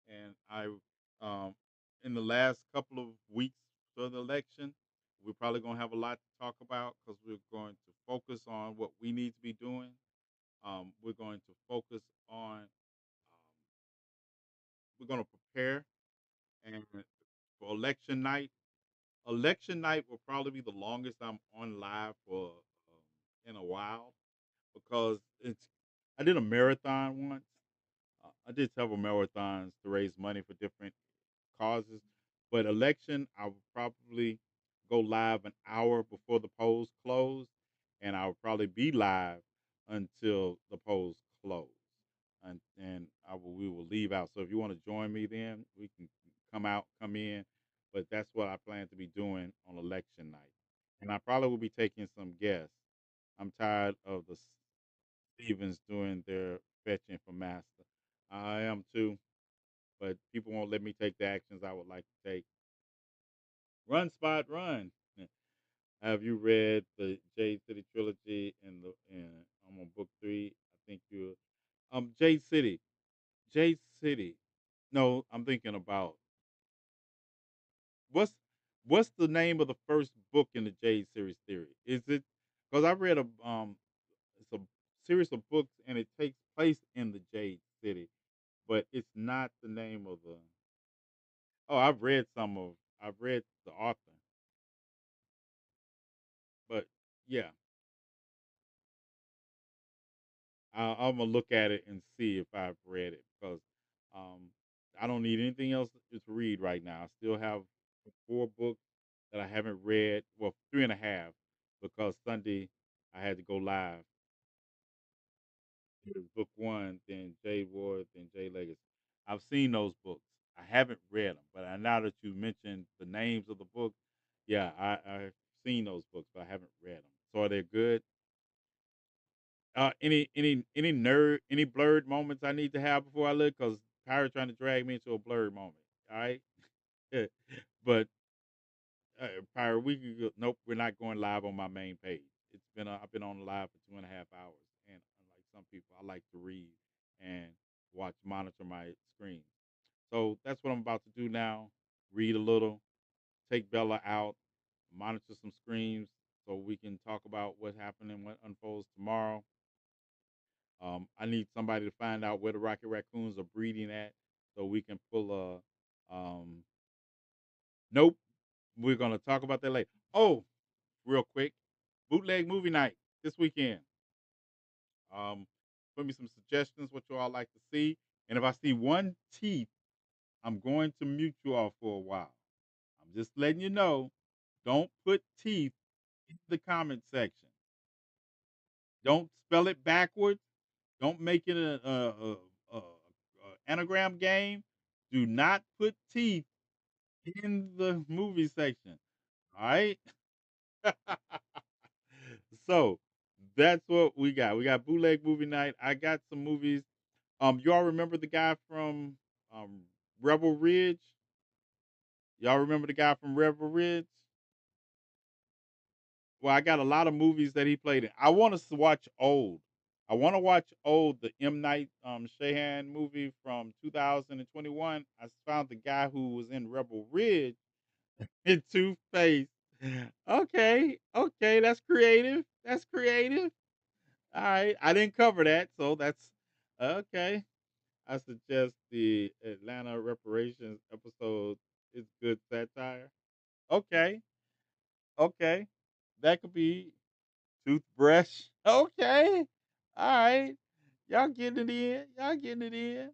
And in the last couple of weeks for the election, we're probably going to have a lot to talk about because we're going to focus on what we need to be doing. We're going to focus on we're gonna prepare and for election night. Election night will probably be the longest I'm on live for in a while because it's. I did a marathon once. I did several marathons to raise money for different causes, but election I would probably go live an hour before the polls close, and I would probably be live until the polls close, and we will leave out. So if you want to join me, then we can come in, but that's what I plan to be doing on election night, and I probably will be taking some guests. I'm tired of the Stevens doing their fetching for master. I am too, but people won't let me take the actions I would like to take. Run, Spot, run. Have you read the Jade City trilogy and I'm on book 3? I think you Jade City. Jade City. No, I'm thinking about what's what's the name of the first book in the Jade series theory? Is it because I read a it's a series of books and it takes place in the Jade City, but it's not the name of the. Oh, I've read the author, but yeah, I'm gonna look at it and see if I've read it because um, I don't need anything else to read right now. I still have 4 books that I haven't read. Well, 3.5 because Sunday I had to go live. It was book 1, then Jay Ward, then Jay Legacy. I've seen those books. I haven't read them, but now that you mentioned the names of the books, yeah, I've seen those books, but I haven't read them. So are they good? Any blurred moments I need to have before I look? Because Tyra trying to drag me into a blurred moment. All right, but Pyra, we could go, nope, we're not going live on my main page. I've been on live for 2.5 hours, and unlike some people, I like to read and monitor my screen. So that's what I'm about to do now. Read a little, take Bella out, monitor some screens, so we can talk about what happened and what unfolds tomorrow. I need somebody to find out where the Rocket Raccoons are breeding at, so we can pull a. Nope, we're gonna talk about that later. Oh, real quick, bootleg movie night this weekend. Put me some suggestions what you all like to see, and if I see one teeth, I'm going to mute you all for a while. I'm just letting you know. Don't put teeth in the comment section. Don't spell it backwards. Don't make it a anagram game. Do not put teeth in the movie section. All right. So that's what we got. We got bootleg movie night. I got some movies. You all remember the guy from um Rebel Ridge? Y'all remember the guy from Rebel Ridge? Well, I got a lot of movies that he played in. I want to watch Old. I want to watch Old, the M Night Shahan movie from 2021. I found the guy who was in Rebel Ridge in Two Face. Okay, okay, that's creative. That's creative. All right, I didn't cover that, so that's okay. I suggest the Atlanta reparations episode is good satire. Okay, okay, that could be toothbrush. Okay, all right, y'all getting it in. Y'all getting it in.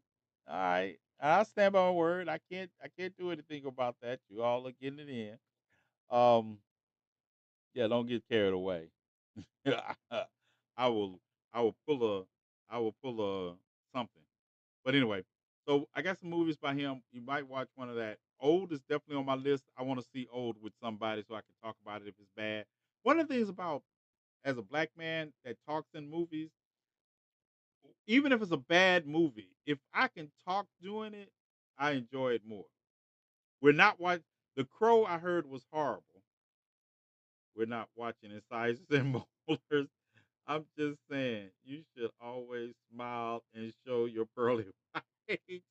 All right, I'll stand by my word. I can't do anything about that. You all are getting it in. Um, yeah, don't get carried away. I will I will pull a something. But anyway, so I got some movies by him. You might watch one of that. Old is definitely on my list. I want to see Old with somebody so I can talk about it if it's bad. One of the things about as a black man that talks in movies, even if it's a bad movie, if I can talk doing it, I enjoy it more. We're not watching The Crow. I heard was horrible. We're not watching Incisors and Molars. I'm just saying, you should always smile and show your pearly whites.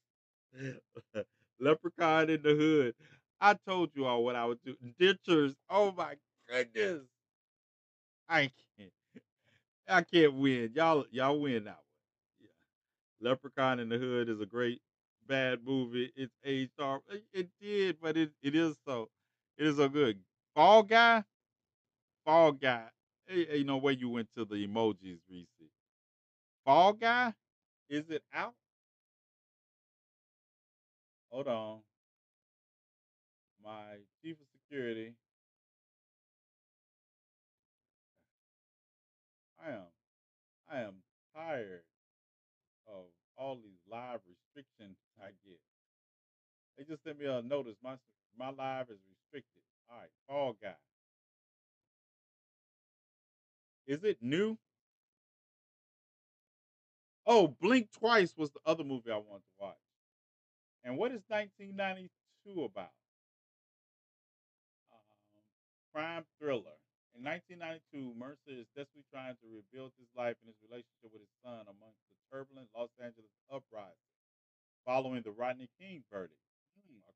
Leprechaun in the Hood. I told you all what I would do. Dentures. Oh my goodness. I can't. I can't win. Y'all win that one. Yeah. Leprechaun in the Hood is a great bad movie. It's aged off. It did, but it is so good. Fall Guy, Fall Guy. Hey, where you went to the emojis, Reese. Fall Guy, is it out? Hold on. My chief of security. I am tired of all these live restrictions I get. They just sent me a notice. My live is restricted. All right, Fall Guy. Is it new? Oh, Blink Twice was the other movie I wanted to watch. And what is 1992 about? Crime thriller. In 1992, Mercer is desperately trying to rebuild his life and his relationship with his son amongst the turbulent Los Angeles uprising following the Rodney King verdict.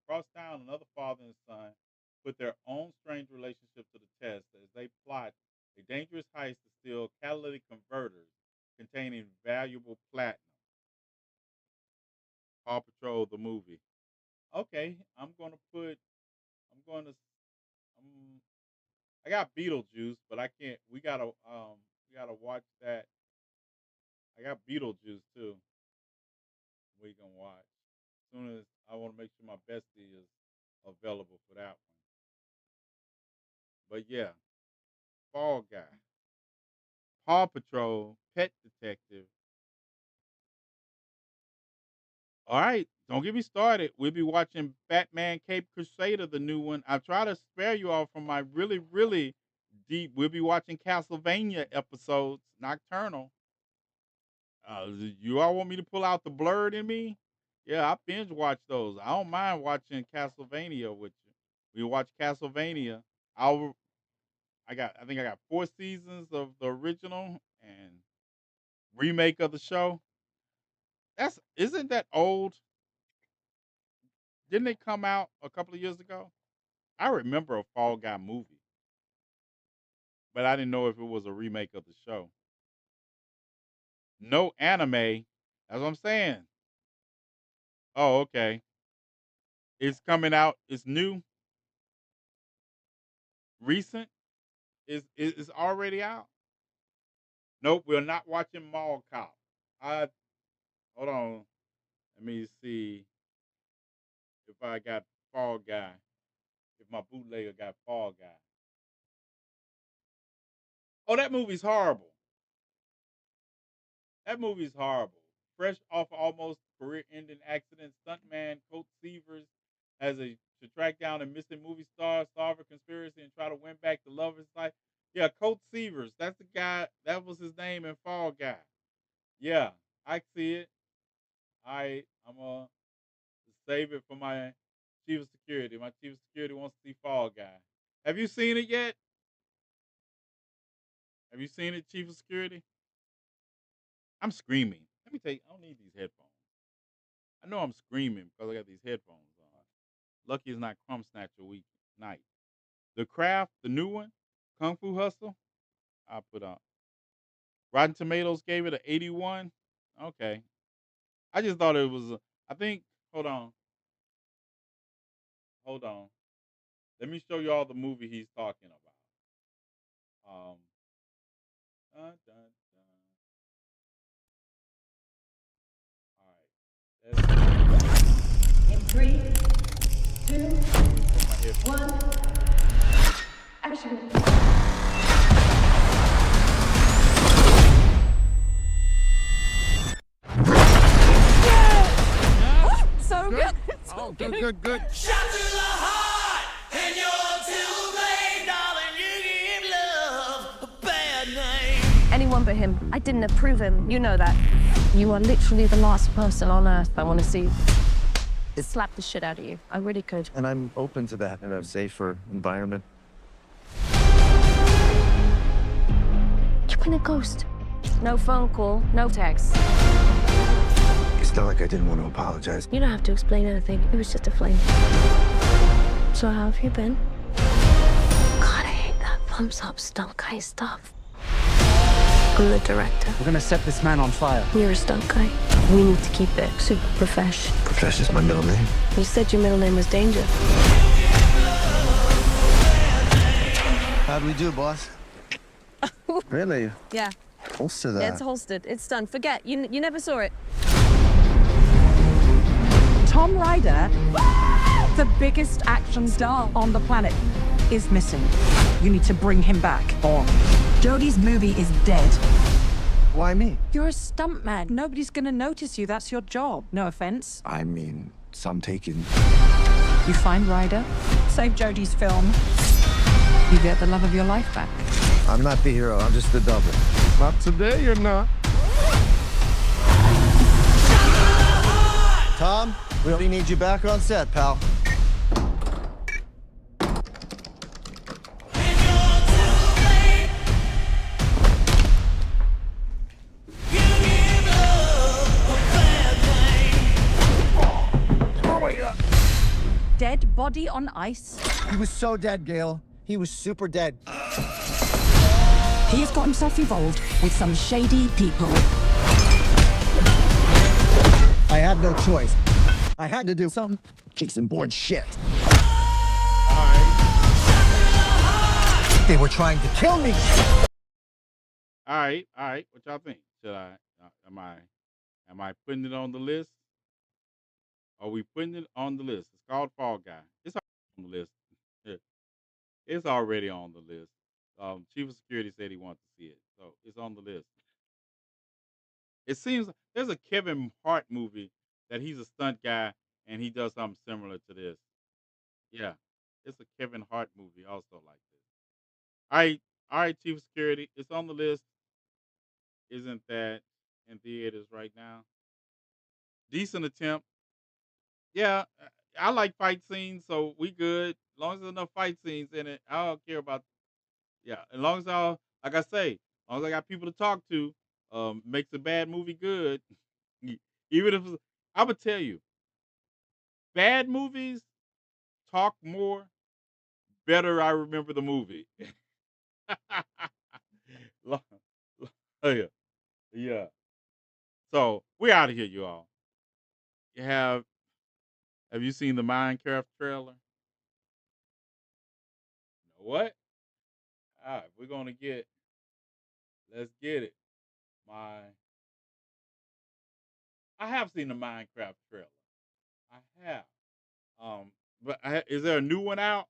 Across town, another father and son put their own strange relationship to the test as they plot a dangerous heist to steal catalytic converters containing valuable platinum. Paw Patrol the movie. Okay, I'm gonna. I got Beetlejuice, but I can't. We gotta watch that. I got Beetlejuice too. We can watch. As soon as I want to make sure my bestie is available for that one. But yeah, Fall Guy, Paw Patrol, Pet Detective. All right, don't get me started. We'll be watching Batman Cape Crusader, the new one. I try to spare you all from my really, really deep. We'll be watching Castlevania episodes, Nocturnal. You all want me to pull out the blurred in me? Yeah, I binge watch those. I don't mind watching Castlevania with you. We watch Castlevania. I think I got 4 seasons of the original and remake of the show. Isn't that old? Didn't it come out a couple of years ago? I remember a Fall Guy movie, but I didn't know if it was a remake of the show. No anime. That's what I'm saying. Oh, okay. It's coming out. It's new, recent. It's already out. Nope, we're not watching Mall Cop. I Hold on. Let me see if I got Fall Guy. If my bootlegger got Fall Guy. Oh, that movie's horrible. That movie's horrible. Fresh off almost career-ending accident, stuntman Colt Seavers to track down a missing movie star, solve a conspiracy, and try to win back the love of his life. Yeah, Colt Seavers. That's the guy. That was his name in Fall Guy. Yeah, I see it. I'm gonna save it for my chief of security. My chief of security wants to see Fall Guy. Have you seen it yet? Have you seen it, chief of security? I'm screaming. Let me tell you, I don't need these headphones. I know I'm screaming because I got these headphones on. Lucky it's not Crumb Snatcher week night. The Craft, the new one, Kung Fu Hustle, I'll put on. Rotten Tomatoes gave it an 81. Okay. I just thought it was, I think, hold on. Let me show you all the movie he's talking about. Dun, dun, dun. All right. In 3, 2, 1, action. So good. Oh, good. Shot to the heart, and you're too late, darling. You give love a bad name. Anyone but him. I didn't approve him. You know that. You are literally the last person on earth I want to see slap the shit out of you. I really could. And I'm open to that in a safer environment. You've been a ghost. No phone call, no text. It's not like I didn't want to apologize. You don't have to explain anything. It was just a flame. So how have you been? God, I hate that thumbs up stuff kind of stuff. I'm the director. We're gonna set this man on fire. You're a stunt guy. We need to keep it super profesh. Profesh is my middle name. You said your middle name was Danger. How'd we do, boss? Really? Yeah. Holster that. Yeah, it's holstered. It's done. Forget. You never saw it. Tom Ryder, the biggest action star on the planet, is missing. You need to bring him back on. Jodie's movie is dead. Why me? You're a stuntman. Nobody's gonna notice you. That's your job. No offense. I mean, some taken. You find Ryder, save Jodie's film. You get the love of your life back. I'm not the hero, I'm just the double. Not today, you're not. Tom, we only need you back on set, pal. Dead body on ice. He was so dead, Gail. He was super dead. He has got himself involved with some shady people. I had no choice. I had to do some Jason Bourne shit. They were trying to kill me. All right. What y'all think? Should I? Am I putting it on the list? Are we putting it on the list? It's called Fall Guy. It's on the list. Yeah. It's already on the list. Chief of Security said he wants to see it, so it's on the list. It seems there's a Kevin Hart movie that he's a stunt guy and he does something similar to this. Yeah, it's a Kevin Hart movie also like this. All right, Chief of Security, it's on the list. Isn't that in theaters right now? Decent attempt. Yeah, I like fight scenes, so we good. As long as there's enough fight scenes in it, I don't care about. Yeah, as long as like I say, as long as I got people to talk to, makes a bad movie good. Even if I would tell you, bad movies talk more, better I remember the movie. Lo- yeah, yeah. So we out of here, you all. You have you seen the Minecraft trailer? You know what? All right, let's get it. My I have seen the Minecraft trailer. I have. But is there a new one out?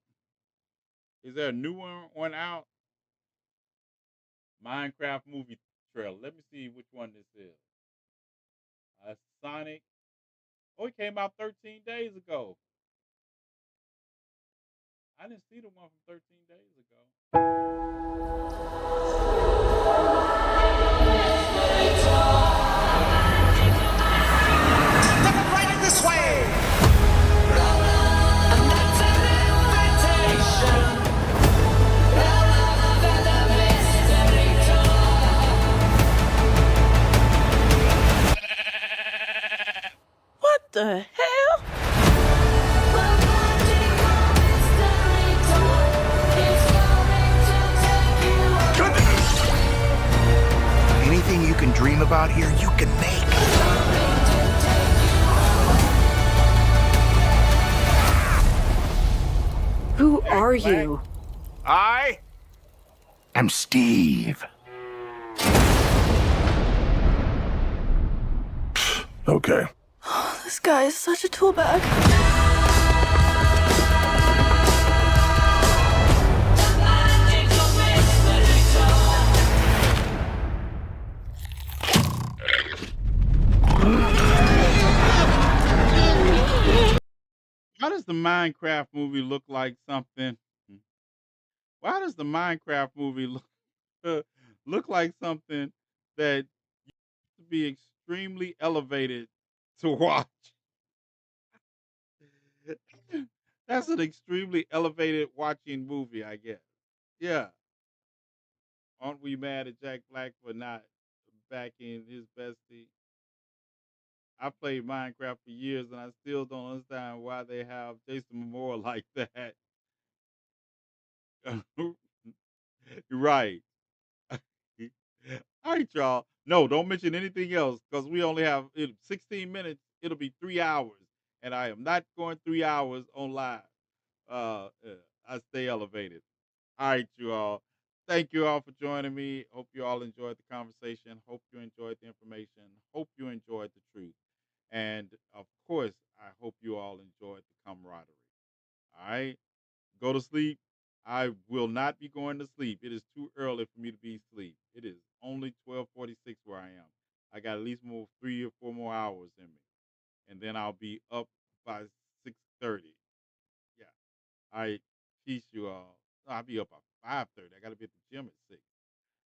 Is there a new one out? Minecraft movie trailer. Let me see which one this is. Sonic. Oh, it came out 13 days ago. I didn't see the one from 13 days ago. Right this way. What the hell? Anything you can dream about here, you can make. Who are you? I am Steve. Okay. This guy is such a tool bag. Why does the Minecraft movie look like something? Why does the Minecraft movie look like something that used to be extremely elevated to watch? That's an extremely elevated watching movie, I guess. Yeah. Aren't we mad at Jack Black for not backing his bestie? I played Minecraft for years and I still don't understand why they have Jason Momoa like that. Right. All right, y'all. No, don't mention anything else because we only have 16 minutes. It'll be 3 hours, and I am not going 3 hours on live. I stay elevated. All right, you all. Thank you all for joining me. Hope you all enjoyed the conversation. Hope you enjoyed the information. Hope you enjoyed the truth. And of course, I hope you all enjoyed the camaraderie. All right. Go to sleep. I will not be going to sleep. It is too early for me to be asleep. It is only 12:46 where I am. I got at least 3 or 4 more hours in me, and then I'll be up by 6:30. Yeah. All right. Peace, you all. No, I'll be up by 5:30. I got to be at the gym at 6.